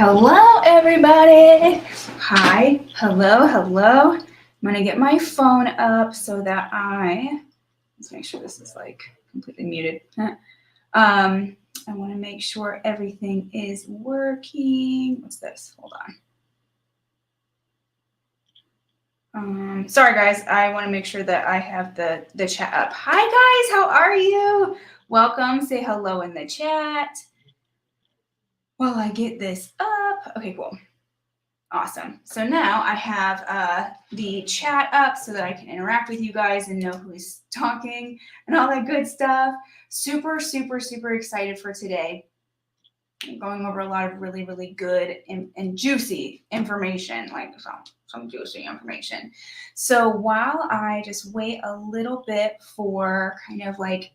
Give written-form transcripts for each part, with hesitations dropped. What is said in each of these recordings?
Hello, everybody. Hi, hello. I'm gonna get my phone up so that let's make sure this is like completely muted. I want to make sure everything is working. What's this? Hold on. Sorry guys, I want to make sure that I have the chat up. Hi guys, how are you? Welcome. Say hello in the chat while I get this up. Okay, cool. Awesome. So now I have the chat up so that I can interact with you guys and know who's talking and all that good stuff. Super excited for today. I'm going over a lot of really good and juicy information, like some juicy information. So while I just wait a little bit for kind of like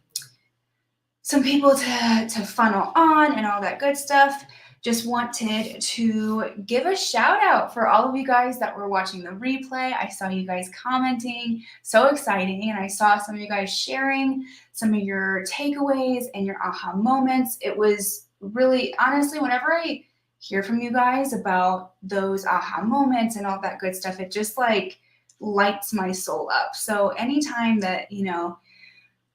some people to funnel on and all that good stuff, just wanted to give a shout out for all of you guys that were watching the replay. I saw you guys commenting, so exciting. And I saw some of you guys sharing some of your takeaways and your aha moments. It was really, honestly, whenever I hear from you guys about those aha moments and all that good stuff, it just like lights my soul up. So anytime that,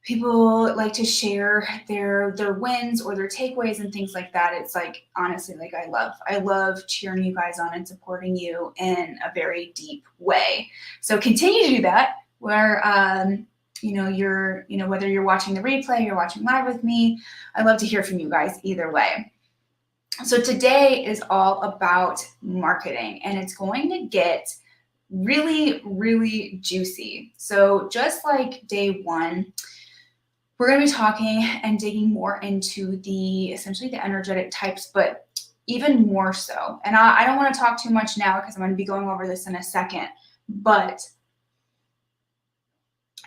people like to share their wins or their takeaways and things like that, it's like, honestly, like I love cheering you guys on and supporting you in a very deep way. So continue to do that where you're whether you're watching the replay, you're watching live with me. I love to hear from you guys either way. So today is all about marketing, and it's going to get really juicy. So just like day one, we're going to be talking and digging more into essentially the energetic types, but even more so. And I don't want to talk too much now because I'm going to be going over this in a second. But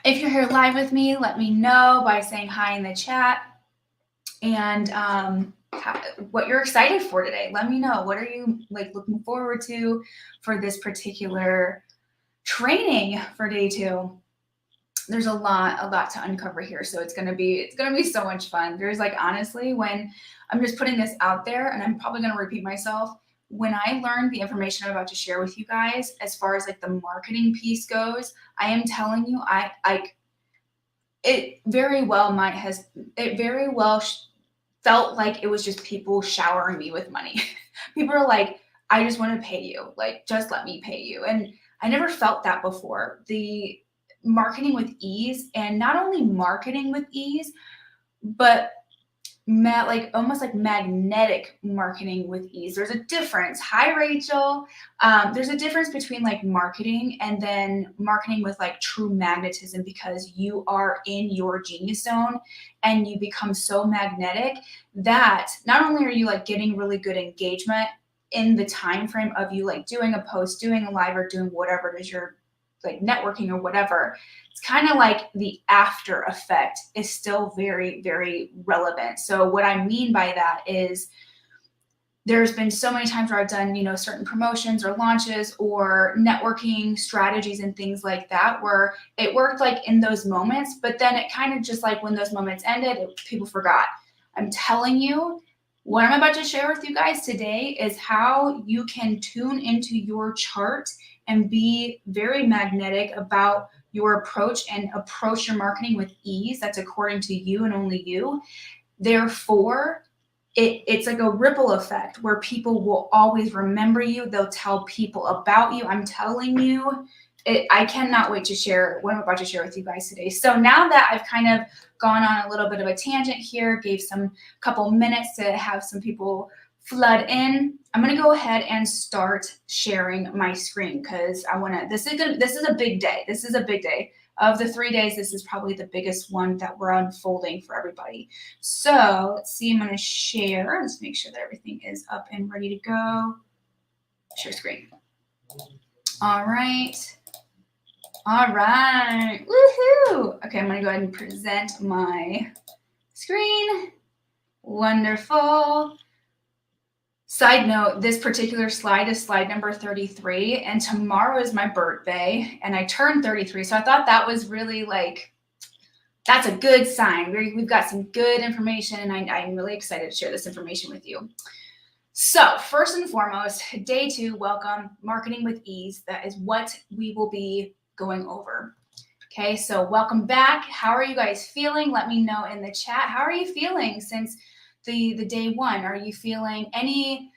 if you're here live with me, let me know by saying hi in the chat and what you're excited for today. Let me know. What are you like looking forward to for this particular training for day 2? There's a lot to uncover here. So it's gonna be so much fun. There's like, honestly, when I'm just putting this out there, and I'm probably gonna repeat myself, when I learned the information I'm about to share with you guys, as far as like the marketing piece goes, I am telling you, it very well felt like it was just people showering me with money. People are like, I just want to pay you, like, just let me pay you. And I never felt that before. The marketing with ease, and not only marketing with ease, but almost like magnetic marketing with ease. There's a difference. Hi, Rachel. There's a difference between like marketing and then marketing with like true magnetism, because you are in your genius zone and you become so magnetic that not only are you like getting really good engagement in the time frame of you like doing a post, doing a live, or doing whatever it is you're like networking or whatever, it's kind of like the after effect is still very relevant. So what I mean by that is there's been so many times where I've done, certain promotions or launches or networking strategies and things like that, where it worked like in those moments, but then it kind of just like when those moments ended, people forgot. I'm telling you, what I'm about to share with you guys today is how you can tune into your chart and be very magnetic about your approach and approach your marketing with ease. That's according to you and only you. Therefore, it's like a ripple effect where people will always remember you. They'll tell people about you. I'm telling you, I cannot wait to share what I'm about to share with you guys today. So now that I've kind of gone on a little bit of a tangent here, gave some couple minutes to have some people flood in, I'm gonna go ahead and start sharing my screen, because this is a big day. This is a big day. Of the 3 days, this is probably the biggest one that we're unfolding for everybody. So let's see, I'm gonna share. Let's make sure that everything is up and ready to go. Share screen. All right. Woohoo! Okay, I'm gonna go ahead and present my screen. Wonderful. Side note, this particular slide is slide number 33, and tomorrow is my birthday, and I turned 33, so I thought that was really like, that's a good sign. We've got some good information, and I'm really excited to share this information with you. So first and foremost, day 2, welcome, marketing with ease. That is what we will be going over. Okay, so welcome back. How are you guys feeling? Let me know in the chat. How are you feeling since the day 1? Are you feeling any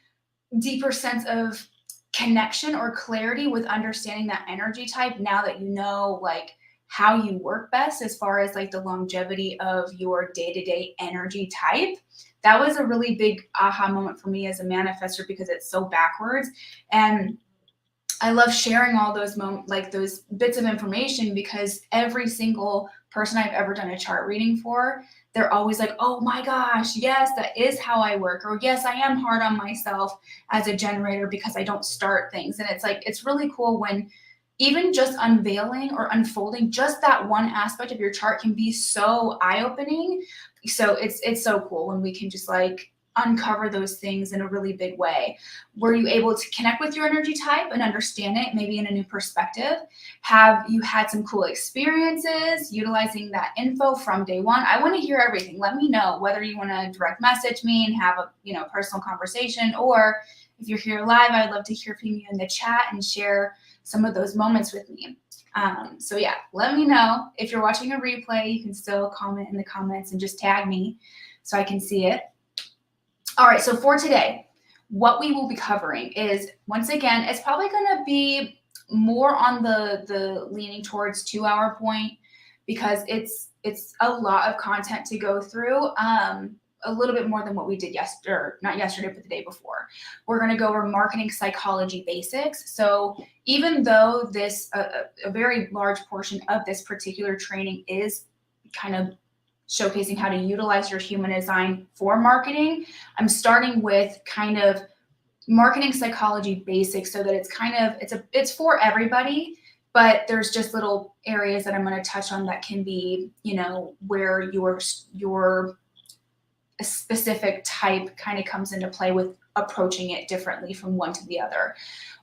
deeper sense of connection or clarity with understanding that energy type now that you know like how you work best as far as like the longevity of your day-to-day energy type? That was a really big aha moment for me as a manifestor because it's so backwards. And I love sharing all those like those bits of information because every single person I've ever done a chart reading for, they're always like, oh my gosh, yes, that is how I work. Or yes, I am hard on myself as a generator because I don't start things. And it's like, it's really cool when even just unveiling or unfolding just that one aspect of your chart can be so eye-opening. So it's so cool when we can just like uncover those things in a really big way. Were you able to connect with your energy type and understand it maybe in a new perspective? Have you had some cool experiences utilizing that info from day 1? I want to hear everything. Let me know whether you want to direct message me and have a personal conversation, or if you're here live, I'd love to hear from you in the chat and share some of those moments with me. So yeah, let me know. If you're watching a replay, you can still comment in the comments and just tag me so I can see it. All right, so for today, what we will be covering is, once again, it's probably going to be more on the leaning towards 2-hour point because it's a lot of content to go through. A little bit more than what we did not yesterday, but the day before. We're going to go over marketing psychology basics. So even though this a very large portion of this particular training is kind of showcasing how to utilize your human design for marketing, I'm starting with kind of marketing psychology basics so that it's kind of, it's for everybody, but there's just little areas that I'm going to touch on that can be, where your specific type kind of comes into play with approaching it differently from one to the other.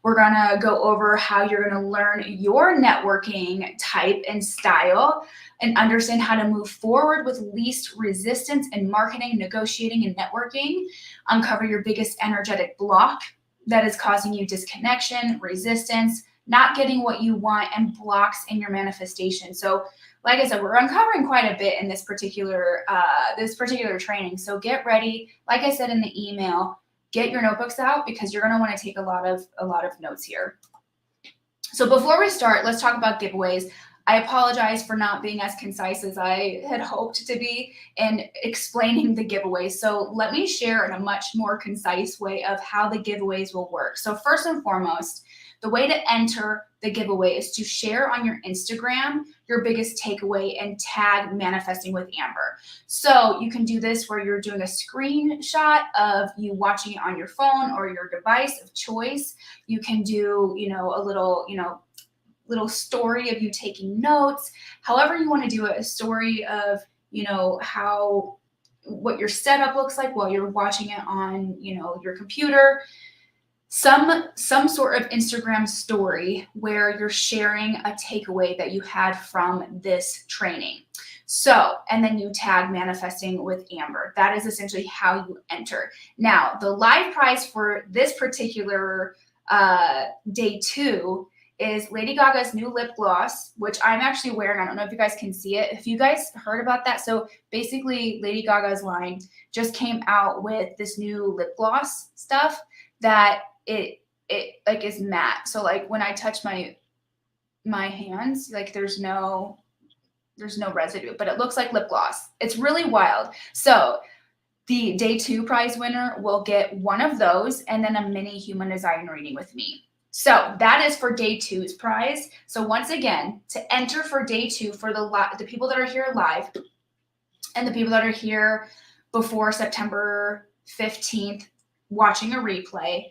We're going to go over how you're going to learn your networking type and style and understand how to move forward with least resistance in marketing, negotiating, and networking. Uncover your biggest energetic block that is causing you disconnection, resistance, not getting what you want, and blocks in your manifestation. So like I said, we're uncovering quite a bit in this particular training. So get ready. Like I said in the email, get your notebooks out because you're going to want to take a lot of notes here. So before we start, let's talk about giveaways. I apologize for not being as concise as I had hoped to be in explaining the giveaways. So let me share in a much more concise way of how the giveaways will work. So first and foremost, the way to enter the giveaway is to share on your Instagram your biggest takeaway and tag Manifesting with Amber. So you can do this where you're doing a screenshot of you watching it on your phone or your device of choice. You can do, a little story of you taking notes, however you want to do it, a story of, what your setup looks like while you're watching it on, your computer. Some sort of Instagram story where you're sharing a takeaway that you had from this training. So, and then you tag Manifesting with Amber. That is essentially how you enter. Now, the live prize for this particular day 2 is Lady Gaga's new lip gloss, which I'm actually wearing. I don't know if you guys can see it. If you guys heard about that, so basically Lady Gaga's line just came out with this new lip gloss stuff that it like is matte. So like when I touch my hands, like there's no residue, but it looks like lip gloss. It's really wild. So the day 2 prize winner will get one of those and then a mini human design reading with me. So that is for day 2's prize. So once again, to enter for day 2 for the people that are here live and the people that are here before September 15th watching a replay,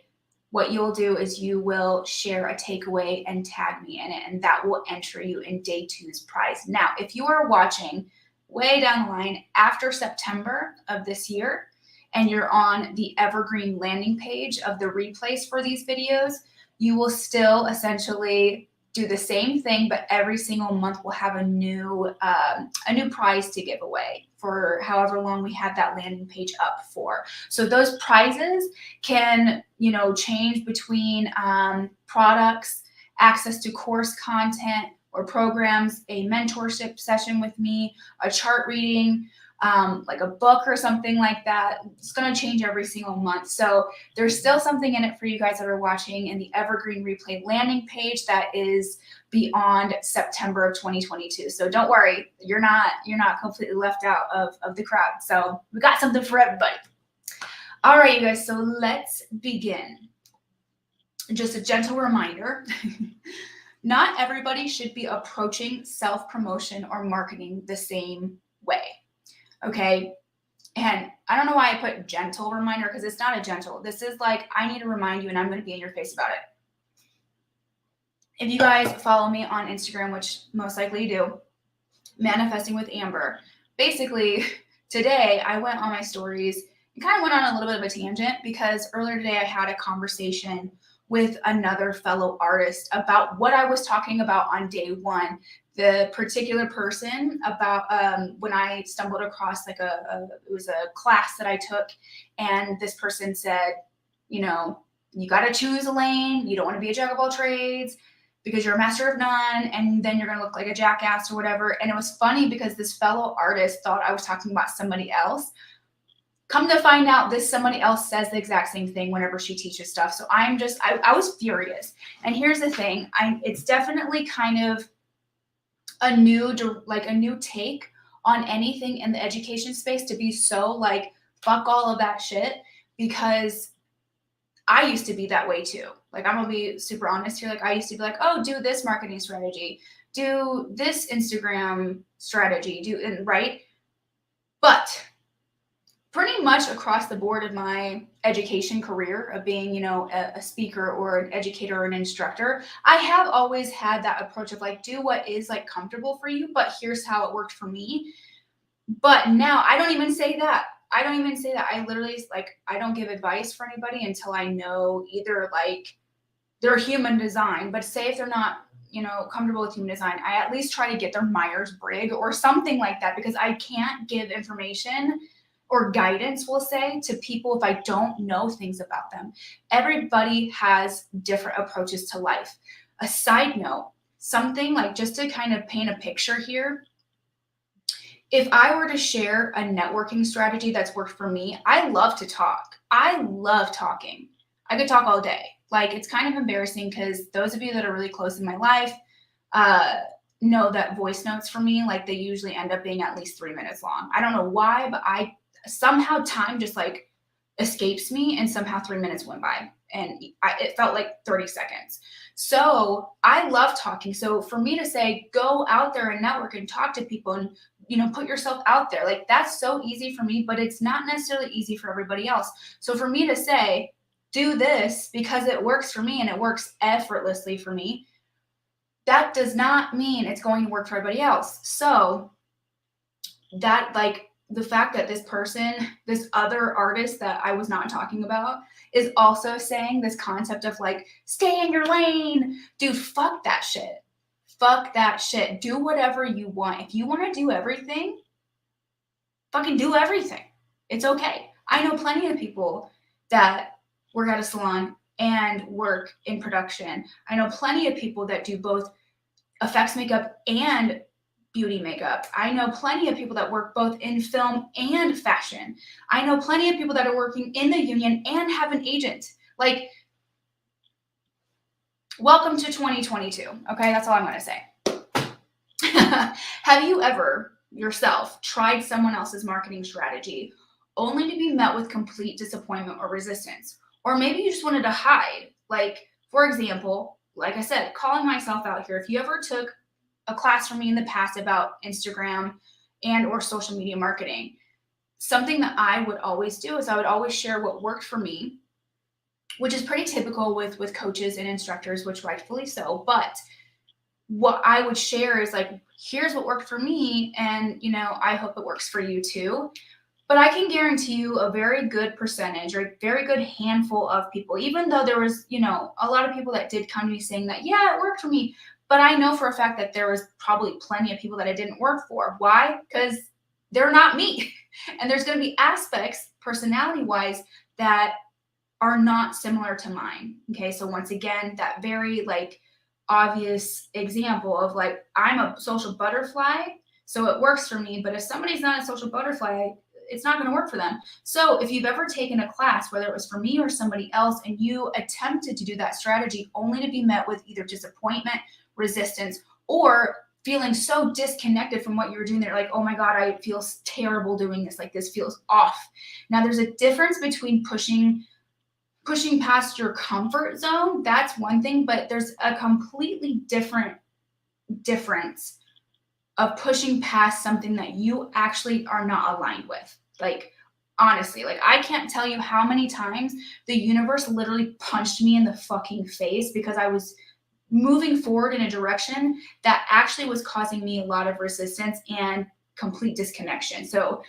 what you'll do is you will share a takeaway and tag me in it, and that will enter you in day 2's prize. Now, if you are watching way down the line after September of this year and you're on the evergreen landing page of the replays for these videos, you will still essentially do the same thing, but every single month we'll have a new prize to give away for however long we have that landing page up for. So those prizes can, change between products, access to course content or programs, a mentorship session with me, a chart reading, like a book or something like that. It's going to change every single month. So there's still something in it for you guys that are watching in the Evergreen Replay landing page that is beyond September of 2022. So don't worry, you're not completely left out of the crowd. So we got something for everybody. All right, you guys, so let's begin. Just a gentle reminder, not everybody should be approaching self-promotion or marketing the same way. Okay. And I don't know why I put gentle reminder, because it's not a gentle. This is like, I need to remind you and I'm going to be in your face about it. If you guys follow me on Instagram, which most likely you do, Manifesting with Amber, basically today I went on my stories and kind of went on a little bit of a tangent because earlier today I had a conversation with another fellow artist about what I was talking about on day one. The particular person about when I stumbled across like it was a class that I took, and this person said, you got to choose a lane. You don't want to be a jack of all trades because you're a master of none, and then you're going to look like a jackass or whatever. And it was funny because this fellow artist thought I was talking about somebody else. Come to find out, this somebody else says the exact same thing whenever she teaches stuff. So I was furious. And here's the thing, it's definitely kind of a new take on anything in the education space to be so like, fuck all of that shit, because I used to be that way too. Like, I'm gonna be super honest here. Like, I used to be like, oh, do this marketing strategy, do this Instagram strategy, right? But pretty much across the board of my education career of being, a speaker or an educator or an instructor, I have always had that approach of like, do what is like comfortable for you, but here's how it worked for me. But now I don't even say that. I literally I don't give advice for anybody until I know either like they're human design, but say if they're not, comfortable with human design, I at least try to get their Myers-Briggs or something like that, because I can't give information or guidance, we'll say, to people if I don't know things about them. Everybody has different approaches to life. A side note, something like just to kind of paint a picture here, if I were to share a networking strategy that's worked for me, I love to talk. I love talking. I could talk all day. Like, it's kind of embarrassing because those of you that are really close in my life know that voice notes for me, like, they usually end up being at least 3 minutes long. I don't know why, but somehow time just like escapes me, and somehow 3 minutes went by and it felt like 30 seconds. So I love talking. So for me to say, go out there and network and talk to people and, put yourself out there, like, that's so easy for me, but it's not necessarily easy for everybody else. So for me to say, do this because it works for me and it works effortlessly for me, that does not mean it's going to work for everybody else. So that, like, the fact that this other artist that I was not talking about, is also saying this concept of like, stay in your lane. Dude, fuck that shit. Fuck that shit. Do whatever you want. If you want to do everything, fucking do everything. It's okay. I know plenty of people that work at a salon and work in production. I know plenty of people that do both effects makeup and beauty makeup. I know plenty of people that work both in film and fashion. I know plenty of people that are working in the union and have an agent. Like, welcome to 2022. Okay, that's all I'm going to say. Have you ever yourself tried someone else's marketing strategy only to be met with complete disappointment or resistance? Or maybe you just wanted to hide. Like, for example, like I said, calling myself out here. If you ever took a class from me in the past about Instagram and or social media marketing, something that I would always do is I would always share what worked for me, which is pretty typical with coaches and instructors, which rightfully so. But what I would share is like, here's what worked for me, and I hope it works for you too. But I can guarantee you a very good percentage or a very good handful of people, even though there was, a lot of people that did come to me saying that, yeah, it worked for me, But I know for a fact that there was probably plenty of people that it didn't work for. Why? Because they're not me. And there's going to be aspects, personality wise, that are not similar to mine. Okay. So once again, that very like obvious example of like, I'm a social butterfly, so it works for me. But if somebody's not a social butterfly, it's not going to work for them. So if you've ever taken a class, whether it was for me or somebody else, and you attempted to do that strategy only to be met with either disappointment, resistance, or feeling so disconnected from what you were doing, they're like, oh my God, I feel terrible doing this. Like this feels off. Now there's a difference between pushing past your comfort zone. That's one thing, but there's a completely different difference of pushing past something that you actually are not aligned with. Like, honestly, like I can't tell you how many times the universe literally punched me in the fucking face because I was moving forward in a direction that actually was causing me a lot of resistance and complete disconnection. So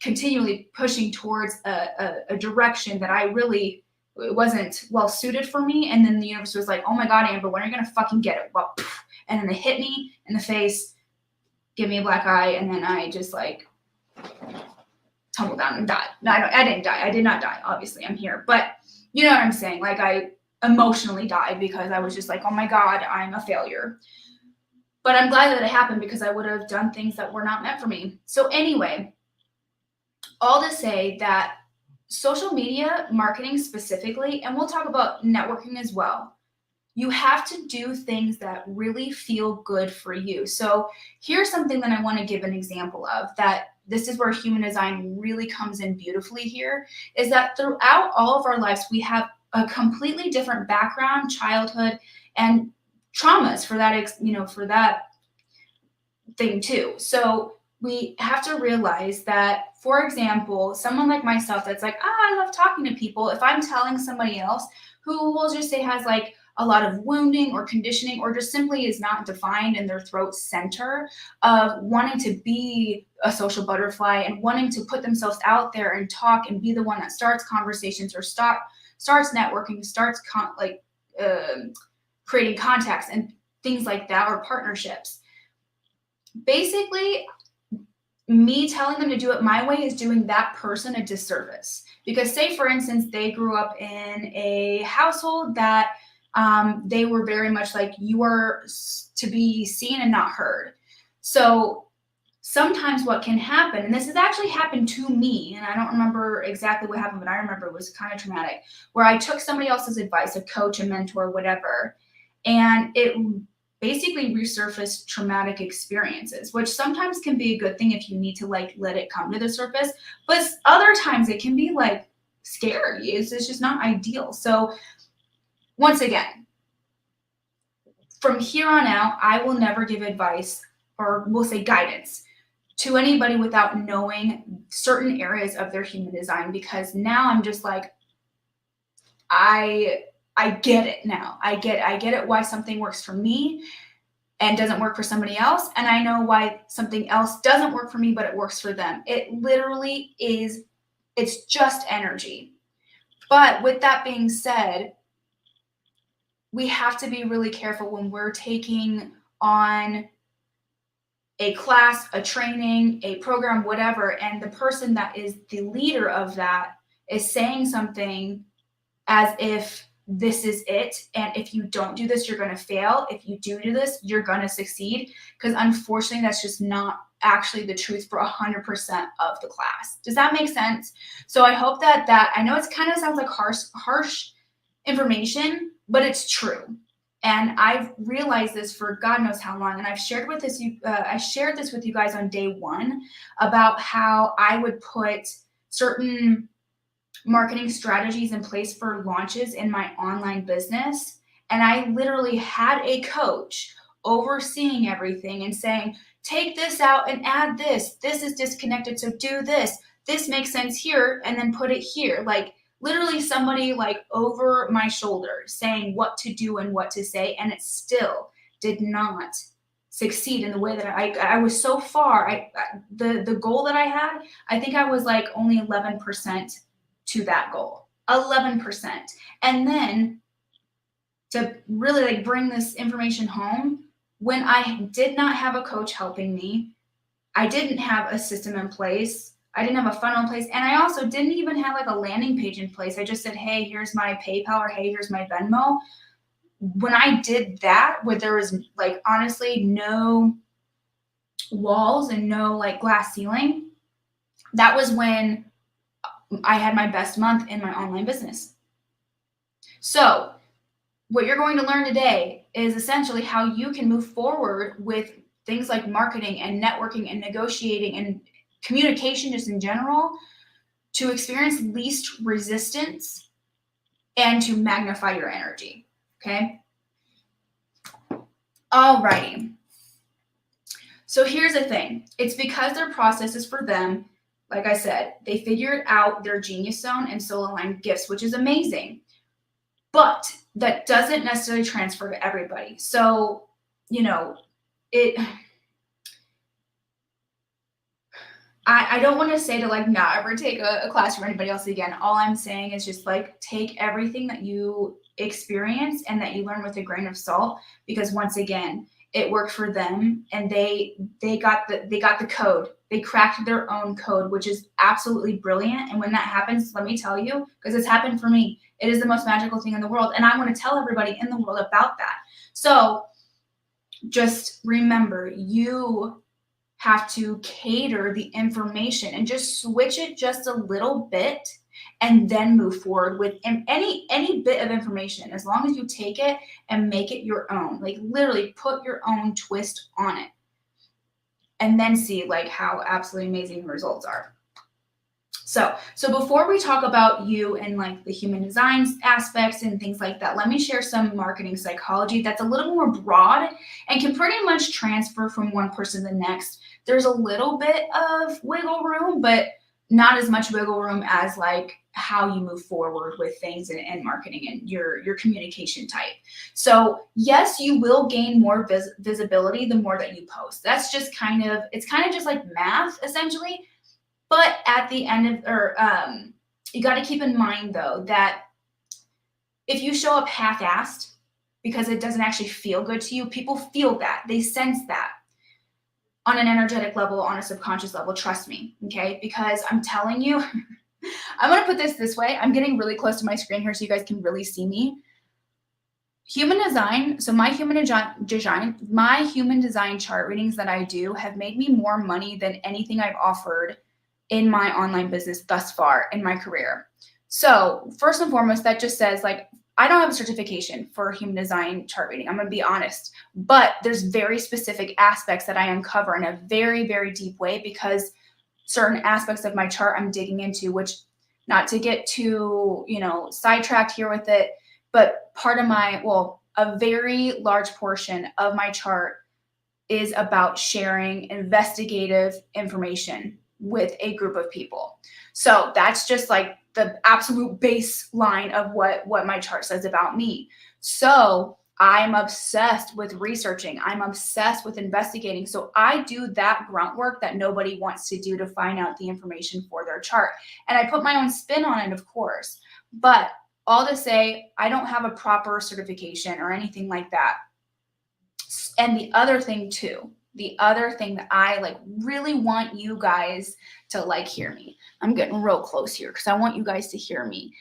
continually pushing towards a direction that I really, it wasn't well suited for me. And then the universe was like, oh my God, Amber, when are you going to fucking get it? Well, and then it hit me in the face, give me a black eye. And then I just like tumbled down and died. No, I didn't die. I did not die. Obviously I'm here, but you know what I'm saying? Like I emotionally died because I was just like, oh my God, I'm a failure. But I'm glad that it happened because I would have done things that were not meant for me. So anyway, all to say that social media marketing specifically, and we'll talk about networking as well, you have to do things that really feel good for you. So here's something that I want to give an example of, that this is where human design really comes in beautifully here, is that throughout all of our lives, we have a completely different background, childhood, and traumas for that, for that thing too. So we have to realize that, for example, someone like myself that's like, I love talking to people. If I'm telling somebody else who will just say has like a lot of wounding or conditioning, or just simply is not defined in their throat center of wanting to be a social butterfly and wanting to put themselves out there and talk and be the one that starts conversations or starts networking, starts creating contacts and things like that, or partnerships. Basically, me telling them to do it my way is doing that person a disservice. Because say, for instance, they grew up in a household that they were very much like, you are to be seen and not heard. So sometimes what can happen, and this has actually happened to me, and I don't remember exactly what happened, but I remember it was kind of traumatic, where I took somebody else's advice, a coach, a mentor, whatever, and it basically resurfaced traumatic experiences, which sometimes can be a good thing if you need to like let it come to the surface, but other times it can be like scary. It's just not ideal. So once again, from here on out, I will never give advice, or we'll say guidance, to anybody without knowing certain areas of their human design, because now I'm just like, I get it now. I get it why something works for me and doesn't work for somebody else. And I know why something else doesn't work for me, but it works for them. It literally is, it's just energy. But with that being said, we have to be really careful when we're taking on a class, a training, a program, whatever, and the person that is the leader of that is saying something as if this is it, and if you don't do this, you're going to fail. If you do this, you're going to succeed. Because unfortunately, that's just not actually the truth for 100% of the class. Does that make sense? So I hope that I know it kind of sounds like harsh information, but it's true. And I've realized this for God knows how long. And I've shared I shared this with you guys on day one about how I would put certain marketing strategies in place for launches in my online business. And I literally had a coach overseeing everything and saying, take this out and add this. This is disconnected, so do this. This makes sense here, and then put it here. Like literally somebody like over my shoulder saying what to do and what to say. And it still did not succeed in the way that I was so far. The goal that I had, I think I was like only 11% to that goal, 11%. And then to really like bring this information home, when I did not have a coach helping me, I didn't have a system in place. I didn't have a funnel in place. And I also didn't even have like a landing page in place. I just said, hey, here's my PayPal, or hey, here's my Venmo. When I did that, where there was like honestly no walls and no like glass ceiling, that was when I had my best month in my online business. So what you're going to learn today is essentially how you can move forward with things like marketing and networking and negotiating and communication just in general to experience least resistance and to magnify your energy. Okay. Alrighty. So here's the thing. It's because their process is for them. Like I said, they figured out their genius zone and soul aligned gifts, which is amazing. But that doesn't necessarily transfer to everybody. So, I don't want to say to like not ever take a class from anybody else again. All I'm saying is just like take everything that you experience and that you learn with a grain of salt, because once again, it worked for them and they got the code. They cracked their own code, which is absolutely brilliant. And when that happens, let me tell you, because it's happened for me, it is the most magical thing in the world. And I want to tell everybody in the world about that. So just remember, you have to cater the information and just switch it just a little bit and then move forward with any bit of information, as long as you take it and make it your own, like literally put your own twist on it, and then see like how absolutely amazing the results are. So before we talk about you and like the human design aspects and things like that, let me share some marketing psychology that's a little more broad and can pretty much transfer from one person to the next. There's a little bit of wiggle room, but not as much wiggle room as like how you move forward with things and marketing and your communication type. So yes, you will gain more visibility the more that you post. That's just it's kind of just like math essentially. But at the end of, you got to keep in mind though, that if you show up half-assed because it doesn't actually feel good to you, people feel that, they sense that on an energetic level, on a subconscious level, trust me. Okay. Because I'm telling you, I'm going to put this way. I'm getting really close to my screen here so you guys can really see me. Human design. So my human design chart readings that I do have made me more money than anything I've offered in my online business thus far in my career. So first and foremost, that just says like, I don't have a certification for human design chart reading. I'm going to be honest, but there's very specific aspects that I uncover in a very, very deep way, because certain aspects of my chart I'm digging into, which, not to get too, sidetracked here with it, but part of a very large portion of my chart is about sharing investigative information with a group of people. So that's just like the absolute baseline of what my chart says about me. So I'm obsessed with researching. I'm obsessed with investigating. So I do that grunt work that nobody wants to do to find out the information for their chart. And I put my own spin on it, of course. But all to say, I don't have a proper certification or anything like that. And the other thing that I like really want you guys to like hear me. I'm getting real close here because I want you guys to hear me.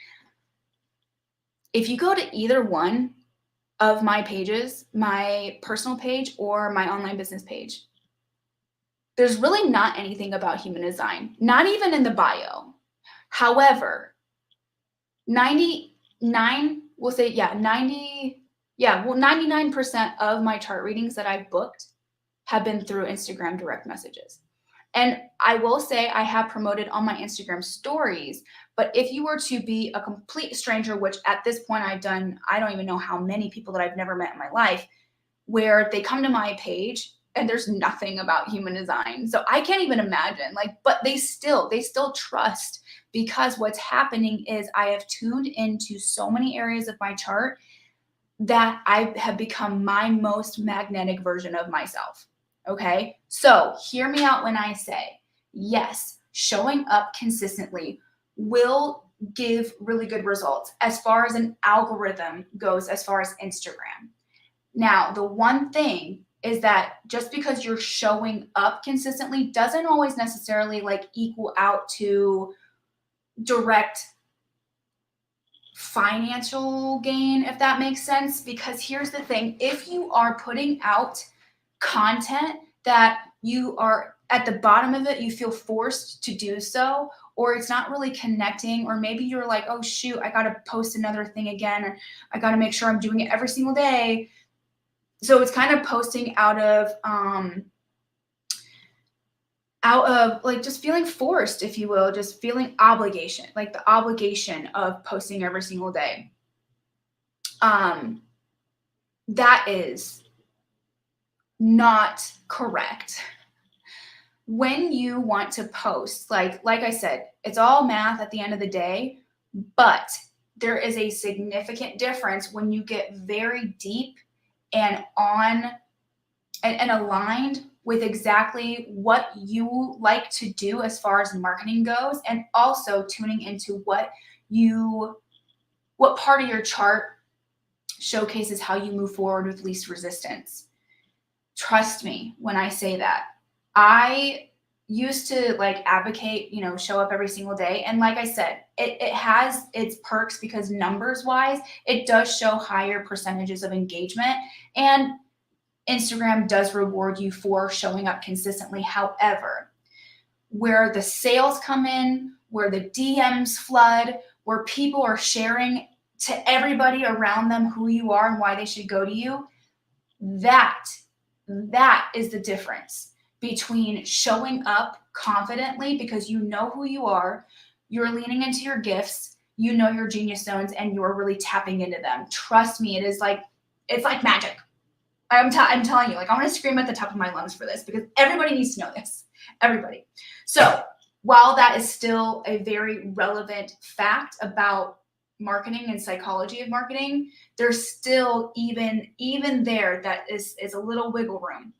If you go to either one of my pages, my personal page or my online business page, there's really not anything about human design, not even in the bio. However, 99% of my chart readings that I've booked have been through Instagram direct messages. And I will say I have promoted on my Instagram stories, but if you were to be a complete stranger, which at this point I don't even know how many people that I've never met in my life, where they come to my page and there's nothing about human design. So I can't even imagine, but they still trust, because what's happening is I have tuned into so many areas of my chart that I have become my most magnetic version of myself. Okay. So hear me out when I say, yes, showing up consistently will give really good results as far as an algorithm goes, as far as Instagram. Now, the one thing is that just because you're showing up consistently doesn't always necessarily like equal out to direct financial gain, if that makes sense. Because here's the thing, if you are putting out content that you are at the bottom of it, you feel forced to do so, or it's not really connecting, or maybe you're like, oh shoot, I got to post another thing again, or I got to make sure I'm doing it every single day. So it's kind of posting out of like just feeling forced, if you will, just feeling obligation, like the obligation of posting every single day. That is not correct. When you want to post, like I said, it's all math at the end of the day, but there is a significant difference when you get very deep and on and aligned with exactly what you like to do as far as marketing goes, and also tuning into what part of your chart showcases how you move forward with least resistance. Trust me when I say that. I used to like advocate, show up every single day. And like I said, it has its perks because numbers wise, it does show higher percentages of engagement, and Instagram does reward you for showing up consistently. However, where the sales come in, where the DMs flood, where people are sharing to everybody around them who you are and why they should go to you, that is the difference between showing up confidently because you know who you are, you're leaning into your gifts, you know your genius zones, and you're really tapping into them. Trust me, it's like magic. I'm telling you, like, I want to scream at the top of my lungs for this because everybody needs to know this. Everybody. So while that is still a very relevant fact about marketing and psychology of marketing, there's still even there that is a little wiggle room.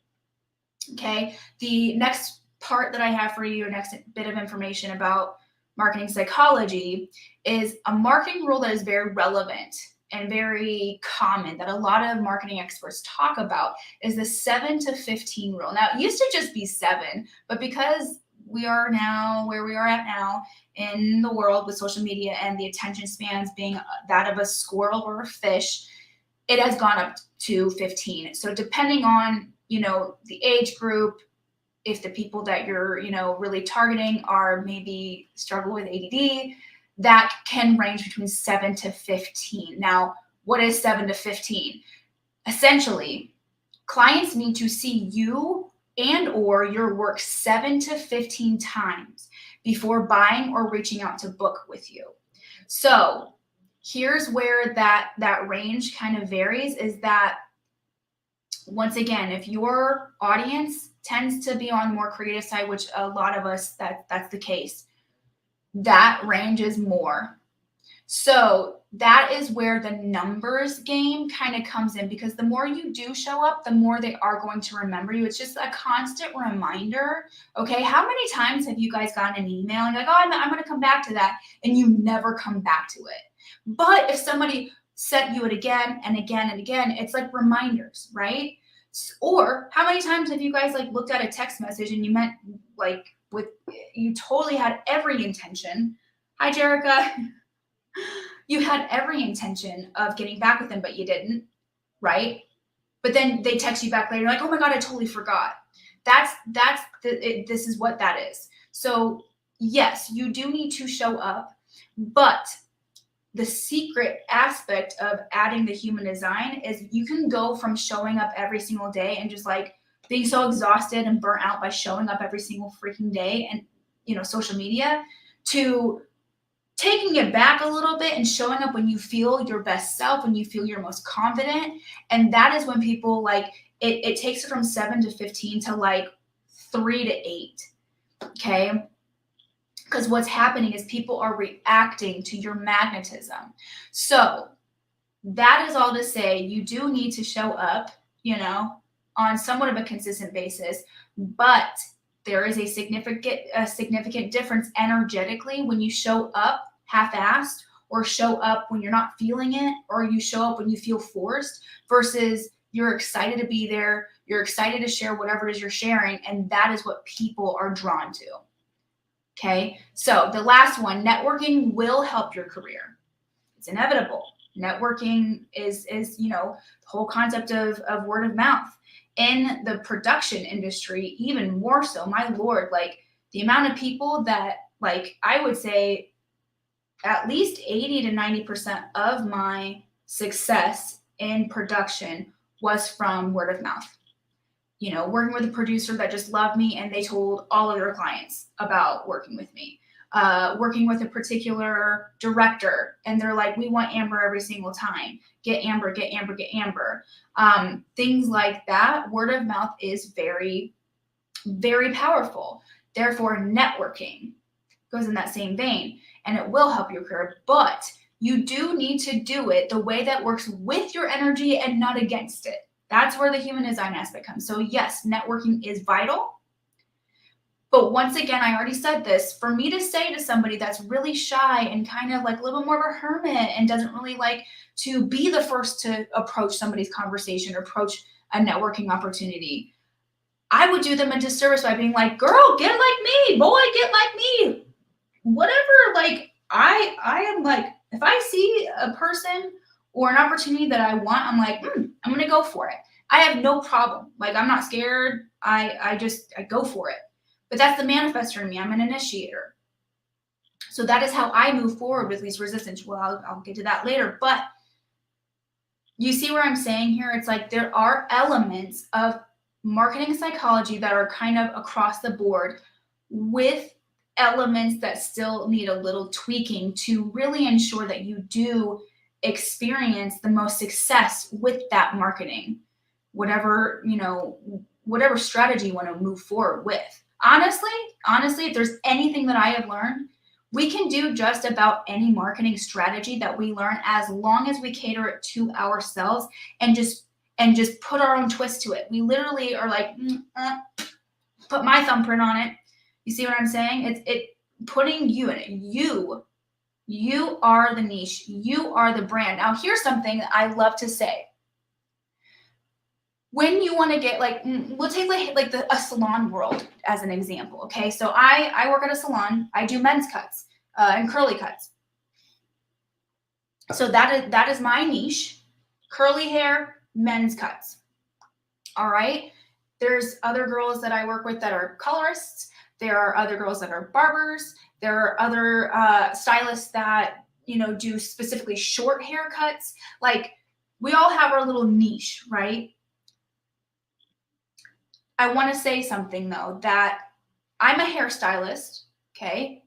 Okay. The next part that I have for you, next bit of information about marketing psychology, is a marketing rule that is very relevant and very common that a lot of marketing experts talk about, is the 7 to 15 rule. Now, it used to just be 7, but because we are now where we are at now in the world with social media and the attention spans being that of a squirrel or a fish, it has gone up to 15. So depending on, the age group, if the people that you're, really targeting are maybe struggle with ADD, that can range between 7 to 15. Now, what is 7 to 15? Essentially, clients need to see you and or your work 7 to 15 times before buying or reaching out to book with you. So here's where that range kind of varies, is that, once again, if your audience tends to be on the more creative side, which a lot of us, that's the case, that range is more. So that is where the numbers game kind of comes in, because the more you do show up, the more they are going to remember you. It's just a constant reminder. Okay, how many times have you guys gotten an email and you're like, oh, I'm going to come back to that, and you never come back to it? But if somebody sent you it again and again and again, it's like reminders, right? Or how many times have you guys like looked at a text message and you meant like you totally had every intention. Hi, Jerica. You had every intention of getting back with them, but you didn't, right? But then they text you back later, like, oh my God, I totally forgot. This is what that is. So yes, you do need to show up, but the secret aspect of adding the human design is you can go from showing up every single day and just like being so exhausted and burnt out by showing up every single freaking day and, social media, to taking it back a little bit and showing up when you feel your best self, when you feel your most confident. And that is when people like, it takes it from 7 to 15 to like 3 to 8. Okay. Because what's happening is people are reacting to your magnetism. So that is all to say, you do need to show up, on somewhat of a consistent basis, but there is a significant difference energetically when you show up half-assed, or show up when you're not feeling it, or you show up when you feel forced, versus You're excited to be there. You're excited to share whatever it is you're sharing. And that is what people are drawn to. Okay. So the last one, networking will help your career. It's inevitable. Networking is the whole concept of word of mouth. In the production industry, even more so, my Lord, like the amount of people that, like, I would say at least 80 to 90% of my success in production was from word of mouth. Working with a producer that just loved me and they told all of their clients about working with me. Working with a particular director and they're like, we want Amber every single time. Get Amber, get Amber, get Amber. Things like that. Word of mouth is very, very powerful. Therefore, networking goes in that same vein and it will help your career, but you do need to do it the way that works with your energy and not against it. That's where the human design aspect comes. So yes, networking is vital. But once again, I already said this, for me to say to somebody that's really shy and kind of like a little bit more of a hermit and doesn't really like to be the first to approach somebody's conversation or approach a networking opportunity, I would do them a disservice by being like, girl, get like me, boy, get like me. Whatever, like I am like, if I see a person or an opportunity that I want, I'm like, I'm going to go for it. I have no problem. Like, I'm not scared. I go for it. But that's the manifestor in me. I'm an initiator. So that is how I move forward with least resistance. Well, I'll get to that later. But you see where I'm saying here? It's like there are elements of marketing psychology that are kind of across the board with elements that still need a little tweaking to really ensure that you do experience the most success with that marketing, whatever strategy you want to move forward with. Honestly, if there's anything that I have learned, we can do just about any marketing strategy that we learn as long as we cater it to ourselves and just put our own twist to it. We literally are like, put my thumbprint on it. You see what I'm saying? It's putting you in it. You are the niche. You are the brand. Now, here's something that I love to say. When you want to get we'll take a salon world as an example. Okay, so I work at a salon. I do men's cuts and curly cuts. So that is my niche: curly hair, men's cuts. All right. There's other girls that I work with that are colorists. There are other girls that are barbers. There are other stylists that do specifically short haircuts. Like, we all have our little niche, right? I want to say something though, that I'm a hairstylist, okay?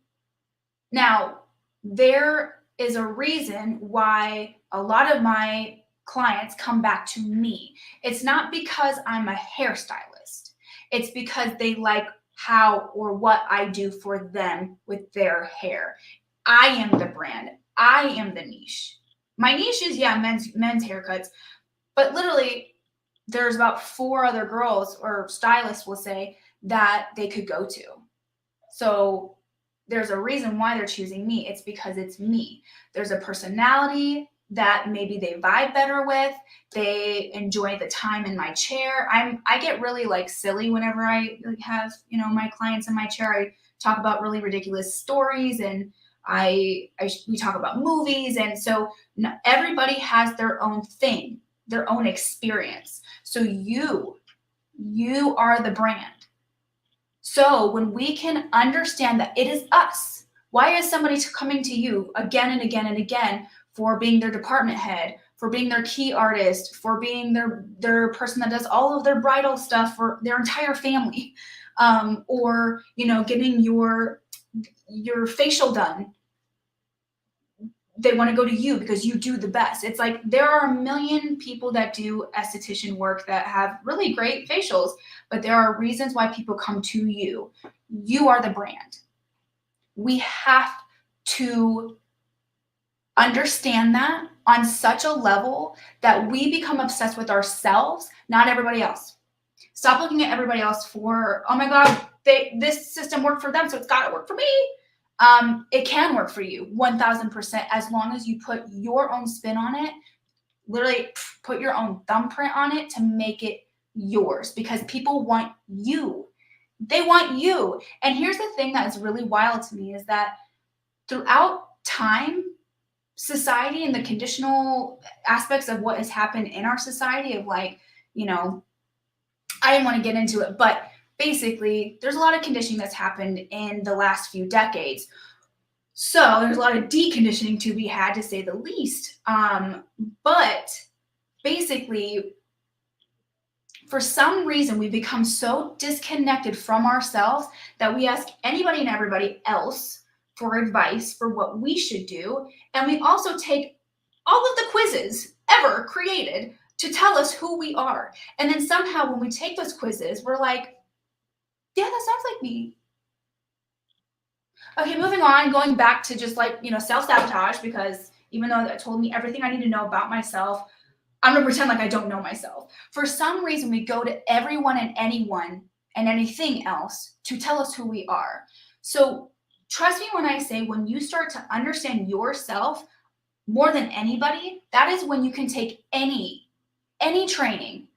Now, there is a reason why a lot of my clients come back to me. It's not because I'm a hairstylist. It's because they like how or what I do for them with their hair. I am the brand. I am the niche. My niche is, men's haircuts, but literally, there's about 4 other girls or stylists will say that they could go to. So there's a reason why they're choosing me. It's because it's me. There's a personality that maybe they vibe better with. They enjoy the time in my chair. I get really silly whenever I have, my clients in my chair. I talk about really ridiculous stories and we talk about movies. And so everybody has their own thing, their own experience. So you are the brand. So when we can understand that it is us, why is somebody coming to you again and again and again for being their department head, for being their key artist, for being their person that does all of their bridal stuff for their entire family, or getting your facial done? They want to go to you because you do the best. It's like there are a million people that do esthetician work that have really great facials, but there are reasons why people come to you. You are the brand. We have to understand that on such a level that we become obsessed with ourselves, not everybody else. Stop looking at everybody else for, oh my God, this system worked for them, so it's got to work for me. It can work for you 1000% as long as you put your own spin on it. literally put your own thumbprint on it to make it yours, because people want you. They want you. And here's the thing that is really wild to me is that throughout time, society and the conditional aspects of what has happened in our society of like, you know, I didn't want to get into it, but basically there's a lot of conditioning that's happened in the last few decades. So there's a lot of deconditioning to be had, to say the least. But basically, for some reason, we become so disconnected from ourselves that we ask anybody and everybody else for advice for what we should do. And we also take all of the quizzes ever created to tell us who we are. And then somehow when we take those quizzes, we're like, yeah, that sounds like me. Okay, moving on, going back to just like, you know, self-sabotage, because even though that told me everything I need to know about myself, I'm gonna pretend like I don't know myself. For some reason, we go to everyone and anyone and anything else to tell us who we are. So trust me when I say, when you start to understand yourself more than anybody, that is when you can take any training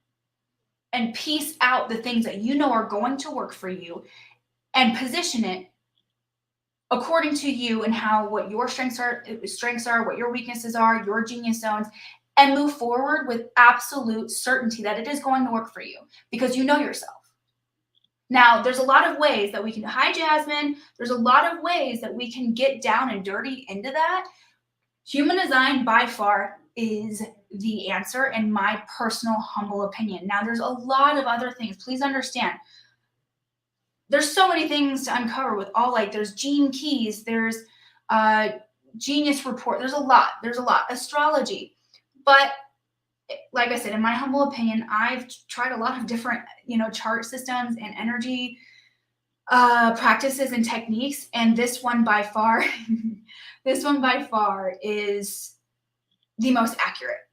and piece out the things that you know are going to work for you and position it according to you and what your strengths are, what your weaknesses are, your genius zones, and move forward with absolute certainty that it is going to work for you because you know yourself. Now, there's a lot of ways that we can, hi Jasmine, there's a lot of ways that we can get down and dirty into that. Human design by far is the answer in my personal humble opinion. Now, there's a lot of other things. Please understand, there's so many things to uncover with all, like there's gene keys, there's genius report, there's a lot, astrology. But like I said, in my humble opinion, I've tried a lot of different, chart systems and energy practices and techniques. And this one by far, is the most accurate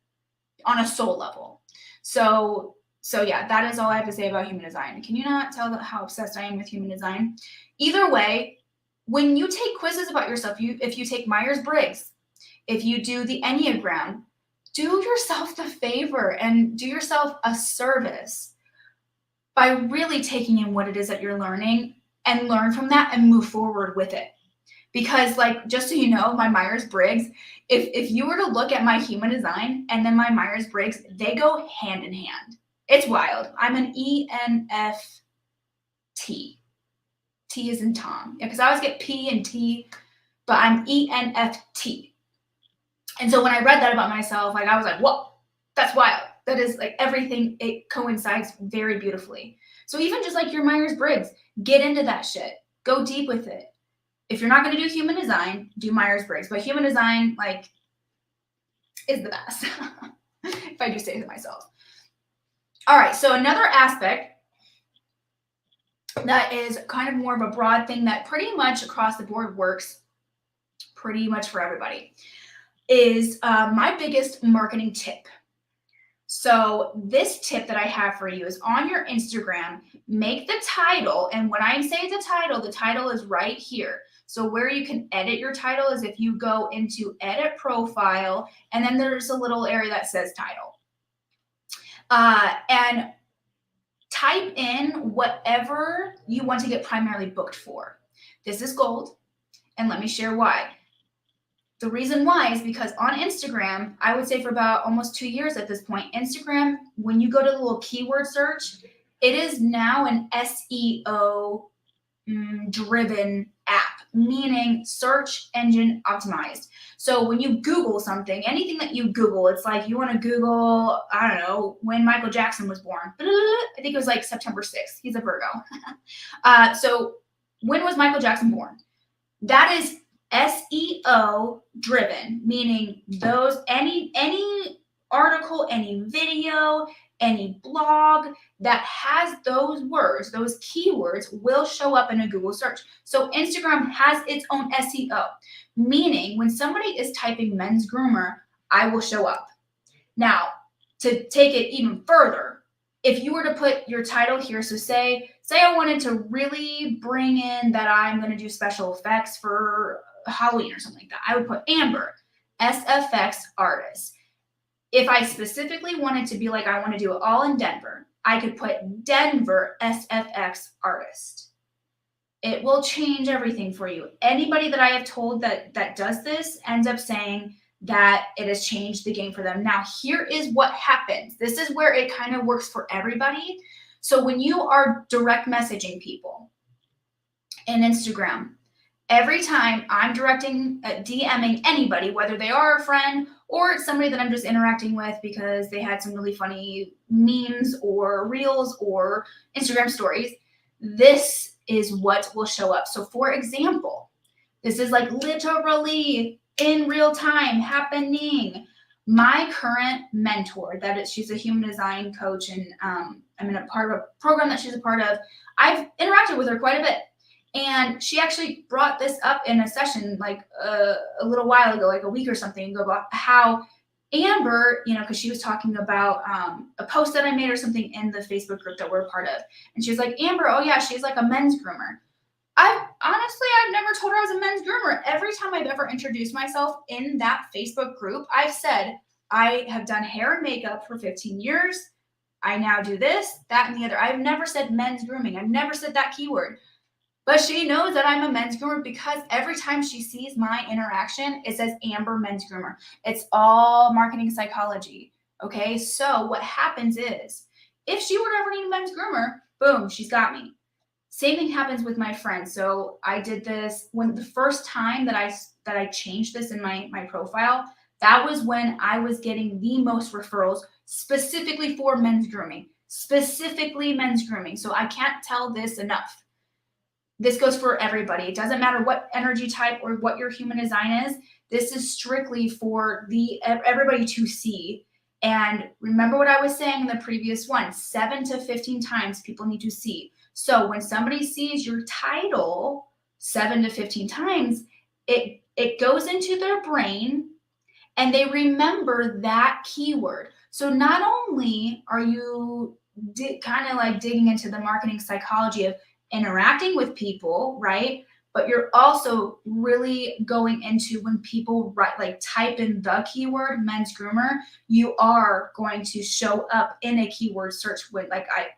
on a soul level. So yeah, that is all I have to say about human design. Can you not tell how obsessed I am with human design? Either way, when you take quizzes about yourself, if you take Myers-Briggs, if you do the Enneagram, do yourself the favor and do yourself a service by really taking in what it is that you're learning and learn from that and move forward with it. Because, like, just so you know, my Myers-Briggs, if you were to look at my human design and then my Myers-Briggs, they go hand in hand. It's wild. I'm an ENFT. T is in Tom. Yeah, because I always get P and T, but I'm ENFT. And so when I read that about myself, like, I was like, whoa, that's wild. That is like everything. It coincides very beautifully. So even just like your Myers-Briggs, get into that shit. Go deep with it. If you're not going to do human design, do Myers-Briggs. But human design, like, is the best, if I do say so myself. All right, so another aspect that is kind of more of a broad thing that pretty much across the board works pretty much for everybody is my biggest marketing tip. So this tip that I have for you is on your Instagram, make the title, and when I say the title is right here. So where you can edit your title is if you go into edit profile, and then there's a little area that says title. And type in whatever you want to get primarily booked for. This is gold, and let me share why. The reason why is because on Instagram, I would say for about almost 2 years at this point, Instagram, when you go to the little keyword search, it is now an SEO driven app, meaning search engine optimized. So when you Google something, anything that you Google, it's like you want to Google, I don't know, when Michael Jackson was born. I think it was like September 6th. He's a Virgo. So when was Michael Jackson born? That is SEO driven, meaning those any article, any video, any blog that has those words, those keywords will show up in a Google search. So Instagram has its own SEO, meaning when somebody is typing men's groomer, I will show up. Now, to take it even further, if you were to put your title here, so say I wanted to really bring in that I'm going to do special effects for Halloween or something like that, I would put Amber, SFX artist. If I specifically wanted to be like, I want to do it all in Denver, I could put Denver SFX artist. It will change everything for you. Anybody that I have told that does this ends up saying that it has changed the game for them. Now, here is what happens. This is where it kind of works for everybody. So when you are direct messaging people in Instagram, every time I'm DMing anybody, whether they are a friend or it's somebody that I'm just interacting with because they had some really funny memes or reels or Instagram stories, this is what will show up. So for example, this is like literally in real time happening. My current mentor, she's a human design coach, and I'm in a part of a program that she's a part of. I've interacted with her quite a bit. And she actually brought this up in a session like a little while ago, like a week or something ago, about how Amber, because she was talking about a post that I made or something in the Facebook group that we're a part of. And she was like, Amber, oh yeah, she's like a men's groomer. I've never told her I was a men's groomer. Every time I've ever introduced myself in that Facebook group, I've said, I have done hair and makeup for 15 years. I now do this, that, and the other. I've never said men's grooming. I've never said that keyword. But she knows that I'm a men's groomer because every time she sees my interaction, it says Amber Men's Groomer. It's all marketing psychology. Okay, so what happens is, if she were to ever need a men's groomer, boom, she's got me. Same thing happens with my friends. So I did this when the first time that I changed this in my profile. That was when I was getting the most referrals specifically for men's grooming, specifically men's grooming. So I can't tell this enough. This goes for everybody. It doesn't matter what energy type or what your human design is. This is strictly for everybody to see. And remember what I was saying in the previous one, 7 to 15 times people need to see. So when somebody sees your title 7 to 15 times, it goes into their brain and they remember that keyword. So not only are you kind of like digging into the marketing psychology of interacting with people, right? But you're also really going into when people type in the keyword men's groomer, you are going to show up in a keyword search with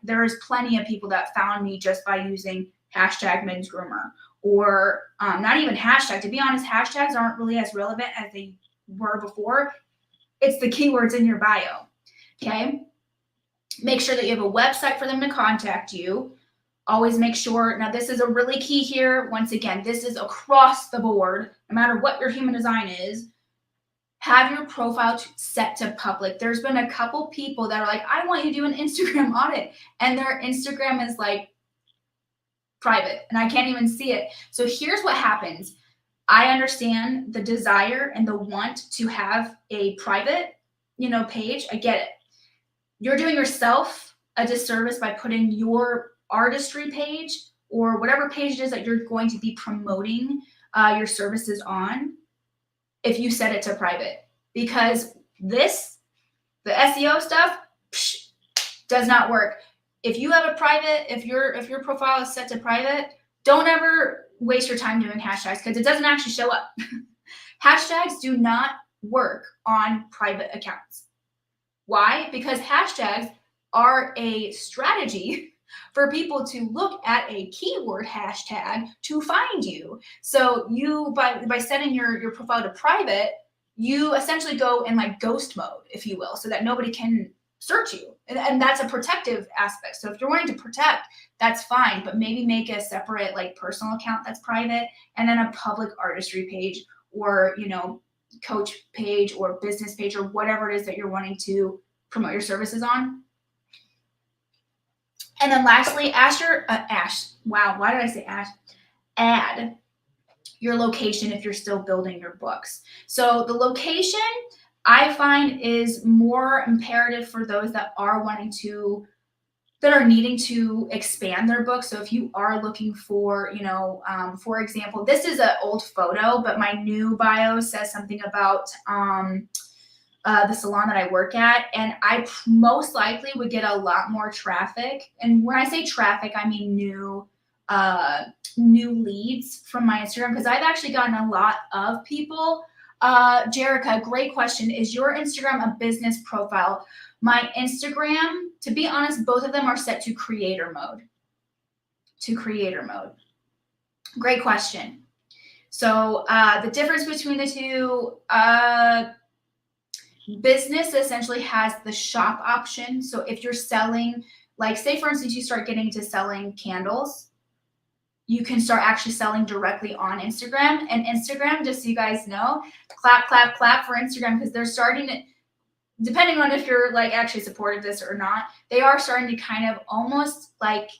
there is plenty of people that found me just by using hashtag men's groomer or not even hashtag. To be honest, hashtags aren't really as relevant as they were before. It's the keywords in your bio. Okay. Make sure that you have a website for them to contact you. Always make sure, now this is a really key here. Once again, this is across the board, no matter what your human design is, have your profile set to public. There's been a couple people that are like, I want you to do an Instagram audit. And their Instagram is like private and I can't even see it. So here's what happens. I understand the desire and the want to have a private, page. I get it. You're doing yourself a disservice by putting your artistry page or whatever page it is that you're going to be promoting your services on if you set it to private, because the SEO stuff does not work. If you have a private, if your profile is set to private, don't ever waste your time doing hashtags because it doesn't actually show up. Hashtags do not work on private accounts. Why? Because hashtags are a strategy for people to look at a keyword hashtag to find you. So you, by setting your profile to private, you essentially go in ghost mode, if you will, so that nobody can search you. And that's a protective aspect. So if you're wanting to protect, that's fine, but maybe make a separate personal account that's private and then a public artistry page or, coach page or business page or whatever it is that you're wanting to promote your services on. And then lastly, add your location if you're still building your books. So the location I find is more imperative for those that are needing to expand their book. So if you are looking for, for example, this is an old photo, but my new bio says something about the salon that I work at, and I most likely would get a lot more traffic. And when I say traffic, I mean new leads from my Instagram, because I've actually gotten a lot of people Jerica, great question. Is your Instagram a business profile? My Instagram, to be honest, both of them are set to creator mode. Great question. So the difference between the two, business essentially has the shop option. So if you're selling, like say for instance, you start getting into selling candles, you can start actually selling directly on Instagram. And Instagram, just so you guys know, clap, clap, clap for Instagram, because they're starting to, depending on if you're like actually supportive of this or not, they are starting to kind of almost like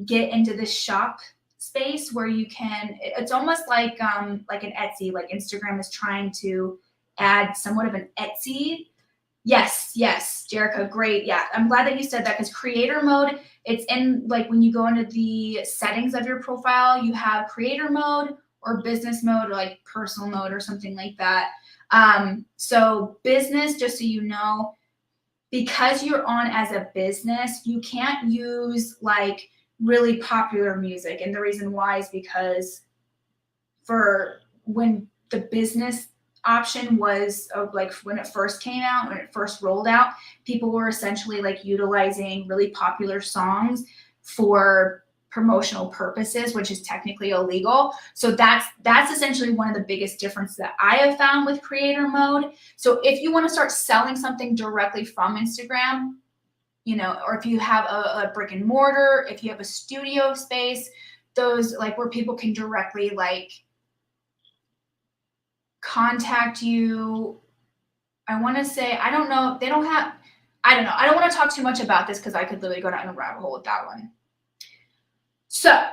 get into this shop space where you can, it's almost like an Etsy, like Instagram is trying to add somewhat of an Etsy. Yes, Jericho, great. Yeah, I'm glad that you said that, because creator mode, it's in like when you go into the settings of your profile, you have creator mode or business mode or like personal mode or something like that. So business, just so you know, because you're on as a business, you can't use like really popular music. And the reason why is because for when the business option was like when it first came out, when it first rolled out, people were essentially like utilizing really popular songs for promotional purposes, which is technically illegal. So that's essentially one of the biggest differences that I have found with creator mode. So if you want to start selling something directly from Instagram, you know, or if you have a brick and mortar, if you have a studio space, those like where people can directly like contact you. I want to say, I don't know, they don't have, I don't know. I don't want to talk too much about this because I could literally go down a rabbit hole with that one. So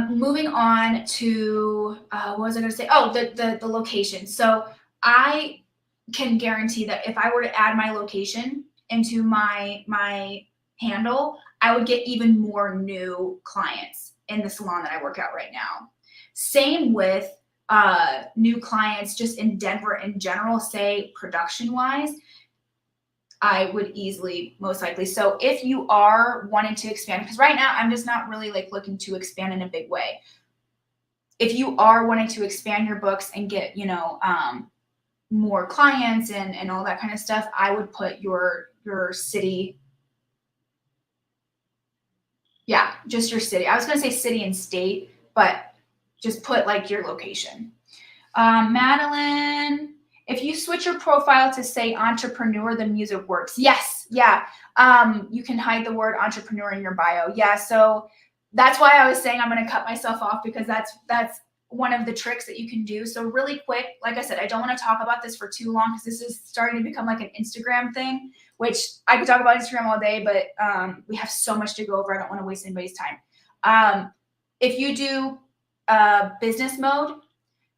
moving on to, what was I going to say? Oh, the location. So I can guarantee that if I were to add my location into my handle, I would get even more new clients in the salon that I work at right now. Same with new clients just in Denver in general, say production wise, I would easily, most likely. So if you are wanting to expand, because right now I'm just not really like looking to expand in a big way. If you are wanting to expand your books and get, you know, more clients and all that kind of stuff, I would put your city. Yeah, just your city. I was going to say city and state, but just put like your location. Madeline, if you switch your profile to say entrepreneur, the music works. Yes. Yeah. You can hide the word entrepreneur in your bio. Yeah. So that's why I was saying I'm going to cut myself off, because that's one of the tricks that you can do. So really quick, like I said, I don't want to talk about this for too long because this is starting to become like an Instagram thing, which I could talk about Instagram all day, but we have so much to go over. I don't want to waste anybody's time. If you do business mode,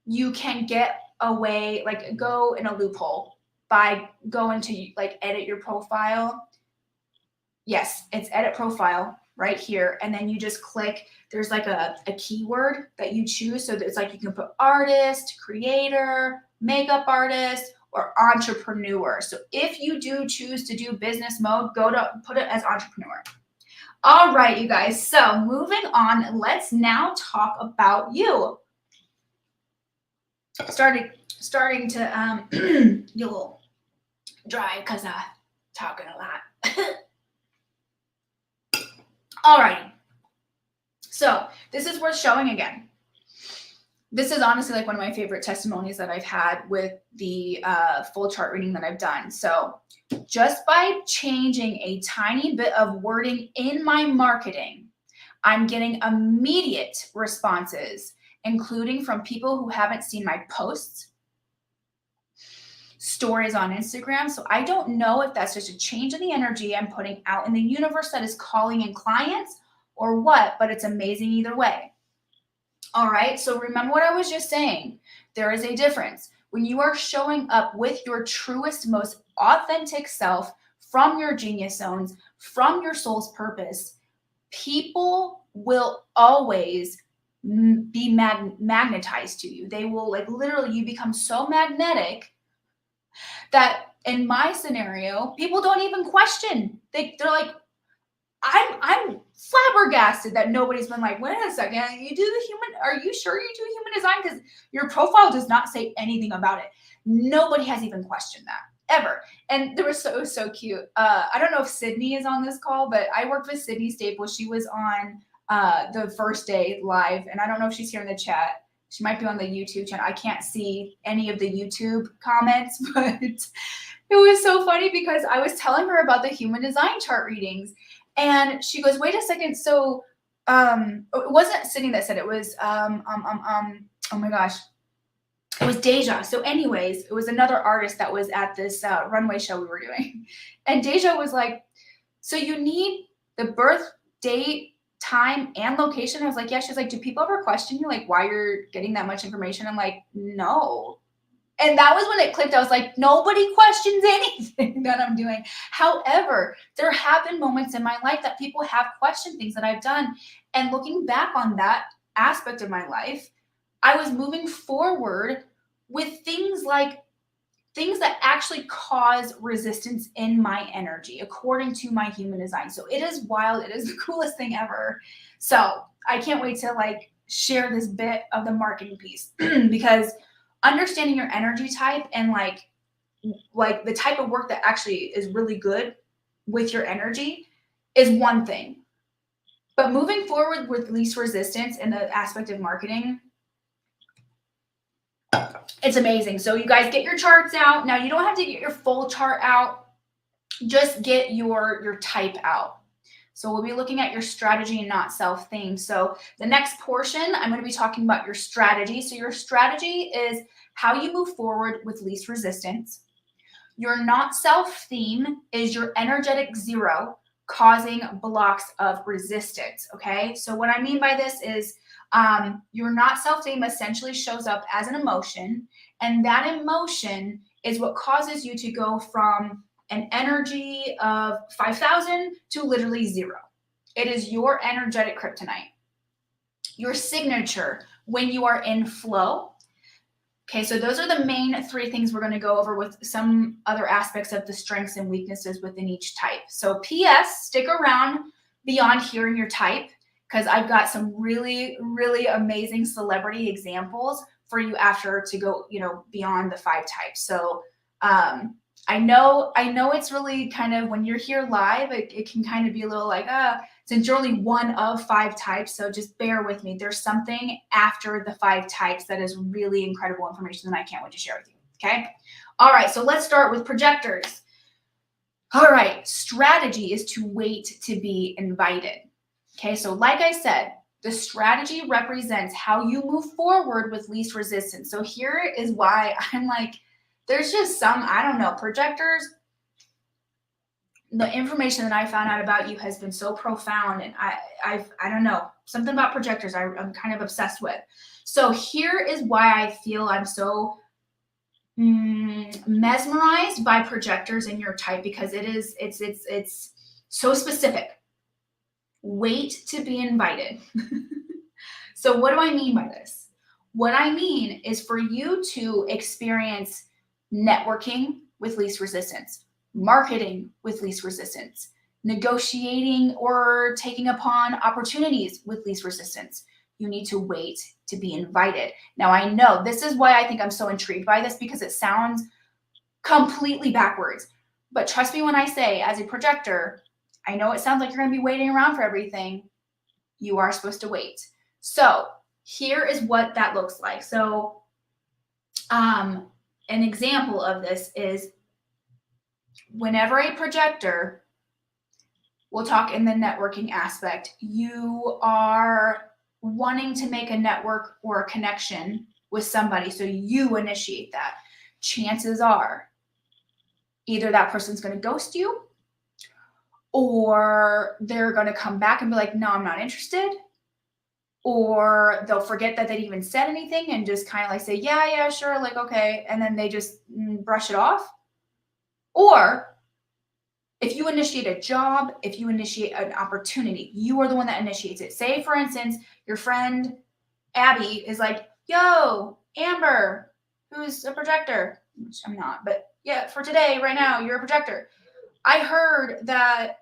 you can get away, like go in a loophole by going to like edit your profile. Yes, it's edit profile right here. And then you just click, there's like a keyword that you choose. So it's like you can put artist, creator, makeup artist, or entrepreneur. So if you do choose to do business mode, go to put it as entrepreneur. All right, you guys. So moving on, let's now talk about you. Starting to get a little dry because I'm talking a lot. All right. So this is worth showing again. This is honestly like one of my favorite testimonies that I've had with the full chart reading that I've done. So just by changing a tiny bit of wording in my marketing, I'm getting immediate responses, including from people who haven't seen my posts, stories on Instagram. So I don't know if that's just a change in the energy I'm putting out in the universe that is calling in clients or what, but it's amazing either way. All right. So remember what I was just saying. There is a difference. When you are showing up with your truest, most authentic self from your genius zones, from your soul's purpose, people will always be magnetized to you. They will like literally, you become so magnetic that in my scenario, people don't even question. They're like, I'm flabbergasted that nobody's been like, wait a second, you do the human, are you sure you do human design? Because your profile does not say anything about it. Nobody has even questioned that ever. And it was so cute. I don't know if Sydney is on this call, but I worked with Sydney Staples. She was on the first day live, and I don't know if she's here in the chat. She might be on the YouTube channel. I can't see any of the YouTube comments, but it was so funny because I was telling her about the human design chart readings, and she goes, wait a second. So it wasn't Sydney that said it, was oh my gosh, it was Deja. So anyways, it was another artist that was at this runway show we were doing. And Deja was like, so you need the birth date, time, and location? I was like, yeah. She's like, do people ever question you, like, why you're getting that much information? I'm like, no. And that was when it clicked. I was like, nobody questions anything that I'm doing. However, there have been moments in my life that people have questioned things that I've done. And looking back on that aspect of my life, I was moving forward with things that actually cause resistance in my energy, according to my human design. So it is wild. It is the coolest thing ever. So I can't wait to like share this bit of the marketing piece because understanding your energy type and like the type of work that actually is really good with your energy is one thing. But moving forward with least resistance in the aspect of marketing, it's amazing. So you guys get your charts out. Now you don't have to get your full chart out. Just get your type out. So we'll be looking at your strategy and not self-theme. So the next portion, I'm going to be talking about your strategy. So your strategy is how you move forward with least resistance. Your not self-theme is your energetic zero causing blocks of resistance. Okay. So what I mean by this is your not self-theme essentially shows up as an emotion, and that emotion is what causes you to go from an energy of 5,000 to literally zero. It is your energetic kryptonite. Your signature when you are in flow. Okay, so those are the main three things we're going to go over with some other aspects of the strengths and weaknesses within each type. So PS, stick around beyond hearing your type because I've got some really, really amazing celebrity examples for you after to go, beyond the 5 types. So I know it's really kind of, when you're here live, it can kind of be a little like, since you're only one of 5 types, so just bear with me. There's something after the 5 types that is really incredible information that I can't wait to share with you, okay? All right, so let's start with projectors. All right, strategy is to wait to be invited, okay? So like I said, the strategy represents how you move forward with least resistance. So here is why I'm like, there's just some, I don't know, projectors, the information that I found out about you has been so profound, and I don't know, something about projectors I'm kind of obsessed with. So here is why I feel I'm so mesmerized by projectors in your type, because it's so specific. Wait to be invited. So what do I mean by this? What I mean is for you to experience networking with least resistance, marketing with least resistance, negotiating or taking upon opportunities with least resistance. You need to wait to be invited. Now, I know this is why I think I'm so intrigued by this, because it sounds completely backwards. But trust me when I say, as a projector, I know it sounds like you're going to be waiting around for everything. You are supposed to wait. So here is what that looks like. So an example of this is whenever a projector, we'll talk in the networking aspect, you are wanting to make a network or a connection with somebody, so you initiate that. Chances are either that person's going to ghost you, or they're going to come back and be like, no, I'm not interested. Or they'll forget that they even said anything and just kind of like say, yeah, sure, like, okay. And then they just brush it off. Or if you initiate a job, if you initiate an opportunity, you are the one that initiates it. Say, for instance, your friend Abby is like, yo, Amber, who's a projector, which I'm not, but yeah, for today, right now, you're a projector. I heard that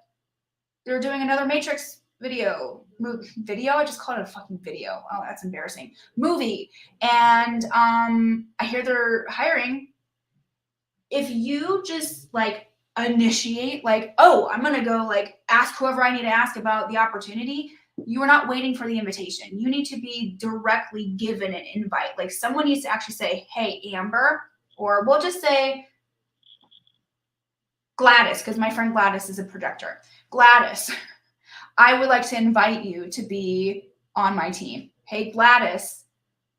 they're doing another Matrix video. I just called it a fucking video. Oh, that's embarrassing. Movie. And I hear they're hiring. If you just like initiate, like, oh, I'm gonna go like ask whoever I need to ask about the opportunity, you are not waiting for the invitation. You need to be directly given an invite. Like someone needs to actually say, hey, Amber, or we'll just say Gladys, because my friend Gladys is a projector. Gladys, I would like to invite you to be on my team. Hey, Gladys,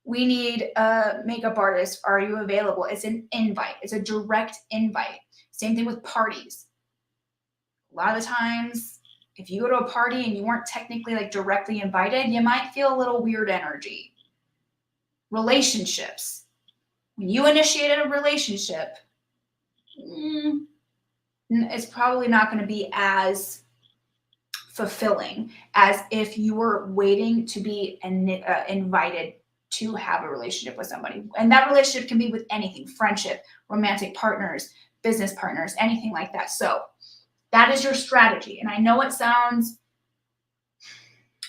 we need a makeup artist. Are you available? It's an invite. It's a direct invite. Same thing with parties. A lot of the times, if you go to a party and you weren't technically like directly invited, you might feel a little weird energy. Relationships. When you initiated a relationship, it's probably not going to be as fulfilling as if you were waiting to be invited to have a relationship with somebody. And that relationship can be with anything: friendship, romantic partners, business partners, anything like that. So that is your strategy. And I know it sounds,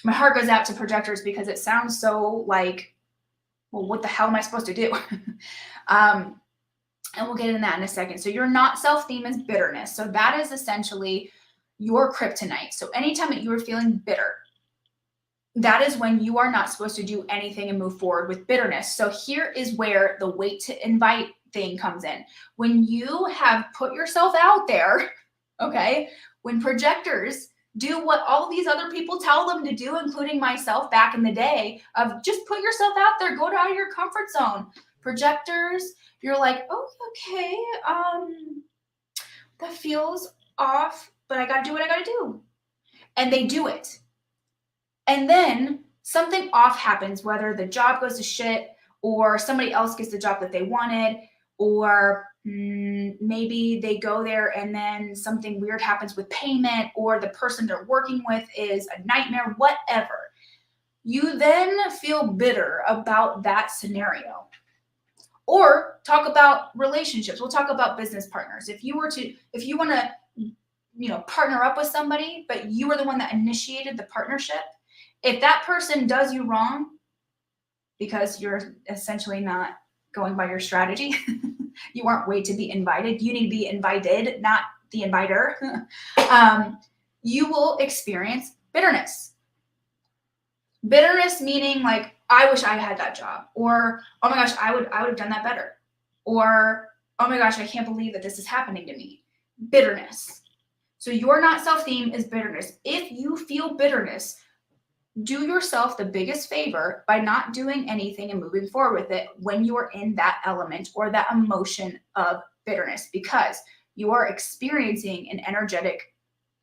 my heart goes out to projectors because it sounds so like, well, what the hell am I supposed to do? And we'll get into that in a second. So your not self theme is bitterness. So that is essentially your kryptonite. So anytime that you are feeling bitter, that is when you are not supposed to do anything and move forward with bitterness. So here is where the wait to invite thing comes in. When you have put yourself out there, okay, when projectors do what all these other people tell them to do, including myself back in the day, of just put yourself out there, go out of your comfort zone. Projectors, you're like, oh, okay, that feels off, but I got to do what I got to do. And they do it. And then something off happens, whether the job goes to shit or somebody else gets the job that they wanted, or maybe they go there and then something weird happens with payment, or the person they're working with is a nightmare, whatever. You then feel bitter about that scenario. Or talk about relationships. We'll talk about business partners. If you want to, partner up with somebody, but you were the one that initiated the partnership, if that person does you wrong because you're essentially not going by your strategy, you aren't wait to be invited. You need to be invited, not the inviter. You will experience bitterness. Bitterness meaning like, I wish I had that job, or oh my gosh, I would have done that better, or oh my gosh, I can't believe that this is happening to me. Bitterness. So your not self theme is bitterness. If you feel bitterness, do yourself the biggest favor by not doing anything and moving forward with it when you are in that element or that emotion of bitterness, because you are experiencing an energetic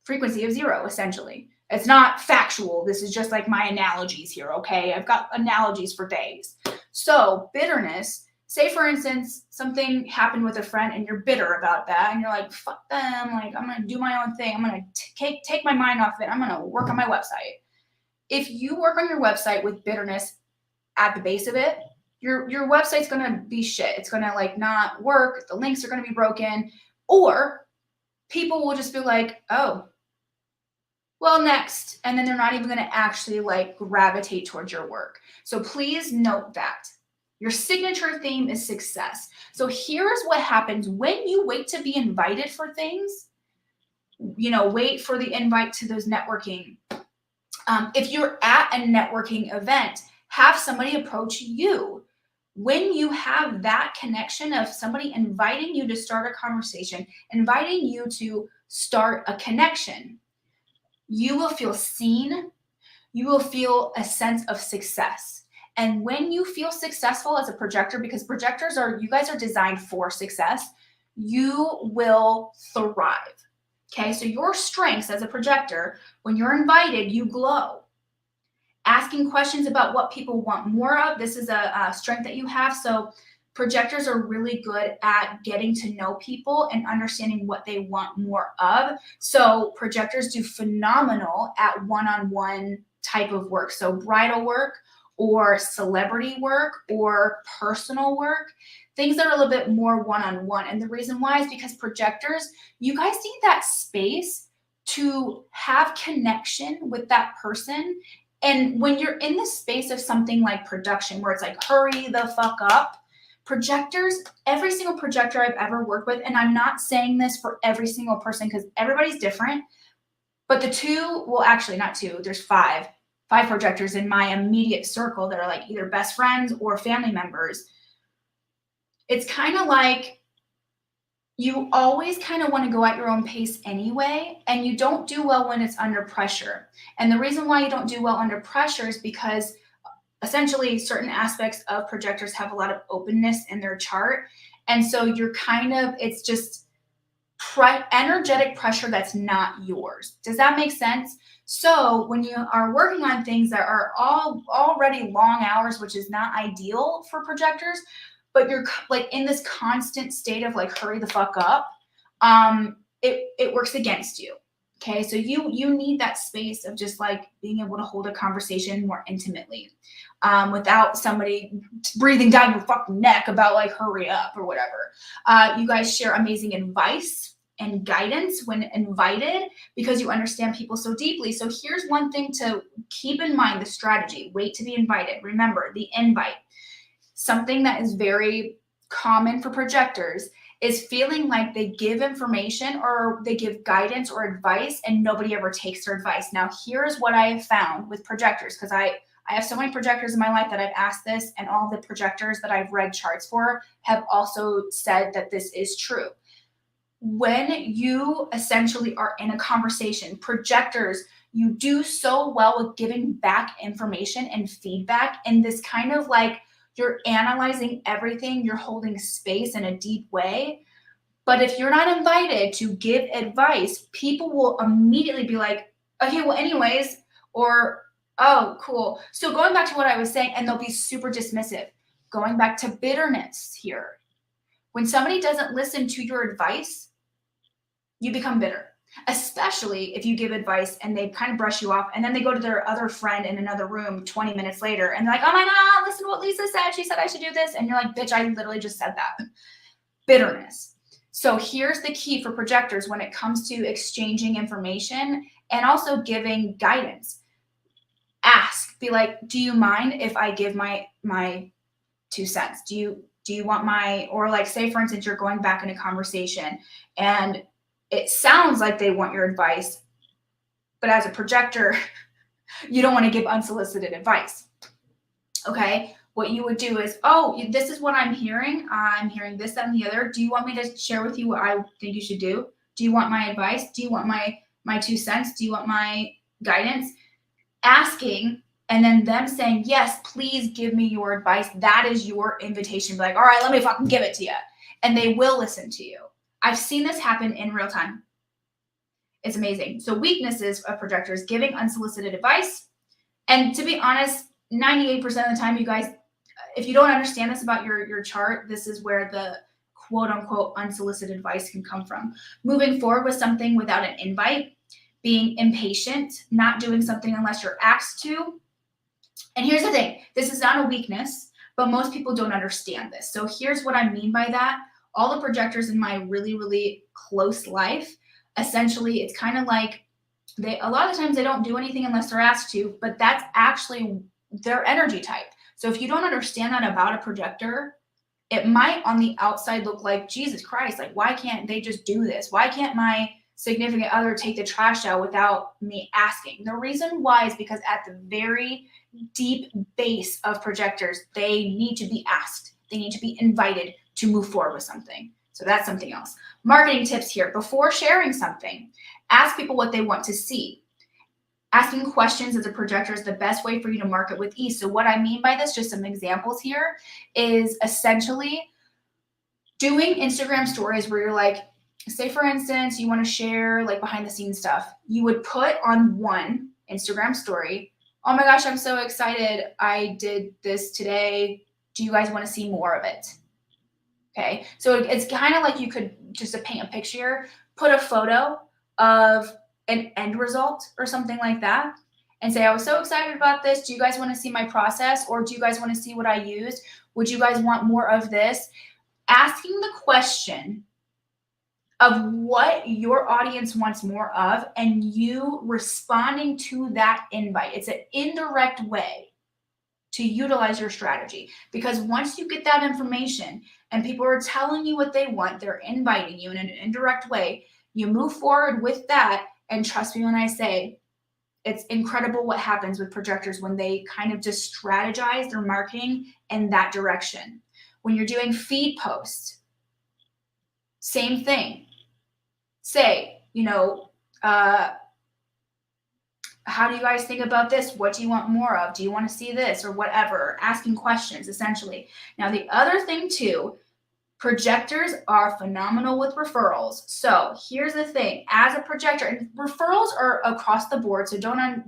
frequency of 0, essentially. It's not factual. This is just like my analogies here, okay? I've got analogies for days. So bitterness, say for instance, something happened with a friend and you're bitter about that and you're like, fuck them, like I'm going to do my own thing. I'm going to take my mind off it. I'm going to work on my website. If you work on your website with bitterness at the base of it, your website's going to be shit. It's going to like not work. The links are going to be broken, or people will just be like, oh, well, next. And then they're not even going to actually like gravitate towards your work. So please note that your signature theme is success. So here's what happens when you wait to be invited for things, wait for the invite to those networking. If you're at a networking event, have somebody approach you. When you have that connection of somebody inviting you to start a conversation, inviting you to start a connection, you will feel seen. You will feel a sense of success. And when you feel successful as a projector, because projectors you guys are designed for success, you will thrive. Okay, so your strengths as a projector, when you're invited, you glow. Asking questions about what people want more of, this is a strength that you have. So projectors are really good at getting to know people and understanding what they want more of. So projectors do phenomenal at one-on-one type of work. So bridal work or celebrity work or personal work, things that are a little bit more one-on-one. And the reason why is because projectors, you guys need that space to have connection with that person. And when you're in the space of something like production, where it's like, hurry the fuck up, projectors, every single projector I've ever worked with, and I'm not saying this for every single person because everybody's different, but the two, well, actually not two, there's five projectors in my immediate circle that are like either best friends or family members. It's kind of like you always kind of want to go at your own pace anyway, and you don't do well when it's under pressure. And the reason why you don't do well under pressure is because essentially certain aspects of projectors have a lot of openness in their chart. And so you're kind of, it's just energetic pressure that's not yours. Does that make sense? So when you are working on things that are already long hours, which is not ideal for projectors, but you're like in this constant state of like, hurry the fuck up, it works against you. Okay, so you need that space of just like being able to hold a conversation more intimately, without somebody breathing down your fucking neck about like, hurry up or whatever. You guys share amazing advice and guidance when invited because you understand people so deeply. So here's one thing to keep in mind: the strategy. Wait to be invited. Remember the invite. Something that is very common for projectors is feeling like they give information or they give guidance or advice and nobody ever takes their advice. Now, here's what I have found with projectors, because I have so many projectors in my life that I've asked this, and all the projectors that I've read charts for have also said that this is true. When you essentially are in a conversation, projectors, you do so well with giving back information and feedback in this kind of like, you're analyzing everything, you're holding space in a deep way. But if you're not invited to give advice, people will immediately be like, okay, well, anyways, or, oh, cool. So going back to what I was saying, and they'll be super dismissive. Going back to bitterness here. When somebody doesn't listen to your advice, you become bitter. Especially if you give advice and they kind of brush you off, and then they go to their other friend in another room 20 minutes later and they're like, oh my God, listen to what Lisa said. She said I should do this. And you're like, bitch, I literally just said that. Bitterness. So here's the key for projectors when it comes to exchanging information and also giving guidance. Ask, be like, do you mind if I give my 2 cents? Do you want my, or like, say for instance, you're going back in a conversation and it sounds like they want your advice, but as a projector, you don't want to give unsolicited advice. Okay, what you would do is, oh, this is what I'm hearing. I'm hearing this, that, and the other. Do you want me to share with you what I think you should do? Do you want my advice? Do you want my 2 cents? Do you want my guidance? Asking, and then them saying, yes, please give me your advice. That is your invitation. Be like, all right, let me fucking give it to you. And they will listen to you. I've seen this happen in real time. It's amazing. So weaknesses of projectors: giving unsolicited advice. And to be honest, 98% of the time, you guys, if you don't understand this about your chart, this is where the quote unquote unsolicited advice can come from. Moving forward with something without an invite, being impatient, not doing something unless you're asked to. And here's the thing, this is not a weakness, but most people don't understand this. So here's what I mean by that. All the projectors in my really, really close life, essentially, it's kind of like a lot of the times they don't do anything unless they're asked to, but that's actually their energy type. So if you don't understand that about a projector, it might on the outside look like, Jesus Christ, like, why can't they just do this? Why can't my significant other take the trash out without me asking? The reason why is because at the very deep base of projectors, they need to be asked. They need to be invited to move forward with something. So that's something else. Marketing tips here. Before sharing something, ask people what they want to see. Asking questions as a projector is the best way for you to market with ease. So what I mean by this, just some examples here, is essentially doing Instagram stories where you're like, say for instance, you want to share like behind the scenes stuff. You would put on one Instagram story, oh my gosh, I'm so excited. I did this today. Do you guys want to see more of it? Okay, so it's kind of like you could, just to paint a picture, put a photo of an end result or something like that and say, I was so excited about this. Do you guys want to see my process? Or do you guys want to see what I used? Would you guys want more of this? Asking the question of what your audience wants more of and you responding to that invite. It's an indirect way to utilize your strategy, because once you get that information and people are telling you what they want, they're inviting you in an indirect way, you move forward with that. And trust me when I say, it's incredible what happens with projectors when they kind of just strategize their marketing in that direction. When you're doing feed posts, same thing. Say, how do you guys think about this? What do you want more of? Do you want to see this or whatever? Asking questions, essentially. Now, the other thing too, projectors are phenomenal with referrals. So here's the thing, as a projector, and referrals are across the board, so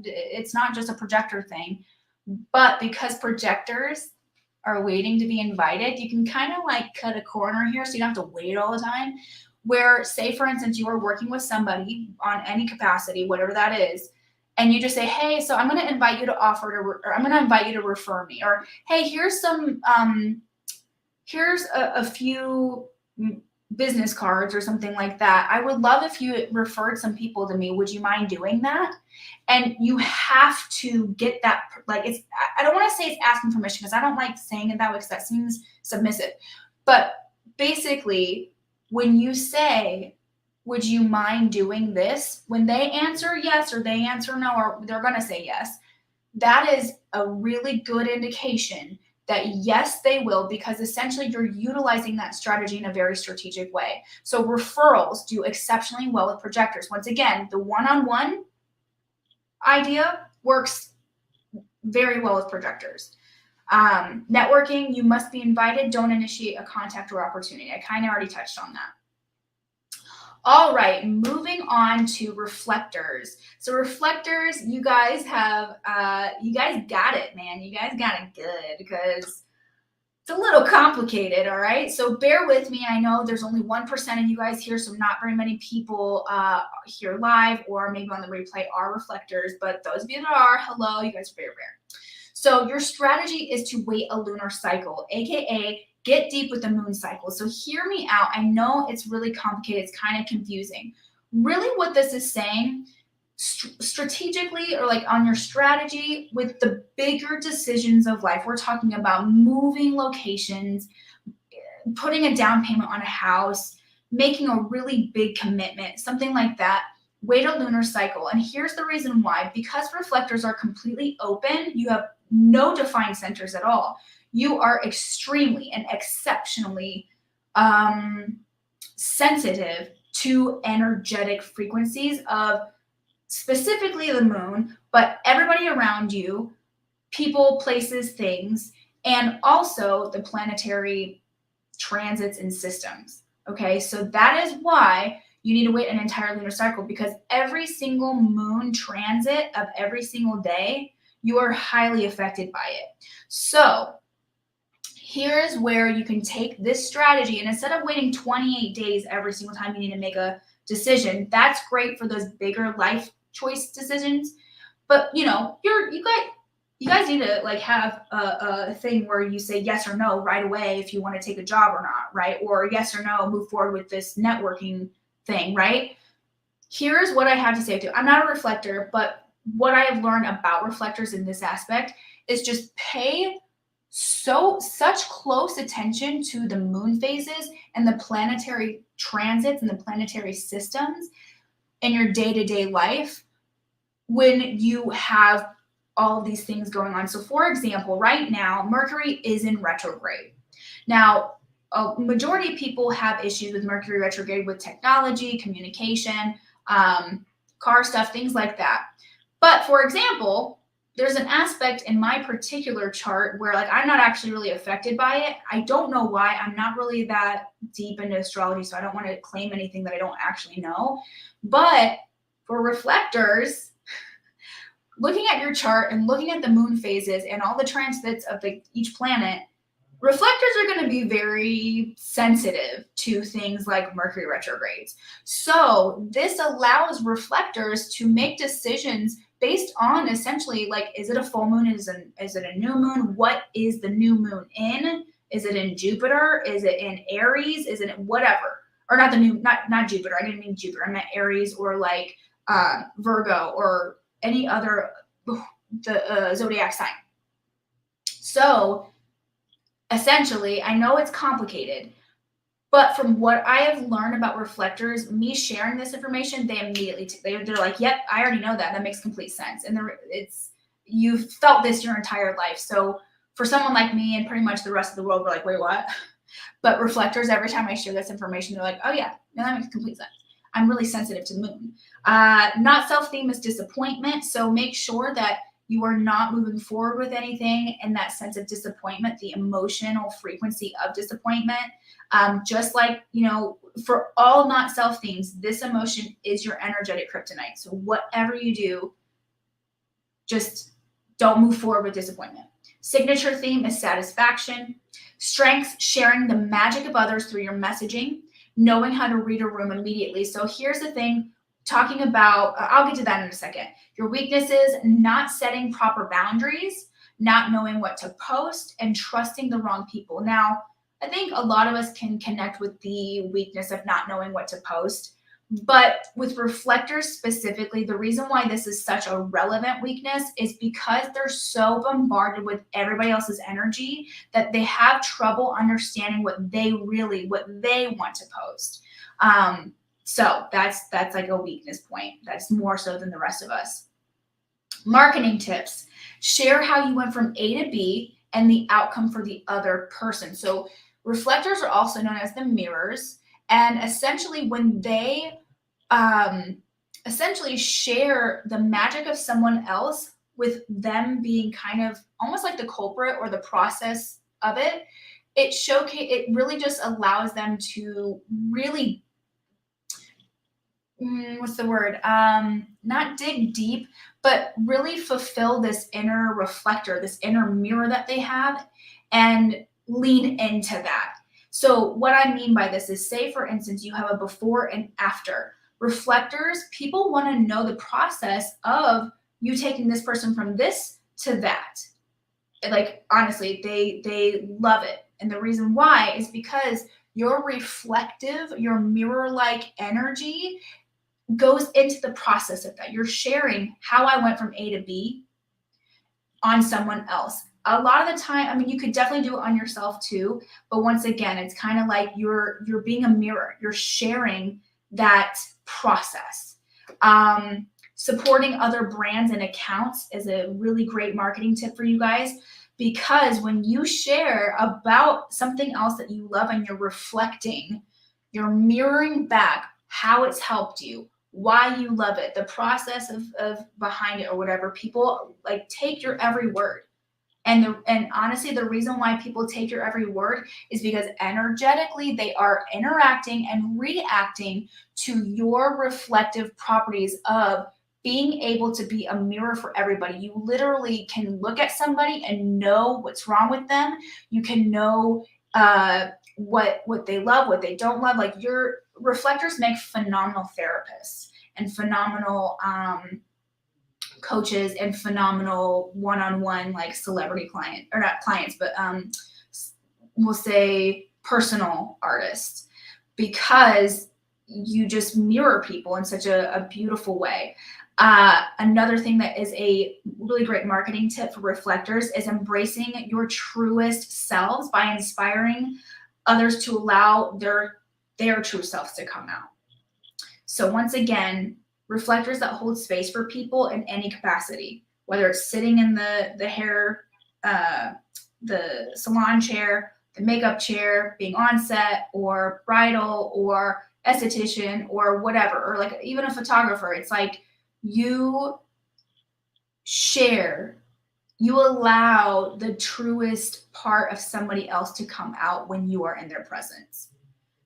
it's not just a projector thing, but because projectors are waiting to be invited, you can kind of like cut a corner here so you don't have to wait all the time. Where, say, for instance, you are working with somebody on any capacity, whatever that is, and you just say, hey, so I'm going to invite you to or I'm going to invite you to refer me, or hey, here's some, here's a few business cards or something like that. I would love if you referred some people to me. Would you mind doing that? And you have to get that, like, I don't want to say it's asking permission because I don't like saying it that way because that seems submissive. But basically, when you say, would you mind doing this? When they answer yes or they answer no, or they're going to say yes, that is a really good indication that yes, they will, because essentially you're utilizing that strategy in a very strategic way. So referrals do exceptionally well with projectors. Once again, the one-on-one idea works very well with projectors. Networking, you must be invited. Don't initiate a contact or opportunity. I kind of already touched on that. All right, moving on to reflectors. So reflectors, you guys got it, man. You guys got it good because it's a little complicated, all right? So bear with me. I know there's only 1% of you guys here, so not very many people here live or maybe on the replay are reflectors, but those of you that are, hello, you guys are very rare. So your strategy is to wait a lunar cycle, AKA get deep with the moon cycle. So hear me out. I know it's really complicated. It's kind of confusing. Really what this is saying, strategically, or like on your strategy with the bigger decisions of life, we're talking about moving locations, putting a down payment on a house, making a really big commitment, something like that. Wait a lunar cycle. And here's the reason why. Because reflectors are completely open, you have no defined centers at all. You are extremely and exceptionally sensitive to energetic frequencies of specifically the moon, but everybody around you, people, places, things, and also the planetary transits and systems. Okay, so that is why you need to wait an entire lunar cycle, because every single moon transit of every single day, you are highly affected by it. So here's where you can take this strategy, and instead of waiting 28 days every single time you need to make a decision, that's great for those bigger life choice decisions. But you guys need to like have a thing where you say yes or no right away if you want to take a job or not, right? Or yes or no, move forward with this networking thing, right? Here's what I have to say to you. I'm not a reflector, but what I have learned about reflectors in this aspect is just pay such close attention to the moon phases and the planetary transits and the planetary systems in your day-to-day life when you have all of these things going on. So for example, right now, Mercury is in retrograde. Now, a majority of people have issues with Mercury retrograde with technology, communication, car stuff, things like that. But for example, there's an aspect in my particular chart where like I'm not actually really affected by it. I don't know why. I'm not really that deep into astrology, so I don't want to claim anything that I don't actually know. But for reflectors, looking at your chart and looking at the moon phases and all the transits of each planet, reflectors are going to be very sensitive to things like Mercury retrogrades. So this allows reflectors to make decisions based on essentially like, is it a full moon? Is it a new moon? What is the new moon in? Is it in Jupiter? Is it in Aries? Is it in whatever? or not not Jupiter. I didn't mean Jupiter. I meant Aries or like Virgo or any other zodiac sign. So essentially, I know it's complicated, but from what I have learned about reflectors, me sharing this information, they immediately they're like, "Yep, I already know that. That makes complete sense." And you've felt this your entire life. So for someone like me and pretty much the rest of the world, we're like, "Wait, what?" But reflectors, every time I share this information, they're like, "Oh yeah, no, that makes complete sense." I'm really sensitive to the moon. Not self-theme is disappointment. So make sure that you are not moving forward with anything in that sense of disappointment, the emotional frequency of disappointment. Just like, for all not self themes, this emotion is your energetic kryptonite. So whatever you do, just don't move forward with disappointment. Signature theme is satisfaction. Strength, sharing the magic of others through your messaging, knowing how to read a room immediately. So here's the thing, talking about, I'll get to that in a second. Your weaknesses, not setting proper boundaries, not knowing what to post, and trusting the wrong people. Now, I think a lot of us can connect with the weakness of not knowing what to post. But with reflectors specifically, the reason why this is such a relevant weakness is because they're so bombarded with everybody else's energy that they have trouble understanding what they want to post. So that's like a weakness point. That's more so than the rest of us. Marketing tips. Share how you went from A to B and the outcome for the other person. So reflectors are also known as the mirrors. And essentially when they essentially share the magic of someone else with them being kind of almost like the culprit or the process of it, it really just allows them to really, what's the word? Not dig deep, but really fulfill this inner reflector, this inner mirror that they have, and lean into that. So what I mean by this is, say for instance, you have a before and after. Reflectors, people want to know the process of you taking this person from this to that. Like, honestly, they love it. And the reason why is because your reflective, your mirror-like energy goes into the process of that. You're sharing how I went from A to B on someone else. A lot of the time, I mean, you could definitely do it on yourself too, but once again, it's kind of like you're being a mirror. You're sharing that process. Supporting other brands and accounts is a really great marketing tip for you guys, because when you share about something else that you love and you're reflecting, you're mirroring back how it's helped you, why you love it, the process of behind it or whatever. People like take your every word. And honestly, the reason why people take your every word is because energetically they are interacting and reacting to your reflective properties of being able to be a mirror for everybody. You literally can look at somebody and know what's wrong with them. You can know what they love, what they don't love. Like, your reflectors make phenomenal therapists and phenomenal coaches and phenomenal one-on-one like celebrity client, or not clients, but we'll say personal artists, because you just mirror people in such a beautiful way. Another thing that is a really great marketing tip for reflectors is embracing your truest selves by inspiring others to allow their true selves to come out. So once again, reflectors that hold space for people in any capacity, whether it's sitting in the hair, the salon chair, the makeup chair, being on set, or bridal, or esthetician, or whatever, or like even a photographer. It's like you share, you allow the truest part of somebody else to come out when you are in their presence.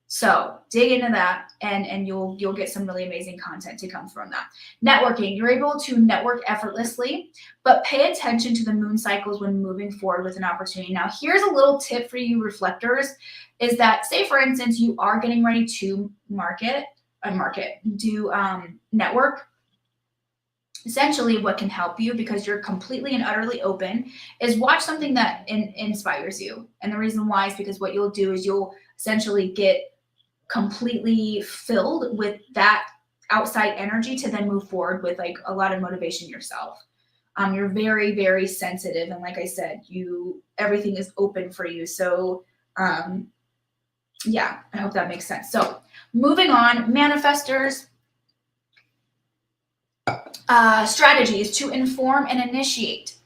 So dig into that, and you'll get some really amazing content to come from that. Networking, you're able to network effortlessly, but pay attention to the moon cycles when moving forward with an opportunity. Now, here's a little tip for you reflectors, is that, say for instance, you are getting ready to network. Essentially, what can help you, because you're completely and utterly open, is watch something that inspires you. And the reason why is because what you'll do is you'll essentially get completely filled with that outside energy to then move forward with like a lot of motivation yourself. You're very, very sensitive. And like I said, everything is open for you. So yeah, I hope that makes sense. So moving on, manifestors, strategies to inform and initiate.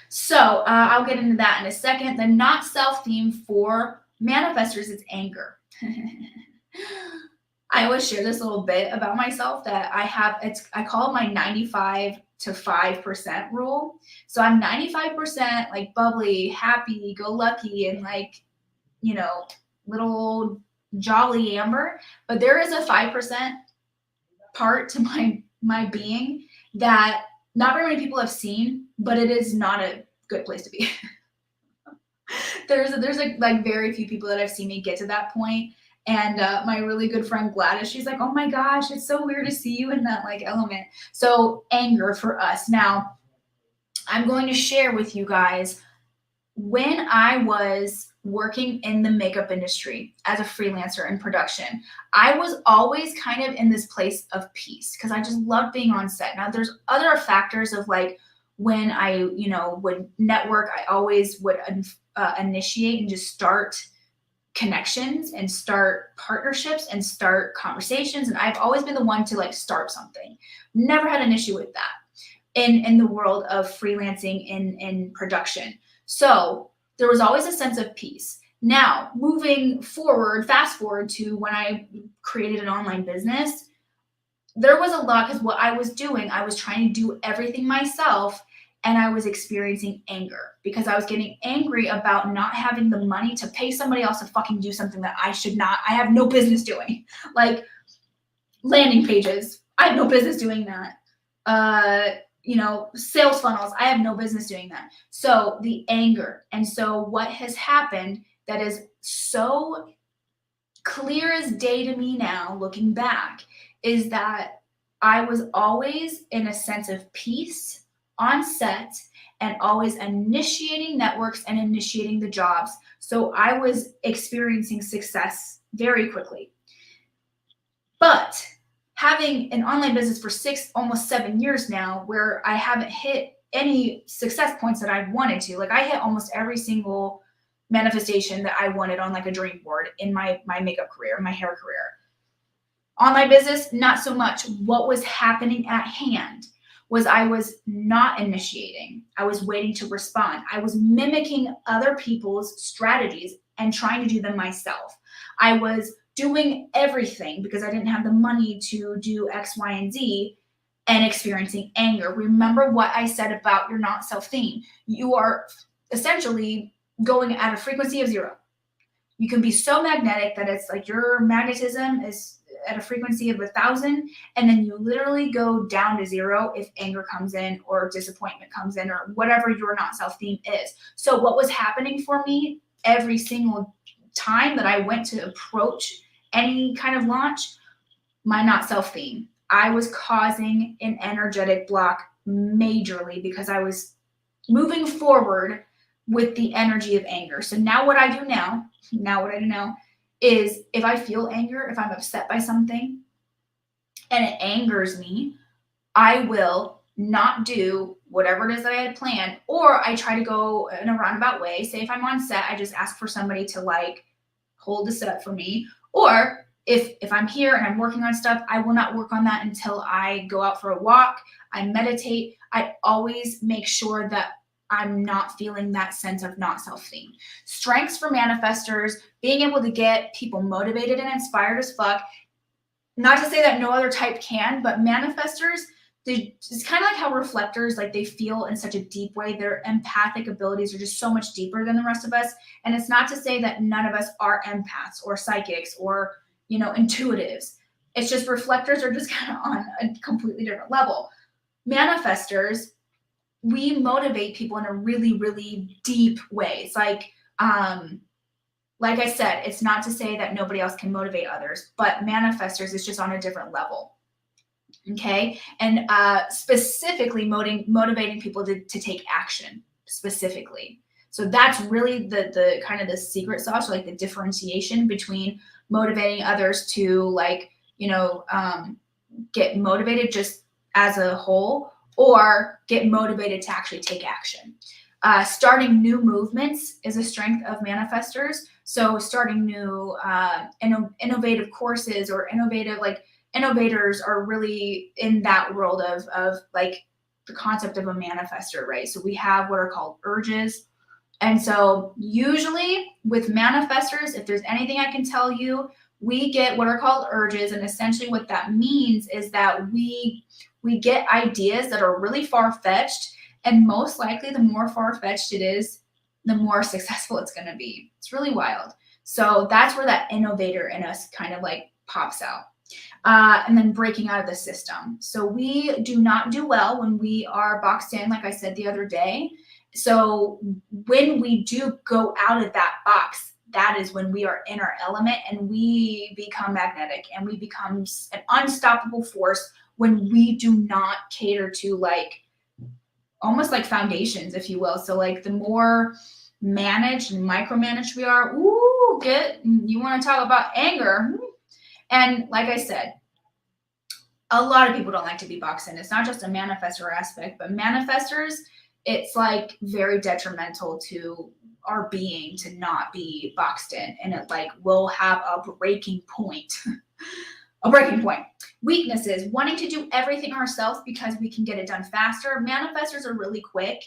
So I'll get into that in a second. The not self theme for manifestors is anger. I always share this little bit about myself that I call it my 95 to 5% rule. So I'm 95% like bubbly, happy, go lucky, and like, little jolly Amber. But there is a 5% part to my being that not very many people have seen, but it is not a good place to be. there's like very few people that have seen me get to that point. And my really good friend Gladys, she's like, oh my gosh, it's so weird to see you in that like element. So anger for us. Now, I'm going to share with you guys when I was working in the makeup industry as a freelancer in production, I was always kind of in this place of peace because I just love being on set. Now, there's other factors of like when I, would network, I always would initiate and just start connections and start partnerships and start conversations. And I've always been the one to like start something. Never had an issue with that in the world of freelancing in production. So there was always a sense of peace. Now, moving forward, fast forward to when I created an online business, there was a lot because what I was doing, I was trying to do everything myself. And I was experiencing anger because I was getting angry about not having the money to pay somebody else to fucking do something that I have no business doing. Like landing pages, I have no business doing that. Sales funnels, I have no business doing that. So the anger. And so what has happened that is so clear as day to me now, looking back, is that I was always in a sense of peace on set and always initiating networks and initiating the jobs. So I was experiencing success very quickly. But having an online business for almost 7 years now, where I haven't hit any success points that I wanted to, like I hit almost every single manifestation that I wanted on like a dream board in my makeup career, my hair career. Online business, not so much. What was happening at hand was I was not initiating. I was waiting to respond. I was mimicking other people's strategies and trying to do them myself. I was doing everything because I didn't have the money to do X, Y, and Z and experiencing anger. Remember what I said about your not self-theme. You are essentially going at a frequency of 0. You can be so magnetic that it's like your magnetism is at a frequency of 1,000, and then you literally go down to 0 if anger comes in or disappointment comes in or whatever your not self-theme is. So what was happening for me every single time that I went to approach any kind of launch, my not self-theme, I was causing an energetic block majorly because I was moving forward with the energy of anger. So now what I do now is if I feel anger, if I'm upset by something and it angers me, I will not do whatever it is that I had planned, or I try to go in a roundabout way. Say if I'm on set, I just ask for somebody to like hold the set for me. Or if I'm here and I'm working on stuff, I will not work on that until I go out for a walk, I meditate. I always make sure that I'm not feeling that sense of not self-theme. Strengths for manifestors, being able to get people motivated and inspired as fuck. Not to say that no other type can, but manifestors, it's kind of like how reflectors, like they feel in such a deep way. Their empathic abilities are just so much deeper than the rest of us. And it's not to say that none of us are empaths or psychics or, intuitives. It's just reflectors are just kind of on a completely different level. Manifestors, we motivate people in a really, really deep way. It's like I said, it's not to say that nobody else can motivate others, but manifestors is just on a different level. Okay. And specifically motivating people to take action specifically. So that's really the kind of the secret sauce, or like the differentiation between motivating others to like, get motivated just as a whole, or get motivated to actually take action. Starting new movements is a strength of manifestors. So starting new innovative courses or innovators are really in that world of like the concept of a manifestor, right? So we have what are called urges. And so usually with manifestors, if there's anything I can tell you, we get what are called urges. And essentially what that means is that we get ideas that are really far-fetched, and most likely the more far-fetched it is, the more successful it's going to be. It's really wild. So that's where that innovator in us kind of like pops out. And then breaking out of the system. So we do not do well when we are boxed in, like I said the other day. So when we do go out of that box, that is when we are in our element and we become magnetic and we become an unstoppable force when we do not cater to like almost like foundations, if you will. So like the more managed and micromanaged we are, you want to talk about anger. And like I said, a lot of people don't like to be boxed in. It's not just a manifestor aspect, but manifestors, it's like very detrimental to our being to not be boxed in. And it like will have a breaking point. A breaking point. Weaknesses, wanting to do everything ourselves because we can get it done faster. Manifestors are really quick.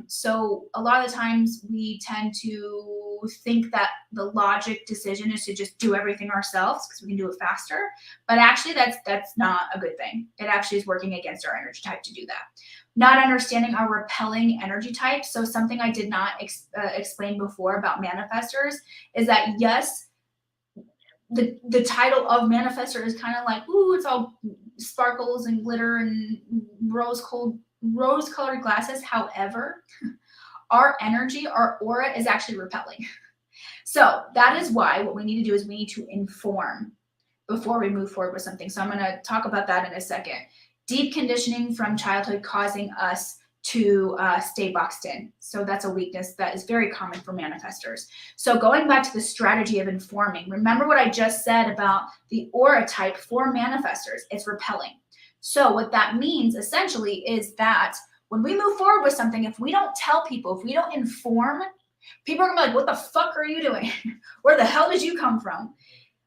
So a lot of the times we tend to think that the logic decision is to just do everything ourselves because we can do it faster. But actually that's not a good thing. It actually is working against our energy type to do that. Not understanding our repelling energy type. So something I did not explain before about manifestors is that yes, the title of manifestor is kind of like, ooh, it's all sparkles and glitter and rose-colored glasses. However, our energy, our aura is actually repelling. So that is why what we need to do is we need to inform before we move forward with something. So I'm going to talk about that in a second. Deep conditioning from childhood causing us to stay boxed in. So that's a weakness that is very common for manifestors. So going back to the strategy of informing, remember what I just said about the aura type for manifestors, it's repelling. So what that means essentially is that when we move forward with something, if we don't tell people, if we don't inform, people are gonna be like, what the fuck are you doing? Where the hell did you come from?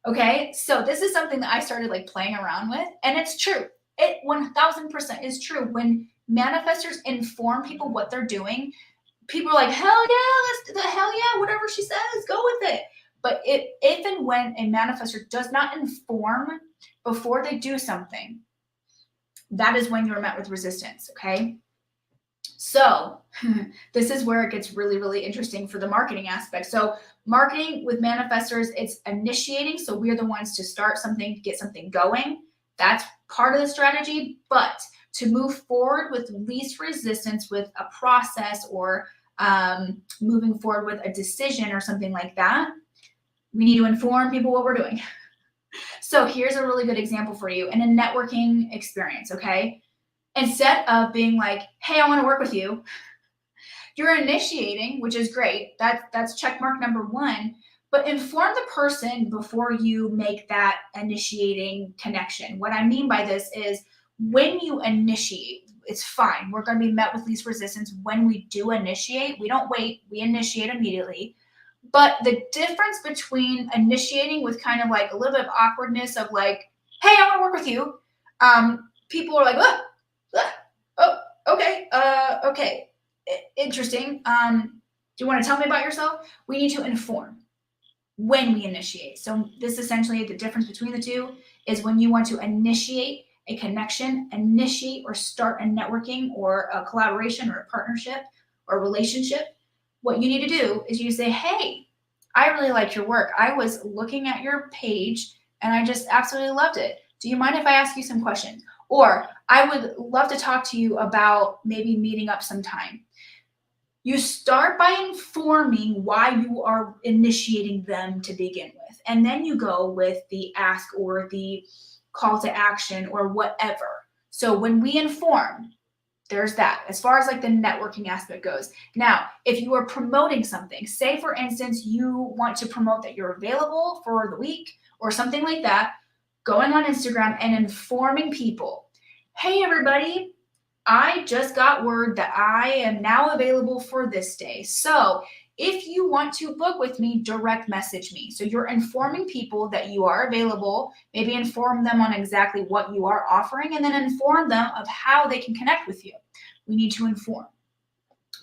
Okay, so this is something that I started like playing around with, and it's true. It 1000% is true. When manifestors inform people what they're doing, people are like, hell yeah, whatever she says, go with it. But if and when a manifestor does not inform before they do something, that is when you're met with resistance, okay? So this is where it gets really, really interesting for the marketing aspect. So marketing with manifestors, it's initiating. So we're the ones to start something, get something going. That's part of the strategy. But to move forward with least resistance with a process or moving forward with a decision or something like that, we need to inform people what we're doing. So here's a really good example for you in a networking experience, okay? Instead of being like, hey, I want to work with you, you're initiating, which is great. That's check mark number one. But inform the person before you make that initiating connection. What I mean by this is when you initiate, it's fine. We're going to be met with least resistance when we do initiate. We don't wait. We initiate immediately. But the difference between initiating with kind of like a little bit of awkwardness of like, hey, I want to work with you. People are like, oh, okay, okay, interesting. Do you want to tell me about yourself? We need to inform when we initiate. So this essentially the difference between the two is when you want to initiate a connection, initiate or start a networking or a collaboration or a partnership or a relationship. What you need to do is you say, hey, I really like your work. I was looking at your page and I just absolutely loved it. Do you mind if I ask you some questions? Or I would love to talk to you about maybe meeting up sometime. You start by informing why you are initiating them to begin with. And then you go with the ask or the call to action or whatever. So when we inform, there's that. As far as like the networking aspect goes. Now, if you are promoting something, say for instance, you want to promote that you're available for the week or something like that, going on Instagram and informing people, hey, everybody, I just got word that I am now available for this day. So if you want to book with me, direct message me. So you're informing people that you are available, maybe inform them on exactly what you are offering, and then inform them of how they can connect with you. We need to inform.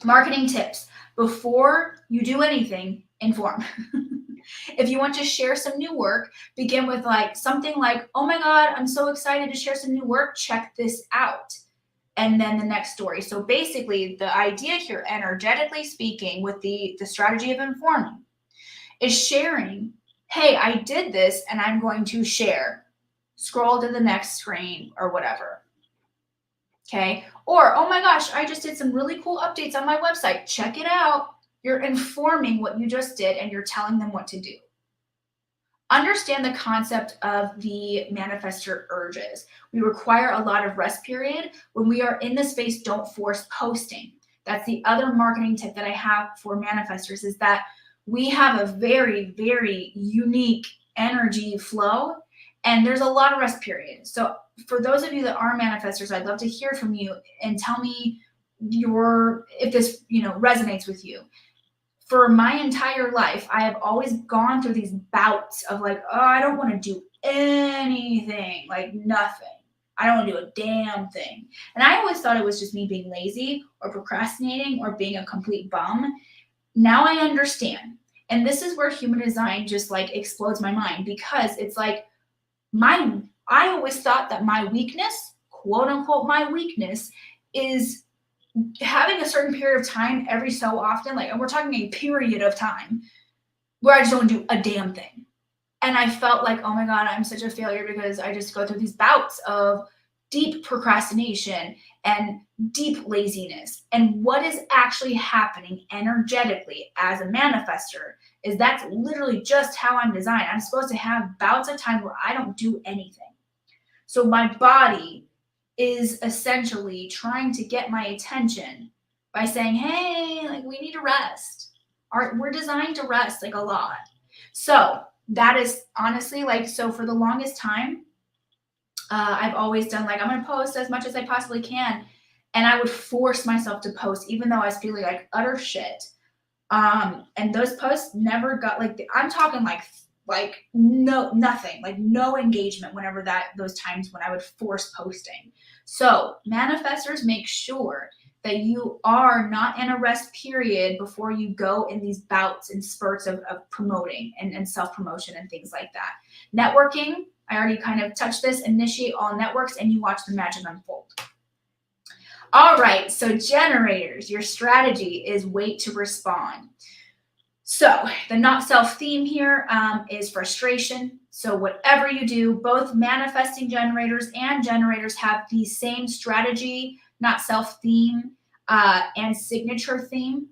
Marketing tips. Before you do anything, inform. If you want to share some new work, begin with like something like, oh my God, I'm so excited to share some new work. Check this out. And then the next story. So basically the idea here, energetically speaking, with the strategy of informing, is sharing, hey, I did this and I'm going to share. Scroll to the next screen or whatever. Okay. Or, oh my gosh, I just did some really cool updates on my website. Check it out. You're informing what you just did and you're telling them what to do. Understand the concept of the manifestor urges. We require a lot of rest period. When we are in the space, don't force posting. That's the other marketing tip that I have for manifestors, is that we have a very, very unique energy flow and there's a lot of rest period. So for those of you that are manifestors, I'd love to hear from you and tell me if this, resonates with you. For my entire life, I have always gone through these bouts of like, oh, I don't want to do anything, like nothing. I don't want to do a damn thing. And I always thought it was just me being lazy or procrastinating or being a complete bum. Now I understand. And this is where human design just like explodes my mind, because it's like I always thought that my weakness, quote unquote, my weakness is having a certain period of time every so often, like, and we're talking a period of time where I just don't do a damn thing. And I felt like, oh my God, I'm such a failure because I just go through these bouts of deep procrastination and deep laziness. And what is actually happening energetically as a manifestor is that's literally just how I'm designed. I'm supposed to have bouts of time where I don't do anything. So my body is essentially trying to get my attention by saying, hey, like we need to rest. We're designed to rest like a lot. So that is honestly like, so for the longest time, I've always done like, I'm going to post as much as I possibly can. And I would force myself to post, even though I was feeling like utter shit. And those posts never got I'm talking like nothing, like no engagement whenever those times when I would force posting. So manifestors, make sure that you are not in a rest period before you go in these bouts and spurts of promoting and self-promotion and things like that. Networking, I already kind of touched this, initiate all networks and you watch the magic unfold. All right, so generators, your strategy is wait to respond. So the not self theme here is frustration. So whatever you do, both manifesting generators and generators have the same strategy, not self theme and signature theme.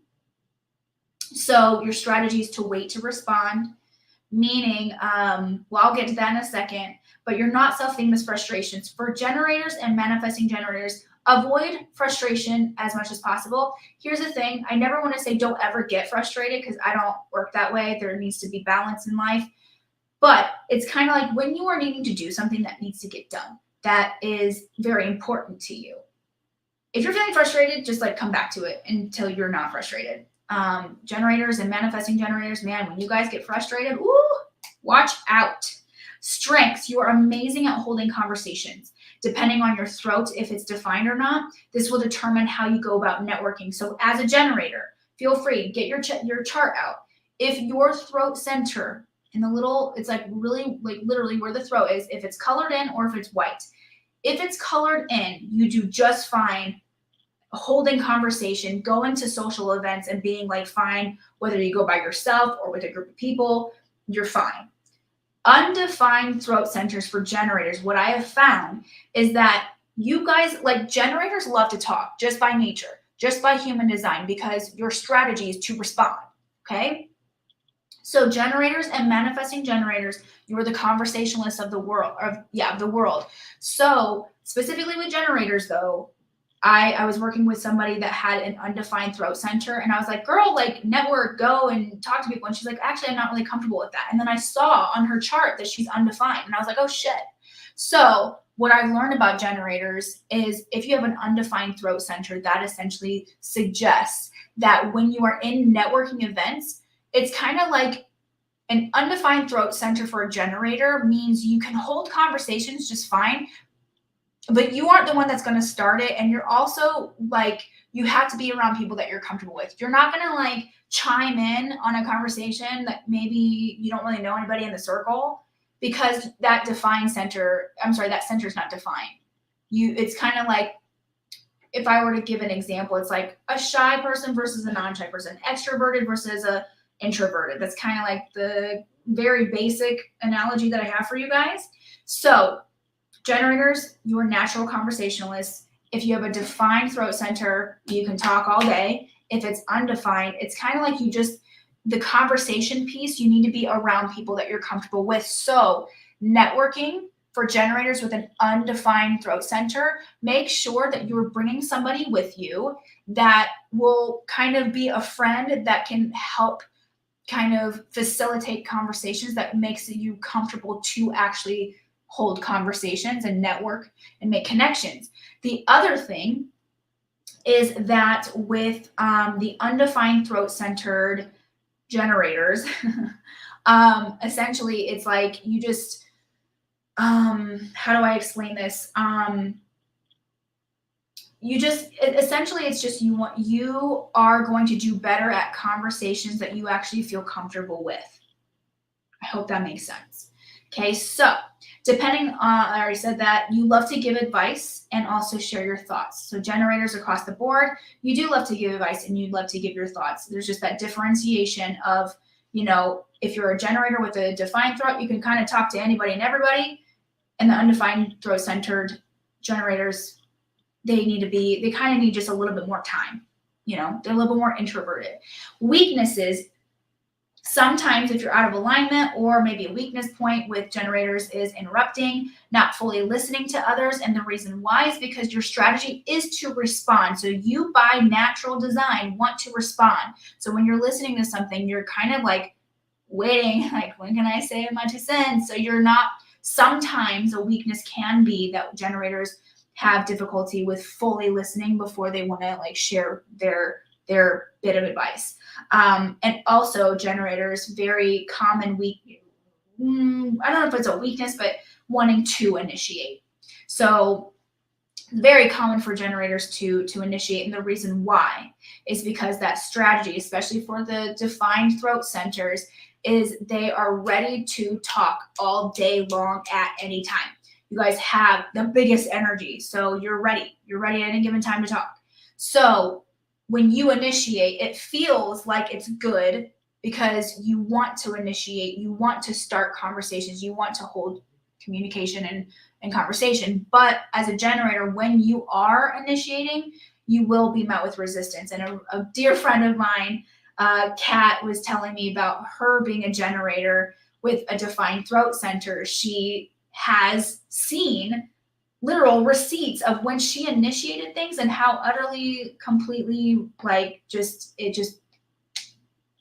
So your strategy is to wait to respond, meaning, well, I'll get to that in a second, but your not self theme is frustrations. For generators and manifesting generators, avoid frustration as much as possible. Here's the thing. I never want to say don't ever get frustrated because I don't work that way. There needs to be balance in life. But it's kind of like when you are needing to do something that needs to get done, that is very important to you. If you're feeling frustrated, just like come back to it until you're not frustrated. Generators and manifesting generators, man, when you guys get frustrated, watch out. Strengths, you are amazing at holding conversations. Depending on your throat, if it's defined or not, this will determine how you go about networking. So as a generator, feel free, get your chart out. If your throat center in the little, it's like really, like literally where the throat is, if it's colored in or if it's white. If it's colored in, you do just fine holding conversation, going to social events and being like fine, whether you go by yourself or with a group of people, you're fine. Undefined throat centers for generators, what I have found is that you guys, like generators, love to talk just by nature, just by human design, because your strategy is to respond, okay? So generators and manifesting generators, you're the conversationalists of the world, the world. So specifically with generators though, I was working with somebody that had an undefined throat center, and I was like, girl, like network, go and talk to people. And she's like, actually, I'm not really comfortable with that. And then I saw on her chart that she's undefined, and I was like, oh shit. So what I've learned about generators is if you have an undefined throat center, that essentially suggests that when you are in networking events, it's kind of like an undefined throat center for a generator means you can hold conversations just fine, but you aren't the one that's going to start it. And you're also like, you have to be around people that you're comfortable with. You're not going to like chime in on a conversation that maybe you don't really know anybody in the circle, because that defined center, that center is not defined. It's kind of like, if I were to give an example, it's like a shy person versus a non-shy person, extroverted versus a introverted. That's kind of like the very basic analogy that I have for you guys. So generators, you are natural conversationalists. If you have a defined throat center, you can talk all day. If it's undefined, it's kind of like the conversation piece, you need to be around people that you're comfortable with. So networking for generators with an undefined throat center, make sure that you're bringing somebody with you that will kind of be a friend that can help kind of facilitate conversations, that makes you comfortable to actually hold conversations and network and make connections. The other thing is that with the undefined throat centered generators, essentially it's like you just, how do I explain this? Essentially it's just you are going to do better at conversations that you actually feel comfortable with. I hope that makes sense. Okay, so depending on, I already said that, you love to give advice and also share your thoughts. So generators across the board, you do love to give advice and you love to give your thoughts. There's just that differentiation of, if you're a generator with a defined throat, you can kind of talk to anybody and everybody. And the undefined throat centered generators, they kind of need just a little bit more time. They're a little bit more introverted. Weaknesses, sometimes if you're out of alignment, or maybe a weakness point with generators is interrupting, not fully listening to others. And the reason why is because your strategy is to respond. So you by natural design want to respond. So when you're listening to something, you're kind of like waiting, like, when can I say my 2 cents? So you're not, sometimes a weakness can be that generators have difficulty with fully listening before they want to like share their bit of advice. And also generators, very common I don't know if it's a weakness, but wanting to initiate. So very common for generators to initiate. And the reason why is because that strategy, especially for the defined throat centers, is they are ready to talk all day long at any time. You guys have the biggest energy, so you're ready. You're ready at any given time to talk. So when you initiate, it feels like it's good because you want to initiate, you want to start conversations, you want to hold communication and conversation. But as a generator, when you are initiating, you will be met with resistance. And a dear friend of mine, Kat, was telling me about her being a generator with a defined throat center. She has seen literal receipts of when she initiated things and how utterly, completely, like, it just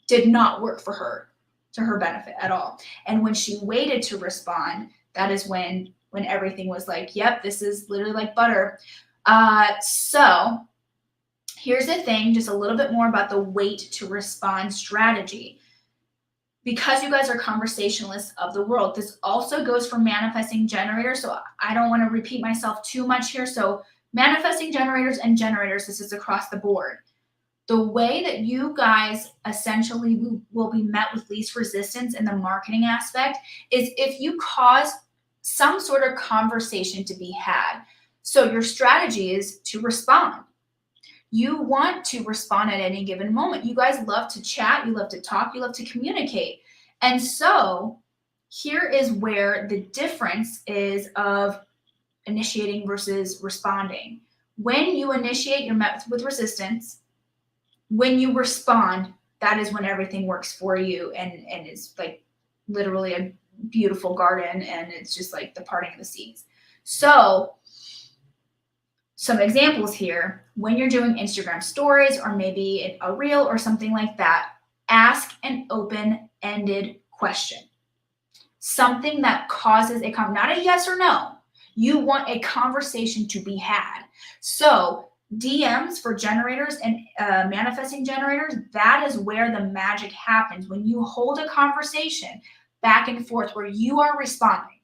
did not work for her, to her benefit at all. And when she waited to respond, that is when everything was like, yep, this is literally like butter. So here's the thing, just a little bit more about the wait to respond strategy. Because you guys are conversationalists of the world, this also goes for manifesting generators. So I don't want to repeat myself too much here. So manifesting generators and generators, this is across the board. The way that you guys essentially will be met with least resistance in the marketing aspect is if you cause some sort of conversation to be had. So your strategy is to respond. You want to respond at any given moment. You guys love to chat, you love to talk, you love to communicate. And so here is where the difference is of initiating versus responding. When you initiate, you're met with resistance. When you respond, that is when everything works for you and is like literally a beautiful garden, and it's just like the parting of the seas. So some examples here. When you're doing Instagram stories or maybe a reel or something like that, ask an open-ended question. Something that causes not a yes or no. You want a conversation to be had. So DMs for generators and manifesting generators, that is where the magic happens. When you hold a conversation back and forth where you are responding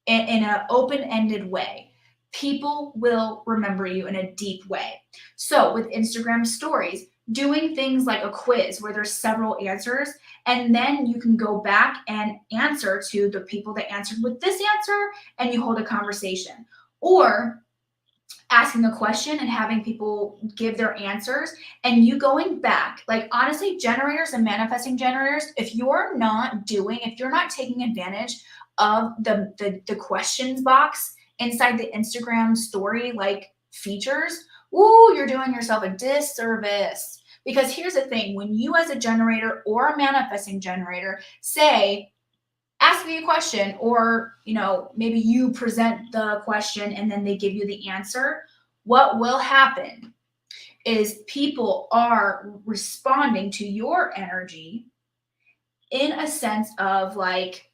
in an open-ended way, people will remember you in a deep way. So with Instagram stories, doing things like a quiz where there's several answers, and then you can go back and answer to the people that answered with this answer, and you hold a conversation. Or asking a question and having people give their answers and you going back. Like honestly, generators and manifesting generators, if you're not taking advantage of the questions box inside the Instagram story like features, you're doing yourself a disservice. Because here's the thing, when you as a generator or a manifesting generator say, ask me a question, or maybe you present the question and then they give you the answer, what will happen is people are responding to your energy in a sense of like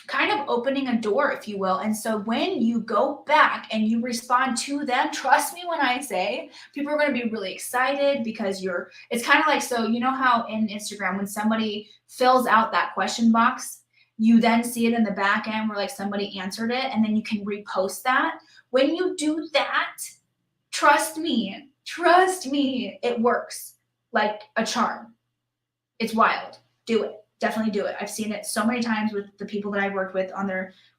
kind of opening a door, if you will. And so when you go back and you respond to them, trust me when I say people are going to be really excited because it's kind of like, so you know how in Instagram when somebody fills out that question box, you then see it in the back end where like somebody answered it and then you can repost that. When you do that, trust me, it works like a charm. It's wild. Do it. Definitely do it. I've seen it so many times with the people that I've worked with on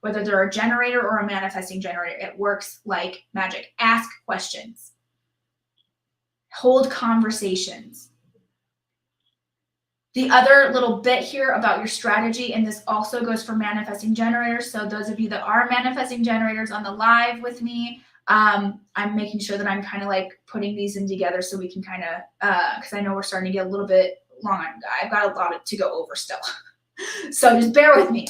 whether they're a generator or a manifesting generator. It works like magic. Ask questions. Hold conversations. The other little bit here about your strategy, and this also goes for manifesting generators. So those of you that are manifesting generators on the live with me, I'm making sure that I'm kind of like putting these in together so we can kind of, because I know we're starting to get a little bit long. I've got a lot to go over still. So just bear with me.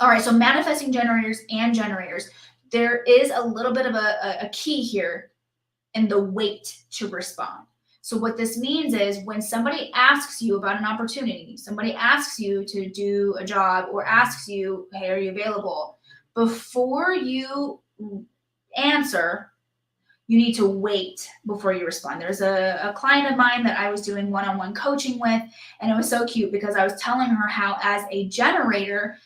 All right, so manifesting generators and generators, there is a little bit of a key here in the wait to respond. So what this means is when somebody asks you about an opportunity, somebody asks you to do a job or asks you, hey, are you available? Before you answer, you need to wait before you respond. There's a client of mine that I was doing one-on-one coaching with, and it was so cute because I was telling her how as a generator,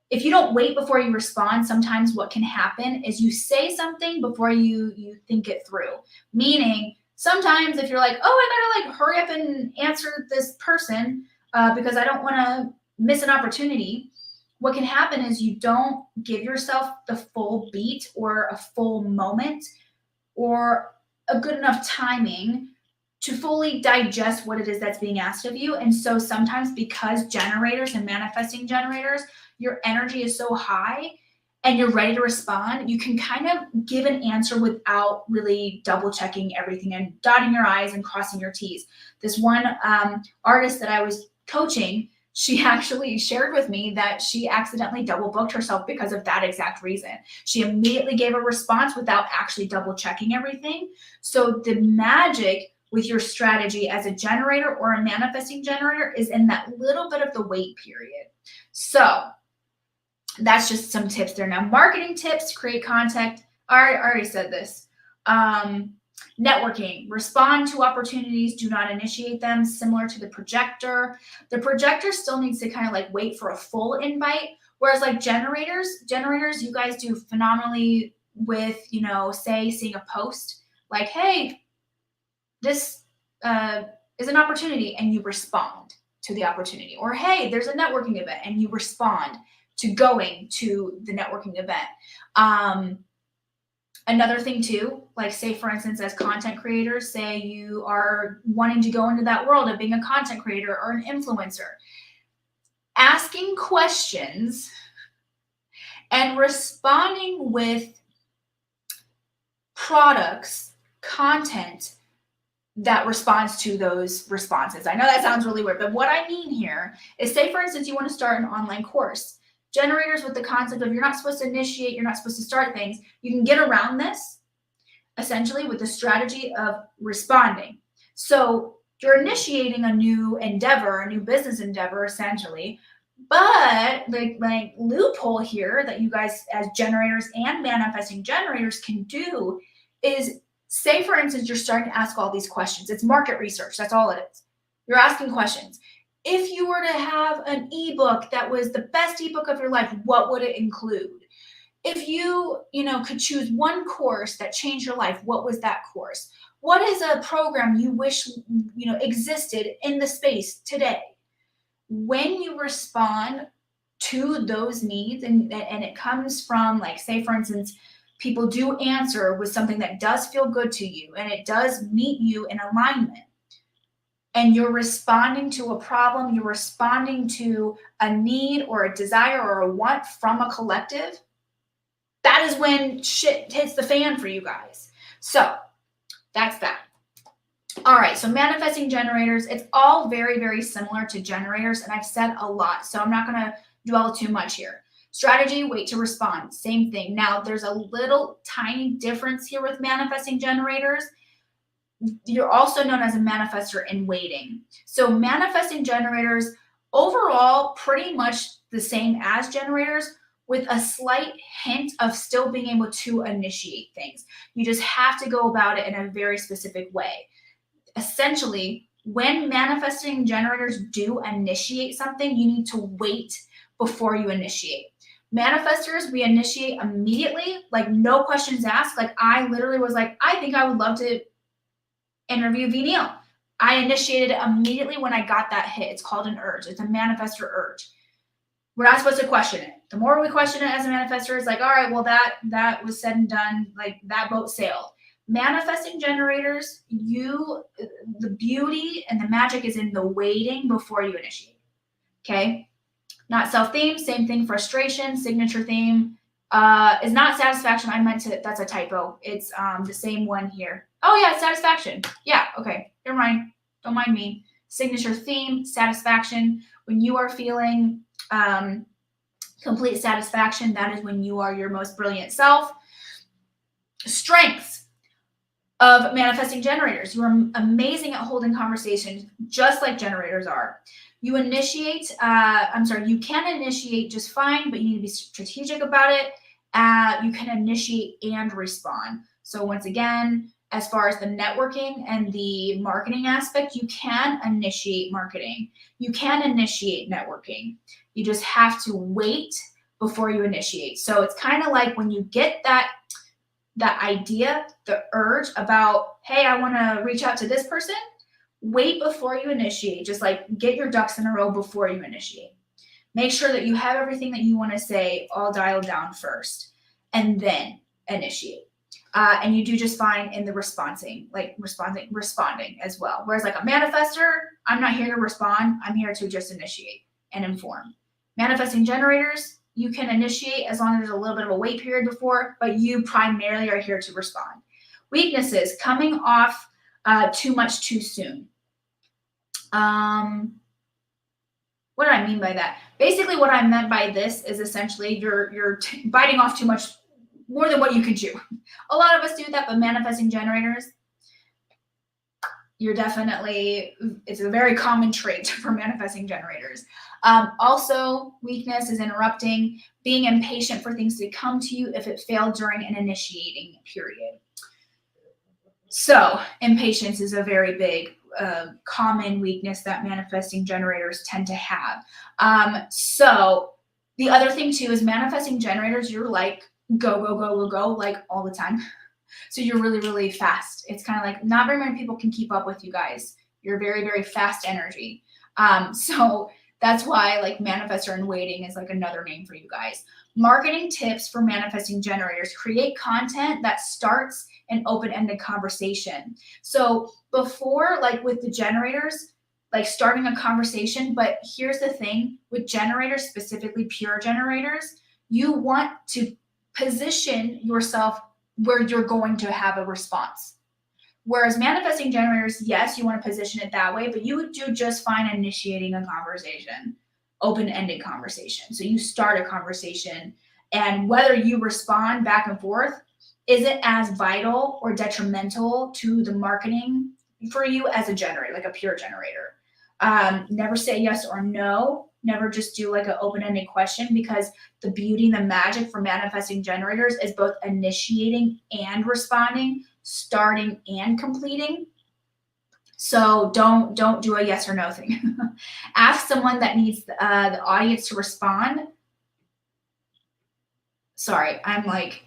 if you don't wait before you respond, sometimes what can happen is you say something before you think it through. Meaning, sometimes if you're like, I gotta like hurry up and answer this person because I don't want to miss an opportunity, what can happen is you don't give yourself the full beat or a full moment or a good enough timing to fully digest what it is that's being asked of you. And so sometimes because generators and manifesting generators, your energy is so high and you're ready to respond, you can kind of give an answer without really double checking everything and dotting your I's and crossing your T's. This one artist that I was coaching, she actually shared with me that she accidentally double booked herself because of that exact reason. She immediately gave a response without actually double checking everything. So the magic with your strategy as a generator or a manifesting generator is in that little bit of the wait period. So that's just some tips there. Now, marketing tips, create content. I already said this. Networking, respond to opportunities, do not initiate them, similar to the projector. The projector still needs to kind of like wait for a full invite, whereas like generators, you guys do phenomenally with, say, seeing a post like, hey, this is an opportunity, and you respond to the opportunity. Or, hey, there's a networking event, and you respond to going to the networking event. Another thing too, like say for instance, as content creators, say you are wanting to go into that world of being a content creator or an influencer, asking questions and responding with products, content that responds to those responses. I know that sounds really weird, but what I mean here is, say for instance, you want to start an online course. Generators with the concept of you're not supposed to initiate, you're not supposed to start things. You can get around this essentially with the strategy of responding. So you're initiating a new endeavor, a new business endeavor, essentially. But the like loophole here that you guys as generators and manifesting generators can do is, say for instance, you're starting to ask all these questions. It's market research. That's all it is. You're asking questions. If you were to have an ebook that was the best ebook of your life, what would it include? If you could choose one course that changed your life, what was that course? What is a program you wish existed in the space today? When you respond to those needs, and it comes from, like, say for instance, people do answer with something that does feel good to you and it does meet you in alignment, and you're responding to a problem, you're responding to a need or a desire or a want from a collective, that is when shit hits the fan for you guys. So that's that. All right, so manifesting generators, it's all very, very similar to generators, and I've said a lot, so I'm not going to dwell too much here. Strategy, wait to respond, same thing. Now, there's a little tiny difference here with manifesting generators. You're also known as a manifestor in waiting. So manifesting generators, overall, pretty much the same as generators, with a slight hint of still being able to initiate things. You just have to go about it in a very specific way. Essentially, when manifesting generators do initiate something, you need to wait before you initiate. Manifestors, we initiate immediately, like no questions asked. Like I literally was like, I think I would love to interview V. Neil. I initiated it immediately when I got that hit. It's called an urge. It's a manifestor urge. We're not supposed to question it. The more we question it as a manifestor, it's like, all right, well, that was said and done. Like that boat sailed. Manifesting generators, the beauty and the magic is in the waiting before you initiate. Okay? Not self-theme, same thing. Frustration, signature theme is not satisfaction. I meant to, that's a typo. It's the same one here. Oh yeah, satisfaction. Yeah, okay. Never mind. Don't mind me. Signature theme, satisfaction. When you are feeling complete satisfaction, that is when you are your most brilliant self. Strengths of manifesting generators. You are amazing at holding conversations, just like generators are. You initiate, you can initiate just fine, but you need to be strategic about it. You can initiate and respond. So once again, as far as the networking and the marketing aspect, you can initiate marketing. You can initiate networking. You just have to wait before you initiate. So it's kind of like when you get that idea, the urge about, hey, I want to reach out to this person, wait before you initiate. Just like get your ducks in a row before you initiate. Make sure that you have everything that you want to say all dialed down first, and then initiate. And you do just fine in the responding as well. Whereas like a manifestor, I'm not here to respond. I'm here to just initiate and inform. Manifesting generators, you can initiate as long as there's a little bit of a wait period before, but you primarily are here to respond. Weaknesses, coming off too much too soon. What do I mean by that? Basically, what I meant by this is essentially you're biting off too much, more than what you can chew. A lot of us do that, but manifesting generators, it's a very common trait for manifesting generators. Also, weakness is interrupting, being impatient for things to come to you if it failed during an initiating period. So impatience is a very big common weakness that manifesting generators tend to have. So the other thing too is manifesting generators, you're like go like all the time. So you're really, really fast. It's kind of like not very many people can keep up with you guys. You're very, very fast energy. So that's why like manifestor in waiting is like another name for you guys. Marketing tips for manifesting generators: create content that starts an open-ended conversation. So before, like with the generators, like starting a conversation, but here's the thing with generators, specifically pure generators, you want to position yourself where you're going to have a response. Whereas manifesting generators, yes, you want to position it that way, but you would do just fine initiating a conversation, open-ended conversation. So you start a conversation, and whether you respond back and forth, isn't as vital or detrimental to the marketing for you as a generator, like a pure generator. Never say yes or no. Never just do like an open-ended question, because the beauty and the magic for manifesting generators is both initiating and responding, starting and completing. So don't do a yes or no thing. Ask someone that needs the audience to respond. Sorry, I'm like,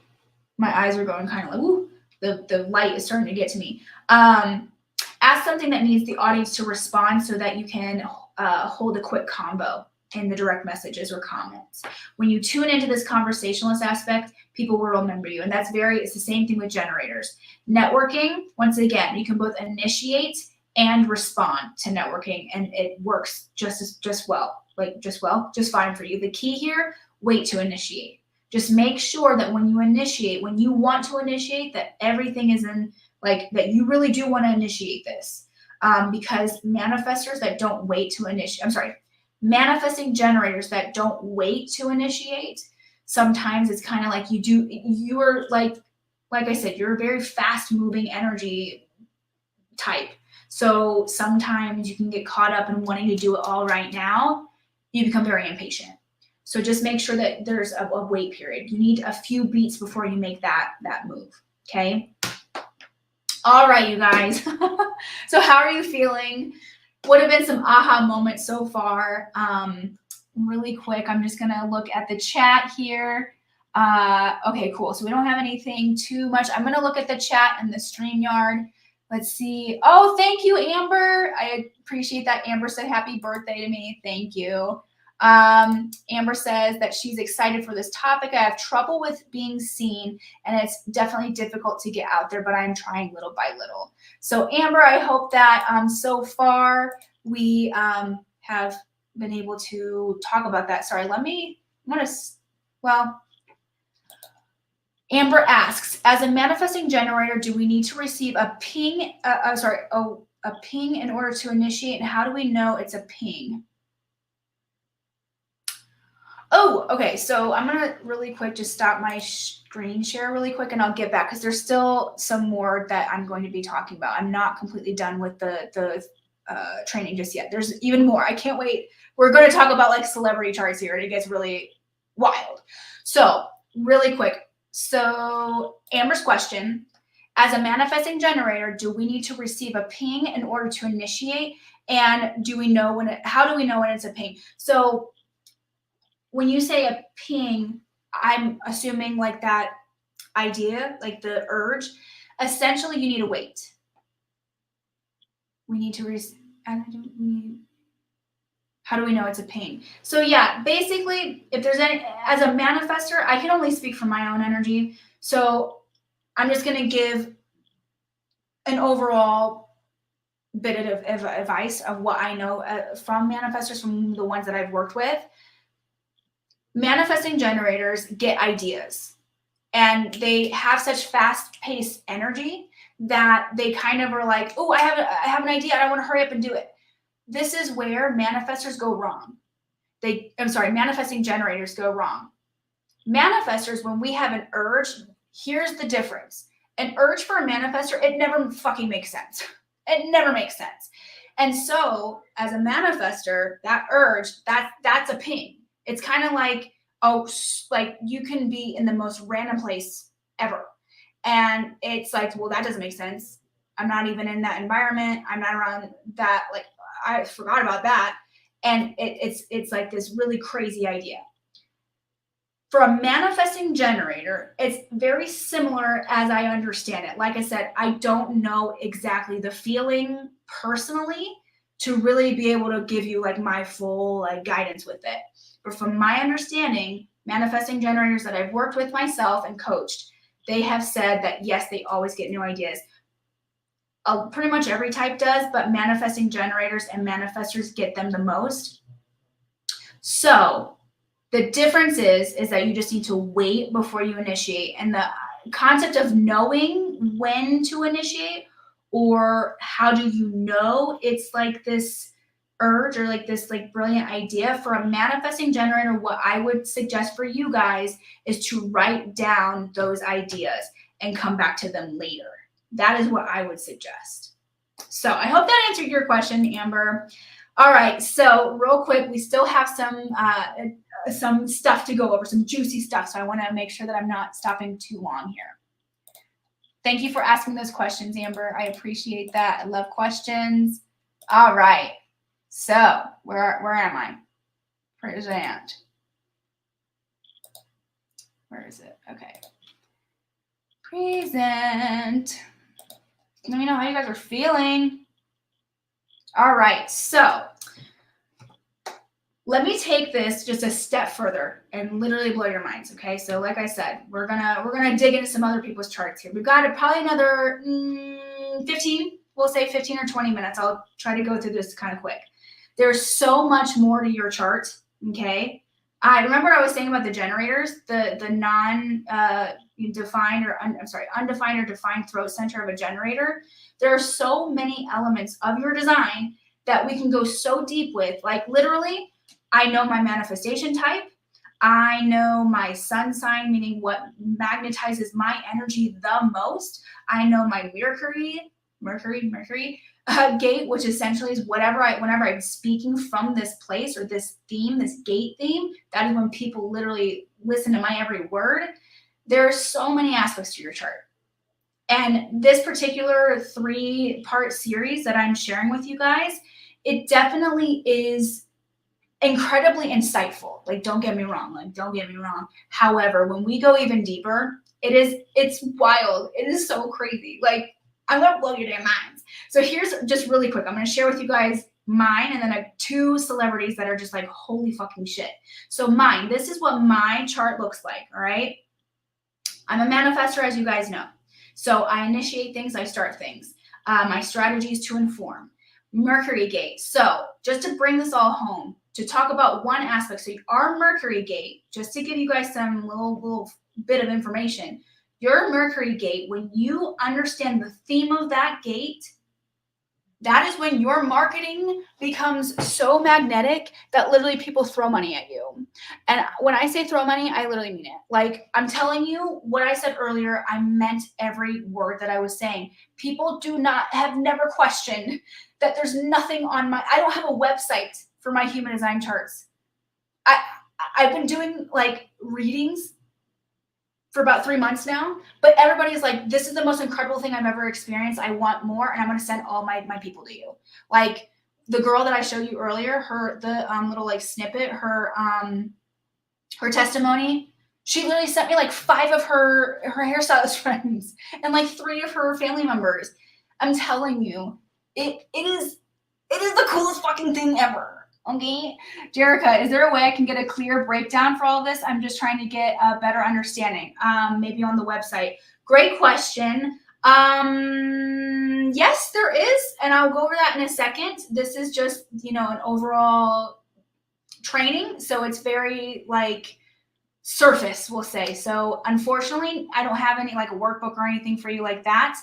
my eyes are going kind of like, woo, the light is starting to get to me. Ask something that needs the audience to respond so that you can hold a quick combo in the direct messages or comments. When you tune into this conversationalist aspect, people will remember you. And it's the same thing with generators. Networking, once again, you can both initiate and respond to networking, and it works just fine for you. The key here, wait to initiate. Just make sure that when you initiate, when you want to initiate, that everything is in, like, that you really do want to initiate this. Because manifestors that don't wait to initiate, manifesting generators that don't wait to initiate, sometimes it's kind of like you're like I said, you're a very fast moving energy type. So sometimes you can get caught up in wanting to do it all right now. You become very impatient. So just make sure that there's a wait period. You need a few beats before you make that move, okay? All right, you guys. So how are you feeling? What have been some aha moments so far? Really quick, I'm just gonna look at the chat here. Okay, cool. So we don't have anything too much. I'm gonna look at the chat and the StreamYard. Let's see. Oh, thank you, Amber. I appreciate that. Amber said happy birthday to me. Thank you. Amber says that she's excited for this topic. I have trouble with being seen, and it's definitely difficult to get out there, but I'm trying little by little. So Amber, I hope that so far we have been able to talk about that. Sorry, Amber asks, as a manifesting generator, do we need to receive a ping? A ping in order to initiate, and how do we know it's a ping? Oh, okay. So I'm going to really quick just stop my screen share really quick, and I'll get back because there's still some more that I'm going to be talking about. I'm not completely done with the training just yet. There's even more. I can't wait. We're going to talk about like celebrity charts here, and it gets really wild. So really quick. So Amber's question, as a manifesting generator, do we need to receive a ping in order to initiate? And how do we know when it's a ping? So when you say a ping, I'm assuming like that idea, like the urge. Essentially, you need to wait. We need to how do we know it's a ping? So yeah, basically, if there's any, as a manifestor, I can only speak from my own energy. So I'm just going to give an overall bit of advice of what I know from manifestors, from the ones that I've worked with. Manifesting generators get ideas, and they have such fast-paced energy that they kind of are like, oh, I have an idea. I want to hurry up and do it. This is where manifestors go wrong. Manifesting generators go wrong. Manifestors, when we have an urge, here's the difference. An urge for a manifestor, it never fucking makes sense. It never makes sense. And so as a manifestor, that urge, that's a ping. It's kind of like, like you can be in the most random place ever. And it's like, well, that doesn't make sense. I'm not even in that environment. I'm not around that. Like, I forgot about that. And it's like this really crazy idea. For a manifesting generator, it's very similar as I understand it. Like I said, I don't know exactly the feeling personally to really be able to give you like my full like guidance with it. But from my understanding, manifesting generators that I've worked with myself and coached, they have said that yes, they always get new ideas. Pretty much every type does, but manifesting generators and manifestors get them the most. So the difference is that you just need to wait before you initiate. And the concept of knowing when to initiate, or how do you know it's like this urge or like this like brilliant idea, for a manifesting generator, what I would suggest for you guys is to write down those ideas. and come back to them later. That is what I would suggest. So I hope that answered your question, Amber. All right, so real quick, we still have some stuff to go over, some juicy stuff. So I want to make sure that I'm not stopping too long here. Thank you for asking those questions, Amber. I appreciate that. I love questions. All right, so where am I? Present. Where is it? Okay. Present. Let me know how you guys are feeling. All right, so let me take this just a step further and literally blow your minds. Okay, so like I said, we're gonna dig into some other people's charts here. We've got probably another 15. We'll say 15 or 20 minutes. I'll try to go through this kind of quick. There's so much more to your chart. Okay, I remember what I was saying about the generators, the undefined or defined throat center of a generator. There are so many elements of your design that we can go so deep with. Like literally, I know my manifestation type. I know my sun sign, meaning what magnetizes my energy the most. I know my Mercury gate, which essentially is whenever I'm speaking from this place or this theme, this gate theme, that is when people literally listen to my every word. There are so many aspects to your chart. And this particular 3-part series that I'm sharing with you guys, it definitely is incredibly insightful. Like, don't get me wrong. However, when we go even deeper, it's wild. It is so crazy. Like, I'm going to blow your damn minds. So here's just really quick. I'm going to share with you guys mine and then I have 2 celebrities that are just like, holy fucking shit. So mine, this is what my chart looks like. All right. I'm a manifestor, as you guys know. So I initiate things, I start things. My strategy is to inform. Mercury gate. So just to bring this all home, to talk about one aspect. So our Mercury gate, just to give you guys some little bit of information, your Mercury gate, when you understand the theme of that gate, that is when your marketing becomes so magnetic that literally people throw money at you. And when I say throw money, I literally mean it. Like, I'm telling you what I said earlier, I meant every word that I was saying. People have never questioned that there's nothing on I don't have a website for my human design charts. I've been doing like readings for about 3 months now, but everybody's like, this is the most incredible thing I've ever experienced. I want more, and I'm going to send all my people to you. Like the girl that I showed you earlier, the little like snippet, her testimony, she literally sent me like 5 of her hairstylist friends and like 3 of her family members. I'm telling you, it is the coolest fucking thing ever. Okay, Jerica, is there a way I can get a clear breakdown for all this? I'm just trying to get a better understanding. Maybe on the website. Great question. Yes, there is, and I'll go over that in a second. This is just, an overall training, so it's very like surface, we'll say. So unfortunately, I don't have any like a workbook or anything for you like that.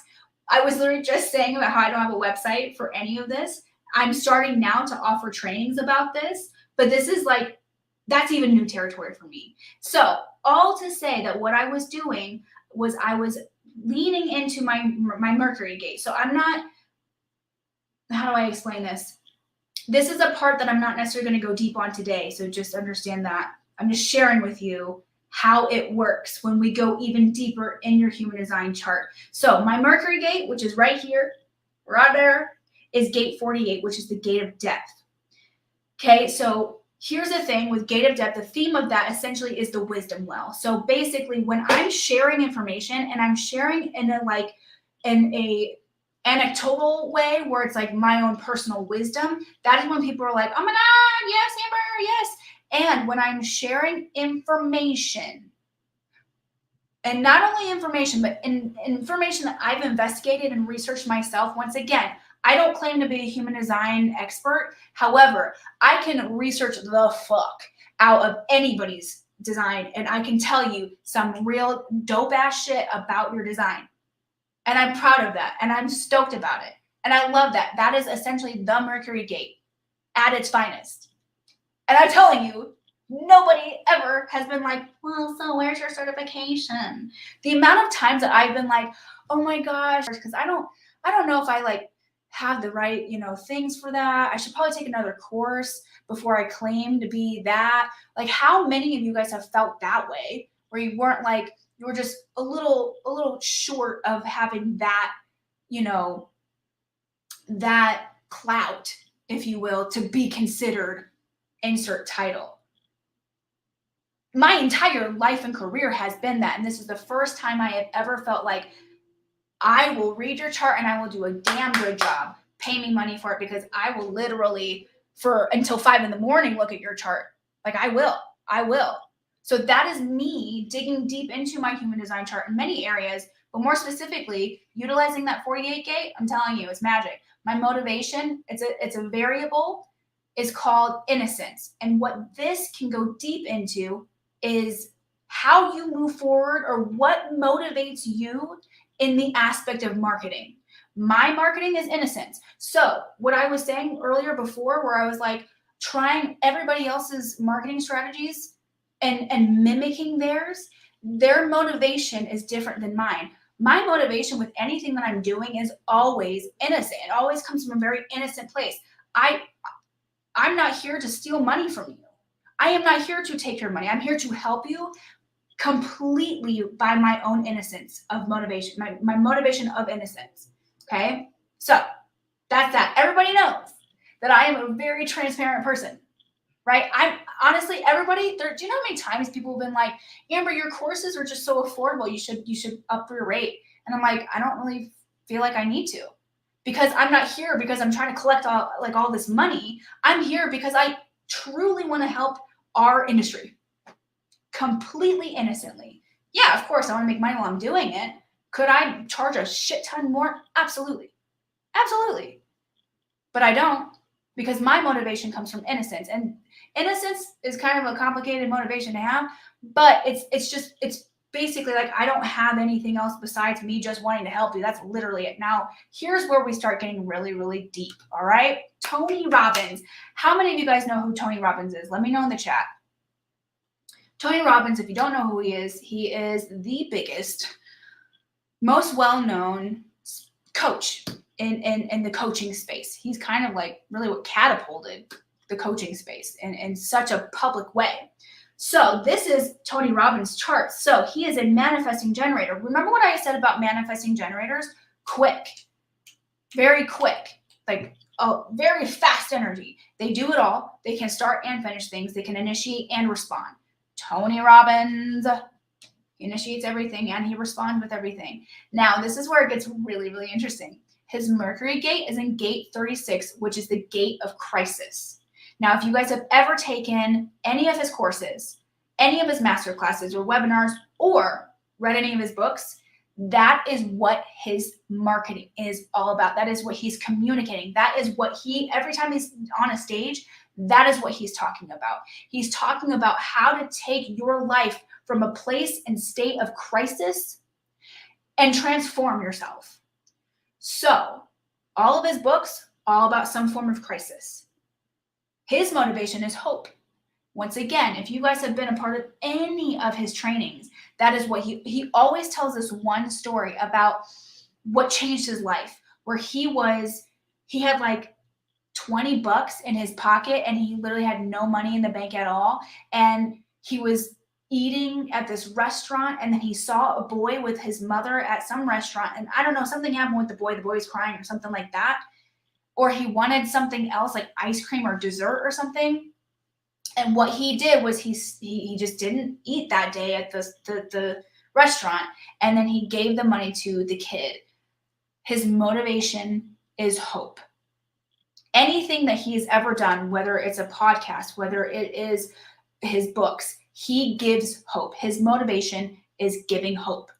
I was literally just saying about how I don't have a website for any of this. I'm starting now to offer trainings about this, but this is like, that's even new territory for me. So all to say that what I was doing was I was leaning into my Mercury gate. So I'm not, how do I explain this? This is a part that I'm not necessarily going to go deep on today. So just understand that I'm just sharing with you how it works when we go even deeper in your human design chart. So my Mercury gate, which is right here, right there, is gate 48, which is the gate of depth. Okay, so here's the thing with gate of depth, the theme of that essentially is the wisdom well. So basically when I'm sharing information and I'm sharing in a anecdotal way where it's like my own personal wisdom, that is when people are like, oh my God, yes, Amber, yes. And when I'm sharing information, and not only information, but information that I've investigated and researched myself, once again, I don't claim to be a human design expert. However, I can research the fuck out of anybody's design, and I can tell you some real dope ass shit about your design. And I'm proud of that, and I'm stoked about it. And I love that. That is essentially the Mercury gate at its finest. And I'm telling you, Nobody ever has been like, well, so where's your certification? The amount of times that I've been like, oh my gosh, because I don't know if I like have the right, things for that. I should probably take another course before I claim to be that. Like, how many of you guys have felt that way, where you weren't like, you were just a little short of having that, you know, that clout, if you will, to be considered insert title. My entire life and career has been that. And this is the first time I have ever felt like I will read your chart and I will do a damn good job. Pay me money for it, because I will literally for until 5 a.m. look at your chart. Like I will. So that is me digging deep into my human design chart in many areas, but more specifically, utilizing that 48 gate. I'm telling you, it's magic. My motivation, it's a variable, is called innocence. And what this can go deep into is how you move forward, or what motivates you in the aspect of marketing. My marketing is innocence. So what I was saying earlier before, where I was like trying everybody else's marketing strategies and mimicking theirs, their motivation is different than mine. My motivation with anything that I'm doing is always innocent. It always comes from a very innocent place. I'm not here to steal money from you. I am not here to take your money. I'm here to help you completely by my own innocence of motivation, my motivation of innocence. Okay? So that's that. Everybody knows that I am a very transparent person, right? I'm honestly, everybody, do you know how many times people have been like, Amber, your courses are just so affordable. You should up your rate. And I'm like, I don't really feel like I need to, because I'm not here because I'm trying to collect all this money. I'm here because I truly want to help our industry completely innocently. Yeah, of course, I want to make money while I'm doing it. Could I charge a shit ton more? Absolutely. Absolutely. But I don't, because my motivation comes from innocence. And innocence is kind of a complicated motivation to have, but it's basically like, I don't have anything else besides me just wanting to help you. That's literally it. Now, here's where we start getting really, really deep. All right. Tony Robbins. How many of you guys know who Tony Robbins is? Let me know in the chat. Tony Robbins, if you don't know who he is the biggest, most well-known coach in the coaching space. He's kind of like really what catapulted the coaching space in such a public way. So this is Tony Robbins' chart. So he is a manifesting generator. Remember what I said about manifesting generators? Quick, very quick, like very fast energy. They do it all. They can start and finish things. They can initiate and respond. Tony Robbins, he initiates everything and he responds with everything. Now, this is where it gets really, really interesting. His Mercury gate is in gate 36, which is the gate of crisis. Now, if you guys have ever taken any of his courses, any of his master classes or webinars, or read any of his books, that is what his marketing is all about. That is what he's communicating. That is what every time he's on a stage, that is what he's talking about. He's talking about how to take your life from a place and state of crisis and transform yourself. So all of his books, all about some form of crisis. His motivation is hope. Once again, if you guys have been a part of any of his trainings, that is what he always tells us one story about what changed his life, where he had like $20 in his pocket and he literally had no money in the bank at all. And he was eating at this restaurant, and then he saw a boy with his mother at some restaurant. And I don't know, something happened with the boy. The boy was crying or something like that. Or he wanted something else, like ice cream or dessert or something. And what he did was he just didn't eat that day at the restaurant. And then he gave the money to the kid. His motivation is hope. Anything that he's ever done, whether it's a podcast, whether it is his books, he gives hope. His motivation is giving hope.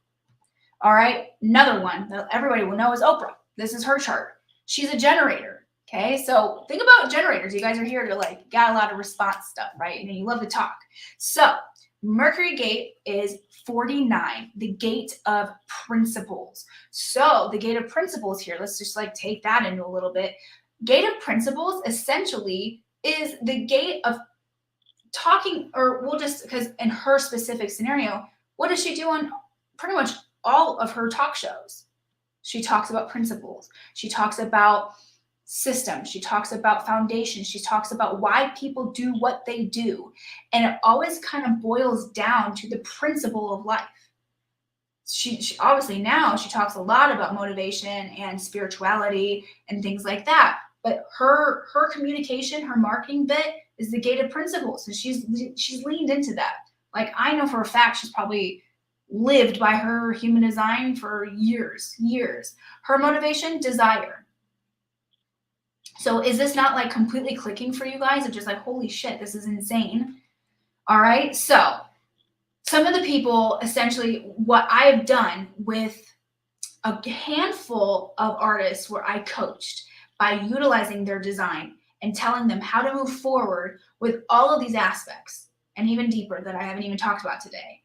All right. Another one that everybody will know is Oprah. This is her chart. She's a generator. Okay. So think about generators. You guys are here to like got a lot of response stuff, right? And you love to talk. So Mercury gate is 49, the gate of principles. So the gate of principles here, let's just like take that into a little bit. Gate of principles essentially is the gate of talking, or we'll just, because in her specific scenario, what does she do on pretty much all of her talk shows? She talks about principles. She talks about systems. She talks about foundations. She talks about why people do what they do. And it always kind of boils down to the principle of life. She obviously now she talks a lot about motivation and spirituality and things like that. But her communication, her marketing bit is the gated principles. And she's leaned into that. Like, I know for a fact she's probably lived by her human design for years. Her motivation, desire. So is this not like completely clicking for you guys? It's just like, holy shit, this is insane. All right. So some of the people, essentially what I have done with a handful of artists where I coached by utilizing their design and telling them how to move forward with all of these aspects and even deeper that I haven't even talked about today.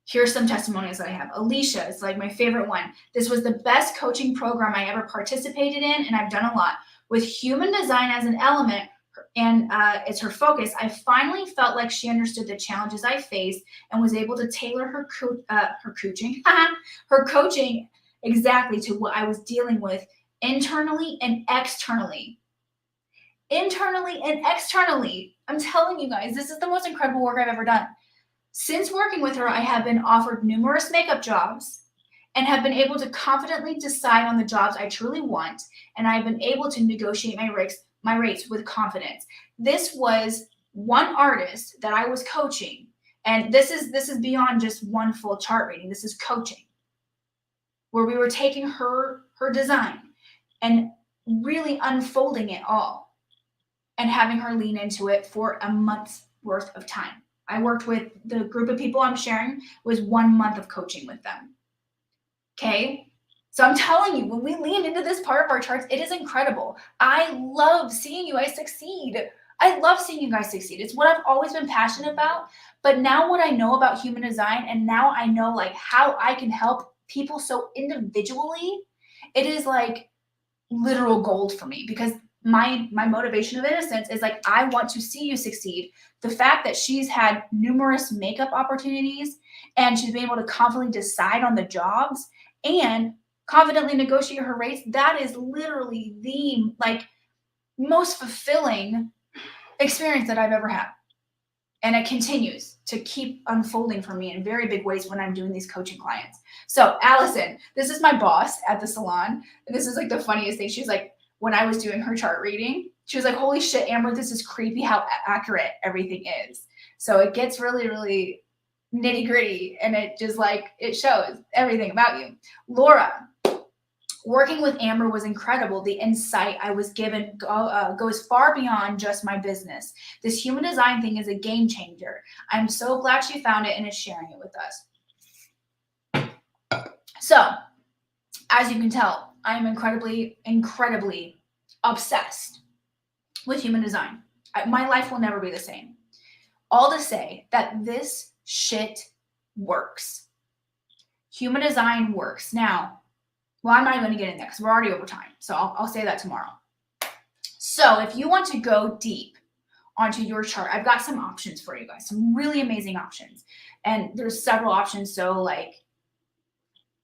Here's some testimonials that I have. Alicia is like my favorite one. This was the best coaching program I ever participated in, and I've done a lot. With human design as an element, and it's her focus, I finally felt like she understood the challenges I faced and was able to tailor her coaching exactly to what I was dealing with internally and externally. Internally and externally. I'm telling you guys, this is the most incredible work I've ever done. Since working with her, I have been offered numerous makeup jobs and have been able to confidently decide on the jobs I truly want, and I've been able to negotiate my rates with confidence. This was one artist that I was coaching, and this is beyond just one full chart reading. This is coaching, where we were taking her design and really unfolding it all and having her lean into it for a month's worth of time. I worked with the group of people I'm sharing was 1 month of coaching with them. Okay. So I'm telling you, when we lean into this part of our charts, it is incredible. I love seeing you guys succeed. I love seeing you guys succeed. It's what I've always been passionate about. But now what I know about human design, and now I know like how I can help people so individually, it is like literal gold for me, because my motivation of innocence is like, I want to see you succeed. The fact that she's had numerous makeup opportunities and she's been able to confidently decide on the jobs and confidently negotiate her rates, that is literally the like most fulfilling experience that I've ever had. And it continues to keep unfolding for me in very big ways when I'm doing these coaching clients. So Allison, this is my boss at the salon. And this is like the funniest thing. She's like, when I was doing her chart reading, she was like, holy shit, Amber, this is creepy how accurate everything is. So it gets really, really nitty gritty, and it just like, it shows everything about you. Laura, working with Amber was incredible. The insight I was given goes far beyond just my business. This human design thing is a game changer. I'm so glad she found it and is sharing it with us. So, as you can tell, I am incredibly, incredibly obsessed with human design. My life will never be the same. All to say that this shit works. Human design works. Now, well, I'm not even going to get in there because we're already over time. So I'll say that tomorrow. So if you want to go deep onto your chart, I've got some options for you guys, some really amazing options. And there's several options. So like,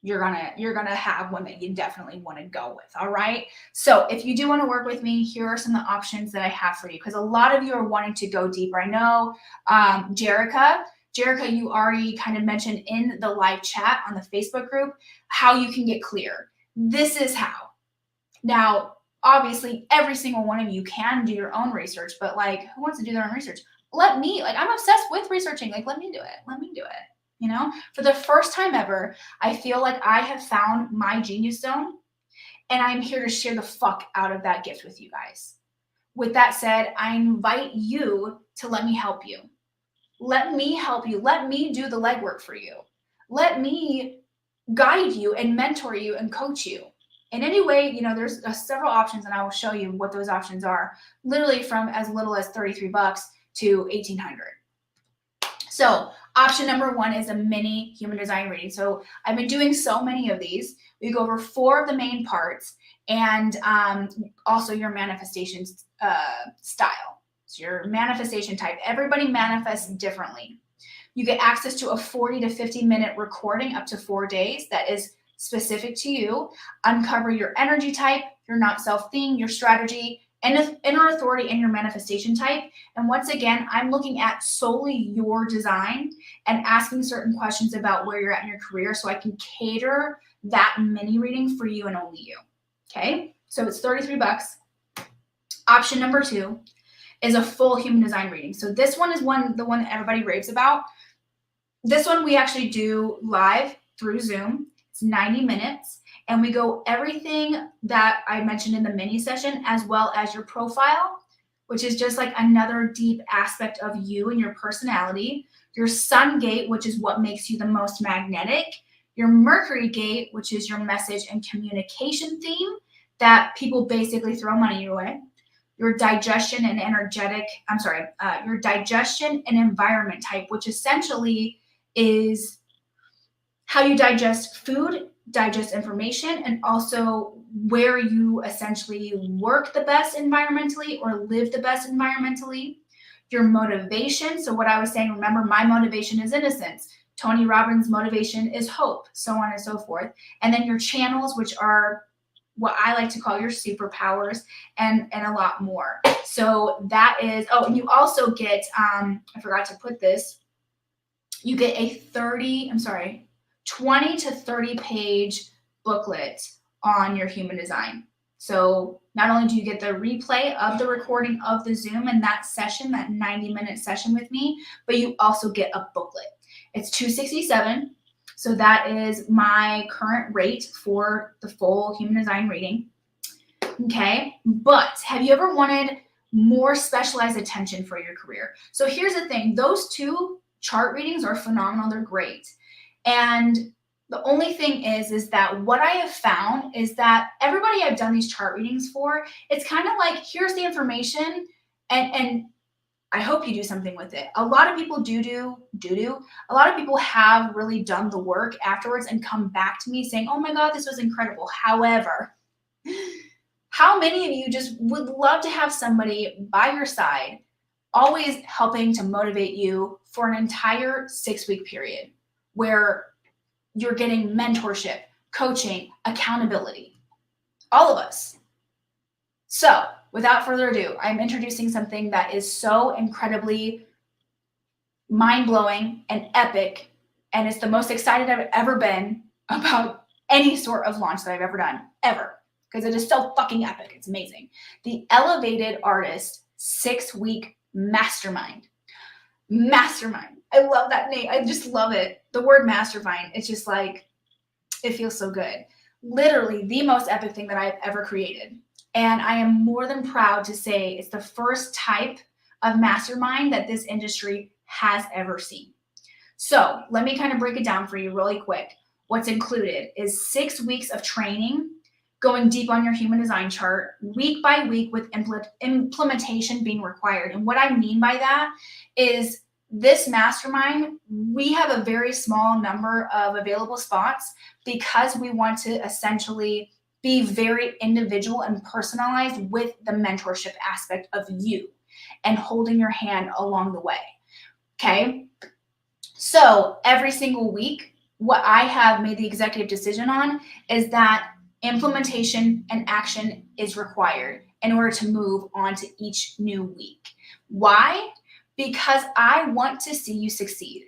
you're gonna have one that you definitely want to go with. All right. So if you do want to work with me, here are some of the options that I have for you, because a lot of you are wanting to go deeper. I know Jerica, you already kind of mentioned in the live chat on the Facebook group how you can get clear. This is how. Now, obviously, every single one of you can do your own research, but like, who wants to do their own research? Let me, like, I'm obsessed with researching. Like, let me do it. Let me do it. You know, for the first time ever, I feel like I have found my genius zone, and I'm here to share the fuck out of that gift with you guys. With that said, I invite you to let me help you. Let me help you. Let me do the legwork for you. Let me guide you and mentor you and coach you. In any way, you know, there's several options, and I will show you what those options are, literally from as little as $33 to $1,800. So option number one is a mini human design reading. So I've been doing so many of these. We go over 4 of the main parts, and also your manifestation style. So your manifestation type. Everybody manifests differently. You get access to a 40 to 50-minute recording up to 4 days that is specific to you. Uncover your energy type, your not self thing, your strategy, and inner authority, and your manifestation type. And once again, I'm looking at solely your design and asking certain questions about where you're at in your career so I can cater that mini reading for you and only you. Okay, so it's $33. Option number 2 is a full human design reading. So this one is the one that everybody raves about. This one we actually do live through Zoom. It's 90 minutes, and we go everything that I mentioned in the mini session, as well as your profile, which is just like another deep aspect of you and your personality, your sun gate, which is what makes you the most magnetic, your Mercury gate, which is your message and communication theme that people basically throw money your way, your digestion and your digestion and environment type, which essentially is how you digest food, digest information, and also where you essentially work the best environmentally or live the best environmentally. Your motivation. So what I was saying, remember, my motivation is innocence. Tony Robbins' motivation is hope, so on and so forth. And then your channels, which are what I like to call your superpowers, and a lot more. So that is, oh, and you also get, I forgot to put this, you get a 20 to 30 page booklet on your human design. So not only do you get the replay of the recording of the Zoom and that session, that 90-minute session with me, but you also get a booklet. It's $267. So that is my current rate for the full human design reading. Okay, but have you ever wanted more specialized attention for your career? So here's the thing, those 2 chart readings are phenomenal, they're great. And the only thing is that what I have found is that everybody I've done these chart readings for, it's kind of like, here's the information, and I hope you do something with it. A lot of people do. A lot of people have really done the work afterwards and come back to me saying, oh my God, this was incredible. However, how many of you just would love to have somebody by your side, always helping to motivate you for an entire 6-week period where you're getting mentorship, coaching, accountability? All of us. So without further ado, I'm introducing something that is so incredibly mind-blowing and epic, and it's the most excited I've ever been about any sort of launch that I've ever done, ever, because it is so fucking epic. It's amazing. The Elevated Artist 6-week mastermind. Mastermind. I love that name. I just love it. The word mastermind, it's just like, it feels so good. Literally the most epic thing that I've ever created. And I am more than proud to say it's the first type of mastermind that this industry has ever seen. So let me kind of break it down for you really quick. What's included is 6 weeks of training, going deep on your human design chart, week by week, with implementation being required. And what I mean by that is this mastermind, we have a very small number of available spots because we want to essentially be very individual and personalized with the mentorship aspect of you and holding your hand along the way. Okay. So every single week, what I have made the executive decision on is that implementation and action is required in order to move on to each new week. Why? Because I want to see you succeed.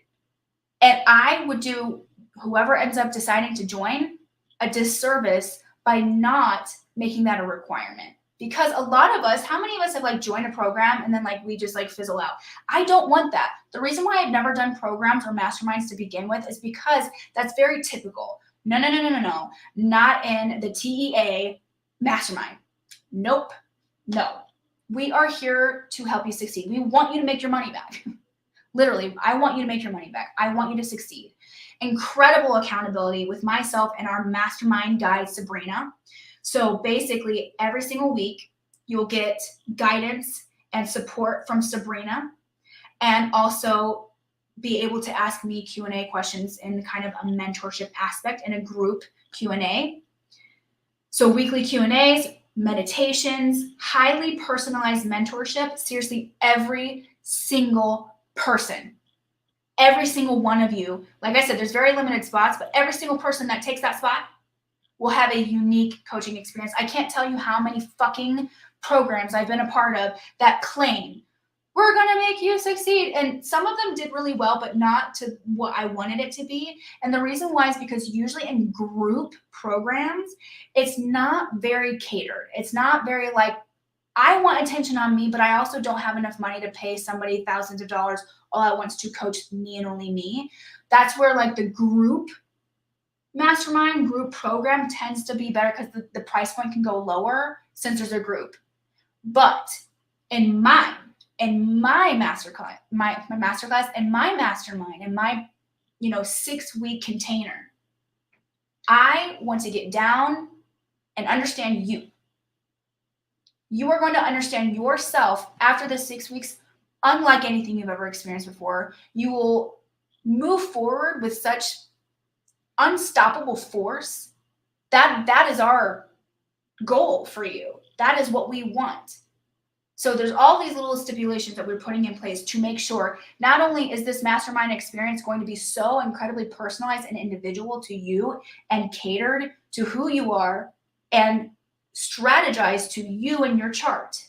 And I would do whoever ends up deciding to join a disservice by not making that a requirement. Because a lot of us, how many of us have like joined a program and then like we just like fizzle out? I don't want that. The reason why I've never done programs or masterminds to begin with is because that's very typical. No. Not in the TEA mastermind. Nope. No. We are here to help you succeed. We want you to make your money back. Literally, I want you to make your money back. I want you to succeed. Incredible accountability with myself and our mastermind guide, Sabrina. So basically, every single week, you'll get guidance and support from Sabrina, and also be able to ask me Q&A questions in kind of a mentorship aspect in a group Q&A. So weekly Q&As, meditations, highly personalized mentorship. Seriously, every single person, every single one of you, like I said, there's very limited spots, but every single person that takes that spot will have a unique coaching experience. I can't tell you how many fucking programs I've been a part of that claim, we're going to make you succeed. And some of them did really well, but not to what I wanted it to be. And the reason why is because usually in group programs, it's not very catered. It's not very like, I want attention on me, but I also don't have enough money to pay somebody thousands of dollars all at once to coach me and only me. That's where like the group mastermind group program tends to be better because the price point can go lower since there's a group. But in my masterclass, my masterclass and my mastermind and my 6-week container, I want to get down and understand you. You are going to understand yourself after the 6 weeks, unlike anything you've ever experienced before. You will move forward with such unstoppable force. That is our goal for you. That is what we want. So there's all these little stipulations that we're putting in place to make sure not only is this mastermind experience going to be so incredibly personalized and individual to you and catered to who you are and strategized to you and your chart,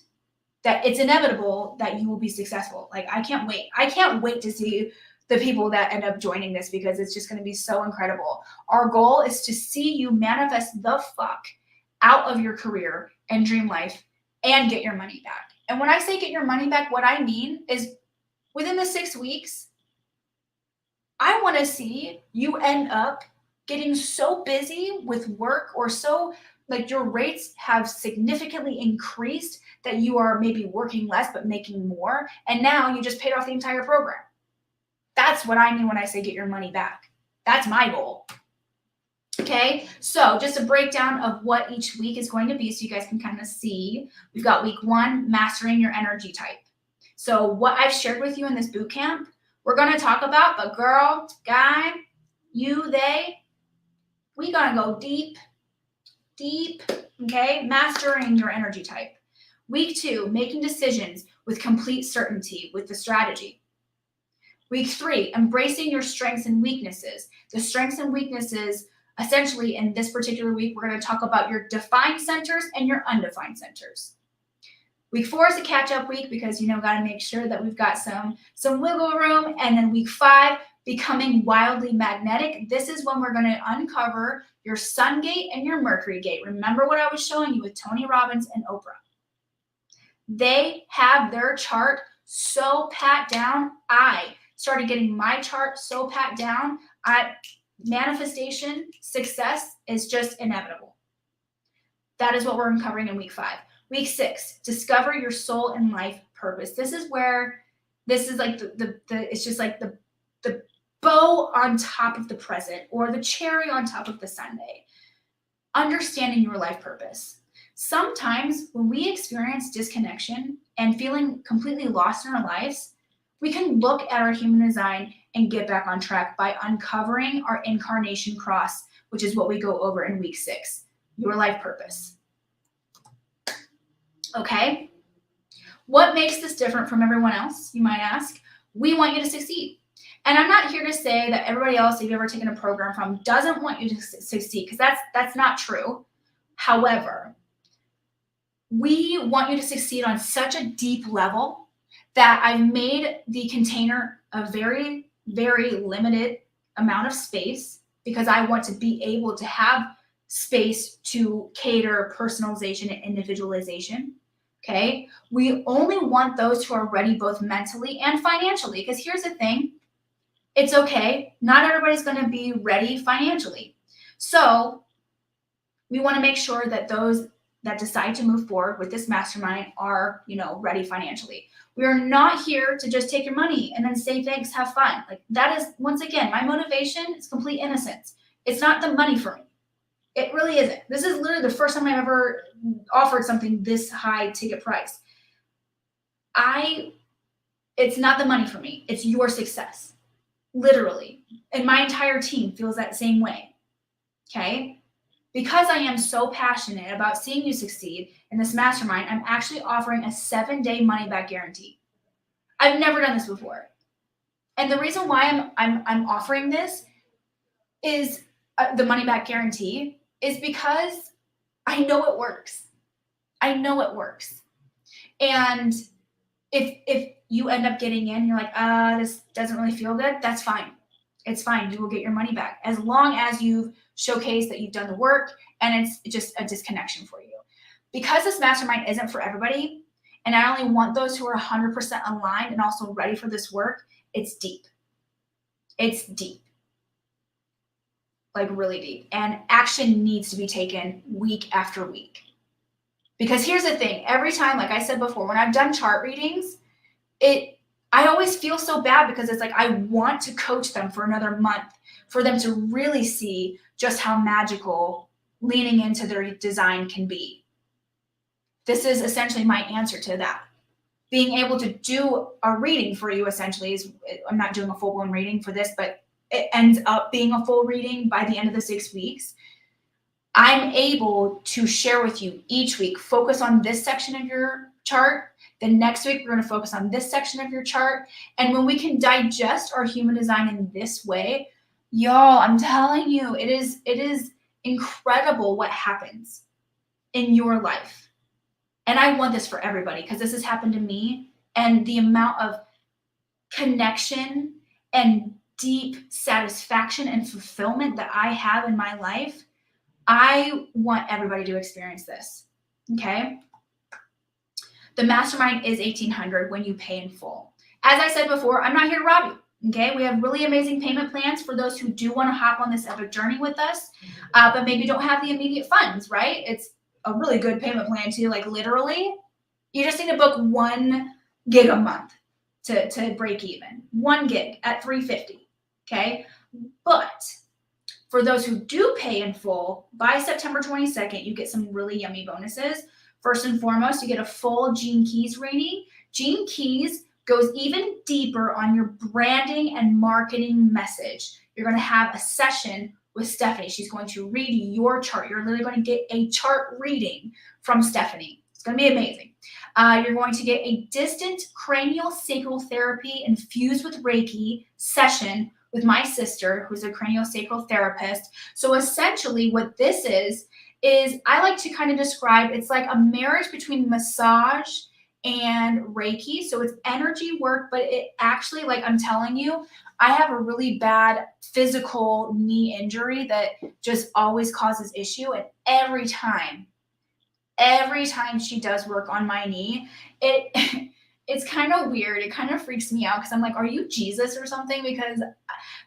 that it's inevitable that you will be successful. Like, I can't wait. I can't wait to see the people that end up joining this because it's just going to be so incredible. Our goal is to see you manifest the fuck out of your career and dream life and get your money back. And when I say get your money back, what I mean is within the 6 weeks, I want to see you end up getting so busy with work or so like your rates have significantly increased that you are maybe working less but making more. And now you just paid off the entire program. That's what I mean when I say get your money back. That's my goal. Okay, so just a breakdown of what each week is going to be so you guys can kind of see. We've got week 1, mastering your energy type. So what I've shared with you in this boot camp, we're going to talk about, but girl, guy, you, they, we got to go deep, okay, mastering your energy type. Week 2, making decisions with complete certainty with the strategy. Week 3, embracing your strengths and weaknesses. The strengths and weaknesses, essentially in this particular week, we're going to talk about your defined centers and your undefined centers. Week 4 is a catch-up week because, got to make sure that we've got some wiggle room. And then week 5, becoming wildly magnetic. This is when we're going to uncover your sun gate and your Mercury gate. Remember what I was showing you with Tony Robbins and Oprah. They have their chart so pat down. I started getting my chart so pat down. Manifestation, success is just inevitable. That is what we're uncovering in week 5. Week 6, discover your soul and life purpose. This is where this is like it's just like the bow on top of the present or the cherry on top of the sundae. Understanding your life purpose. Sometimes when we experience disconnection and feeling completely lost in our lives, we can look at our human design and get back on track by uncovering our incarnation cross, which is what we go over in week 6, your life purpose. Okay? What makes this different from everyone else, you might ask? We want you to succeed. And I'm not here to say that everybody else you've ever taken a program from doesn't want you to succeed, because that's not true. However, we want you to succeed on such a deep level that I've made the container a very, very limited amount of space because I want to be able to have space to cater personalization and individualization. Okay. We only want those who are ready both mentally and financially, because here's the thing. It's okay. Not everybody's going to be ready financially. So we want to make sure that those that decide to move forward with this mastermind are, ready financially. We are not here to just take your money and then say thanks, have fun. Like, that is, once again, my motivation is complete innocence. It's not the money for me. It really isn't. This is literally the first time I've ever offered something this high ticket price. It's not the money for me. It's your success. Literally. And my entire team feels that same way. Okay? Because I am so passionate about seeing you succeed in this mastermind, I'm actually offering a 7-day money back guarantee. I've never done this before. And the reason why I'm offering this is the money back guarantee is because I know it works. I know it works. And if you end up getting in, you're like, this doesn't really feel good, that's fine. It's fine. You will get your money back as long as you've showcased that you've done the work and it's just a disconnection for you. Because this mastermind isn't for everybody, and I only want those who are 100% aligned and also ready for this work, it's deep. It's deep. Like really deep. And action needs to be taken week after week. Because here's the thing, every time, like I said before, when I've done chart readings, I always feel so bad because it's like I want to coach them for another month for them to really see just how magical leaning into their design can be. This is essentially my answer to that. Being able to do a reading for you essentially is, I'm not doing a full-blown reading for this, but it ends up being a full reading by the end of the 6 weeks. I'm able to share with you each week, focus on this section of your chart. Then next week, we're going to focus on this section of your chart. And when we can digest our human design in this way, y'all, I'm telling you, it is incredible what happens in your life. And I want this for everybody because this has happened to me. And the amount of connection and deep satisfaction and fulfillment that I have in my life, I want everybody to experience this, okay? The mastermind is $1,800 when you pay in full. As I said before, I'm not here to rob you, okay? We have really amazing payment plans for those who do want to hop on this epic journey with us, but maybe don't have the immediate funds, right? It's a really good payment plan too, like literally. You just need to book 1 gig a month to break even. 1 gig at $350, okay? But for those who do pay in full, by September 22nd, you get some really yummy bonuses. First and foremost, you get a full Gene Keys reading. Gene Keys goes even deeper on your branding and marketing message. You're going to have a session with Stephanie. She's going to read your chart. You're literally going to get a chart reading from Stephanie. It's going to be amazing. You're going to get a distant cranial sacral therapy infused with Reiki session with my sister, who's a cranial sacral therapist. So essentially what this is I like to kind of describe, it's like a marriage between massage and Reiki. So it's energy work, but it actually, like I'm telling you, I have a really bad physical knee injury that just always causes issue. And every time she does work on my knee, it's kind of weird. It kind of freaks me out because I'm like, are you Jesus or something? Because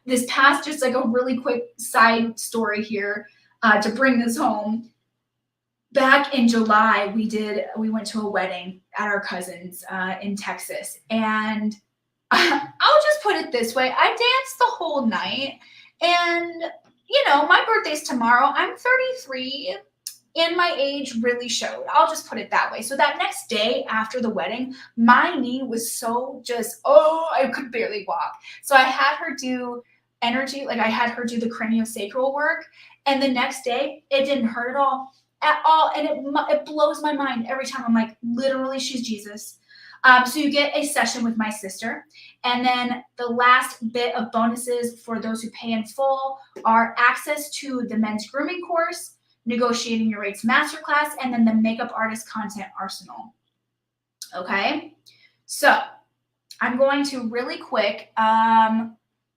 this past, just like a really quick side story here to bring this home. Back in July, we went to a wedding at our cousin's in Texas. And I'll just put it this way. I danced the whole night. And, my birthday's tomorrow. I'm 33. And my age really showed. I'll just put it that way. So that next day after the wedding, my knee was so just, I could barely walk. So I had her do energy, like I had her do the craniosacral work. And the next day, it didn't hurt at all. And it blows my mind every time. I'm like, literally, she's Jesus. So you get a session with my sister. And then the last bit of bonuses for those who pay in full are access to the men's grooming course, Negotiating Your Rates Masterclass, and then the Makeup Artist Content Arsenal. Okay, so I'm going to really quick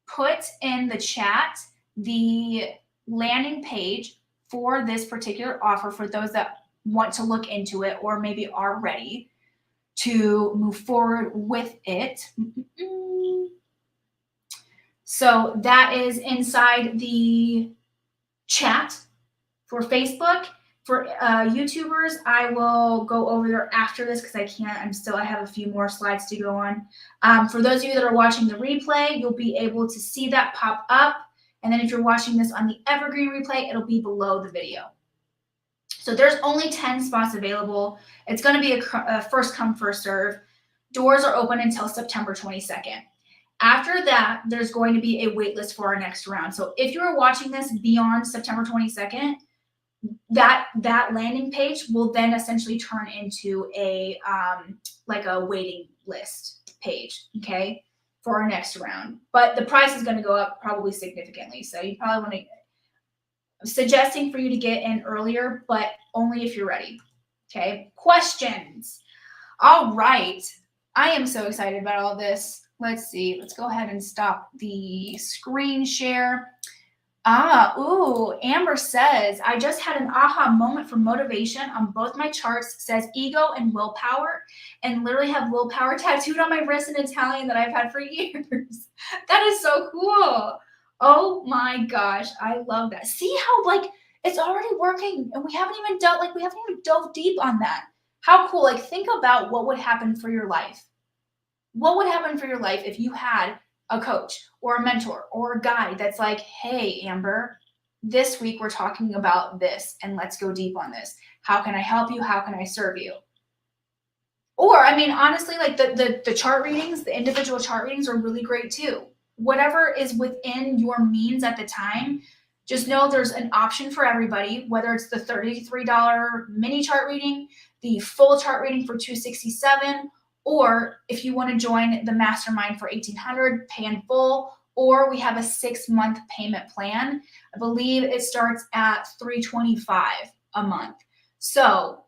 put in the chat the landing page for this particular offer for those that want to look into it or maybe are ready to move forward with it. So that is inside the chat. For Facebook, for YouTubers, I will go over there after this because I have a few more slides to go on. For those of you that are watching the replay, you'll be able to see that pop up. And then if you're watching this on the Evergreen replay, it'll be below the video. So there's only 10 spots available. It's going to be a first come, first serve. Doors are open until September 22nd. After that, there's going to be a wait list for our next round. So if you are watching this beyond September 22nd, that landing page will then essentially turn into a like a waiting list page, okay, for our next round. But the price is going to go up probably significantly. So you probably want to, suggesting for you to get in earlier, but only if you're ready. Okay, questions. All right. I am so excited about all this. Let's see. Let's go ahead and stop the screen share. Amber says, I just had an aha moment for motivation on both my charts, says ego and willpower, and literally have willpower tattooed on my wrist in Italian that I've had for years. That is so cool. Oh my gosh, I love that. See how like it's already working and we haven't even dove deep on that. How cool. Like think about what would happen for your life. What would happen for your life if you had a coach or a mentor or a guide that's like, hey, Amber, this week we're talking about this and let's go deep on this. How can I help you? How can I serve you? Or, I mean, honestly, like the chart readings, the individual chart readings are really great too. Whatever is within your means at the time, just know there's an option for everybody, whether it's the $33 mini chart reading, the full chart reading for $267, or if you want to join the mastermind for $1,800, pay in full, or we have a 6-month payment plan. I believe it starts at $325 a month. So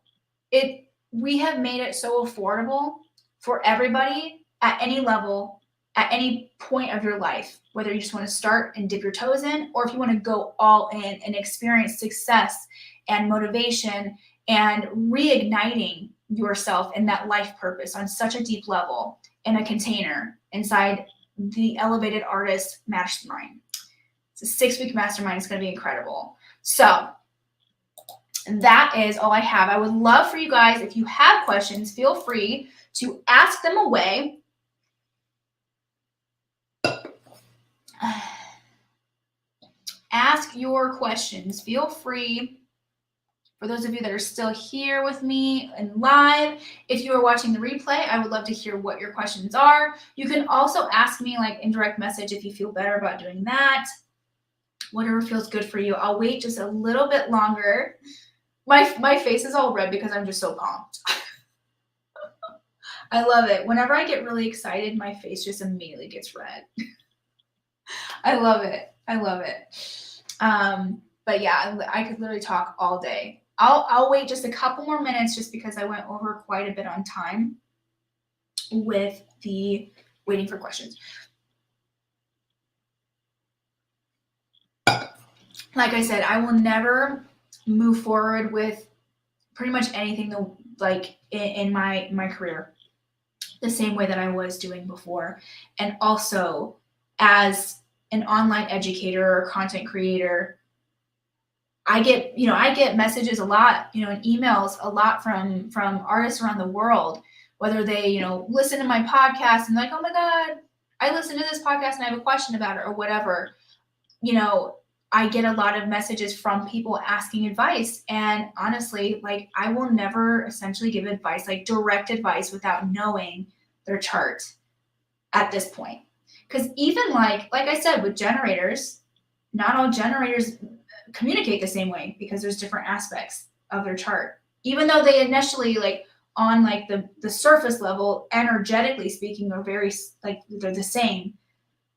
we have made it so affordable for everybody at any level, at any point of your life, whether you just want to start and dip your toes in, or if you want to go all in and experience success and motivation and reigniting yourself in that life purpose on such a deep level in a container inside the Elevated Artist Mastermind. It's a 6-week mastermind. It's going to be incredible. So that is all I have. I would love for you guys, if you have questions, feel free to ask them away. Ask your questions. Feel free. For those of you that are still here with me and live, if you are watching the replay, I would love to hear what your questions are. You can also ask me like indirect message if you feel better about doing that. Whatever feels good for you. I'll wait just a little bit longer. My face is all red because I'm just so pumped. I love it. Whenever I get really excited, my face just immediately gets red. I love it. I love it. But yeah, I could literally talk all day. I'll wait just a couple more minutes just because I went over quite a bit on time with the waiting for questions. Like I said, I will never move forward with pretty much anything like in my career the same way that I was doing before. And also as an online educator or content creator, I get messages a lot, and emails a lot from artists around the world, whether they, listen to my podcast and like, oh my God, I listened to this podcast and I have a question about it or whatever. I get a lot of messages from people asking advice. And honestly, like I will never essentially give advice, like direct advice without knowing their chart at this point. Because even like I said, with generators, not all generators communicate the same way because there's different aspects of their chart. Even though they initially like on like the surface level, energetically speaking, are very like they're the same,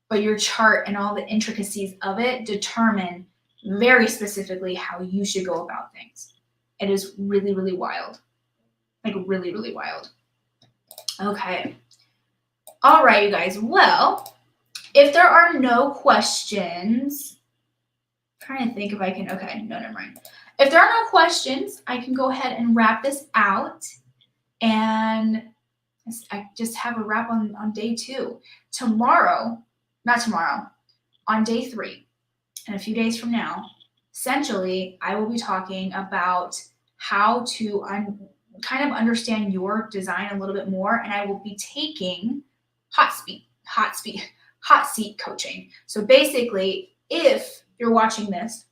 but your chart and all the intricacies of it determine very specifically how you should go about things. It is really, really wild. Like really, really wild. Okay. All right, you guys. Well, if there are no questions, I'm trying to think if I can, okay, no, never mind. If there are no questions, I can go ahead and wrap this out. And I just have a wrap on day 2. On day 3, and a few days from now, essentially, I will be talking about how to kind of understand your design a little bit more, and I will be taking hot seat coaching. So basically, if you're watching this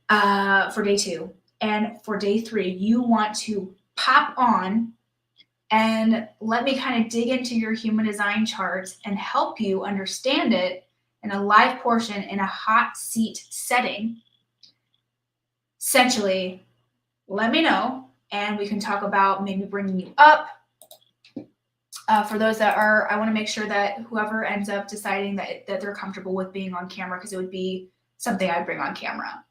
for day 2 and for day 3, you want to pop on and let me kind of dig into your human design charts and help you understand it in a live portion in a hot seat setting, essentially, let me know and we can talk about maybe bringing you up. For those that are, I want to make sure that whoever ends up deciding that they're comfortable with being on camera, because it would be something I'd bring on camera.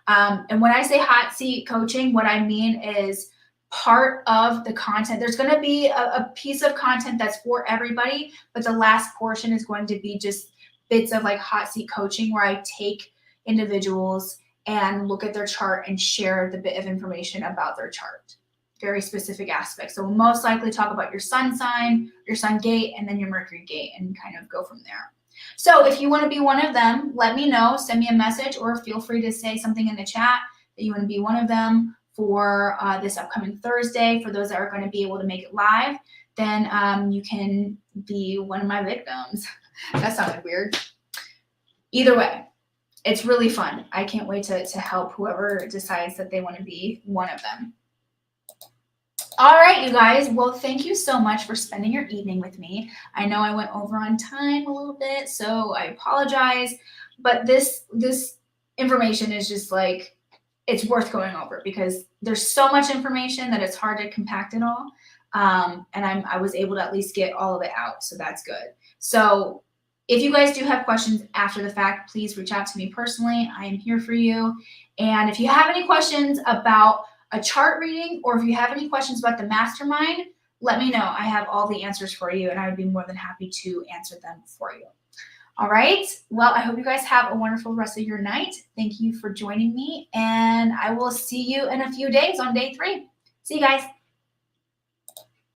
And when I say hot seat coaching, what I mean is part of the content. There's going to be a piece of content that's for everybody, but the last portion is going to be just bits of like hot seat coaching where I take individuals and look at their chart and share the bit of information about their chart. Very specific aspects. So we'll most likely talk about your sun sign, your sun gate, and then your Mercury gate and kind of go from there. So if you want to be one of them, let me know, send me a message, or feel free to say something in the chat that you want to be one of them for this upcoming Thursday. For those that are going to be able to make it live, then you can be one of my victims. That sounded weird. Either way, it's really fun. I can't wait to help whoever decides that they want to be one of them. All right, you guys. Well, thank you so much for spending your evening with me. I know I went over on time a little bit, so I apologize. But this information is just like, it's worth going over because there's so much information that it's hard to compact it all. And I was able to at least get all of it out, so that's good. So if you guys do have questions after the fact, please reach out to me personally. I am here for you. And if you have any questions about a chart reading, or if you have any questions about the mastermind, let me know. I have all the answers for you, and I would be more than happy to answer them for you. All right. Well, I hope you guys have a wonderful rest of your night. Thank you for joining me, and I will see you in a few days on day 3. See you guys.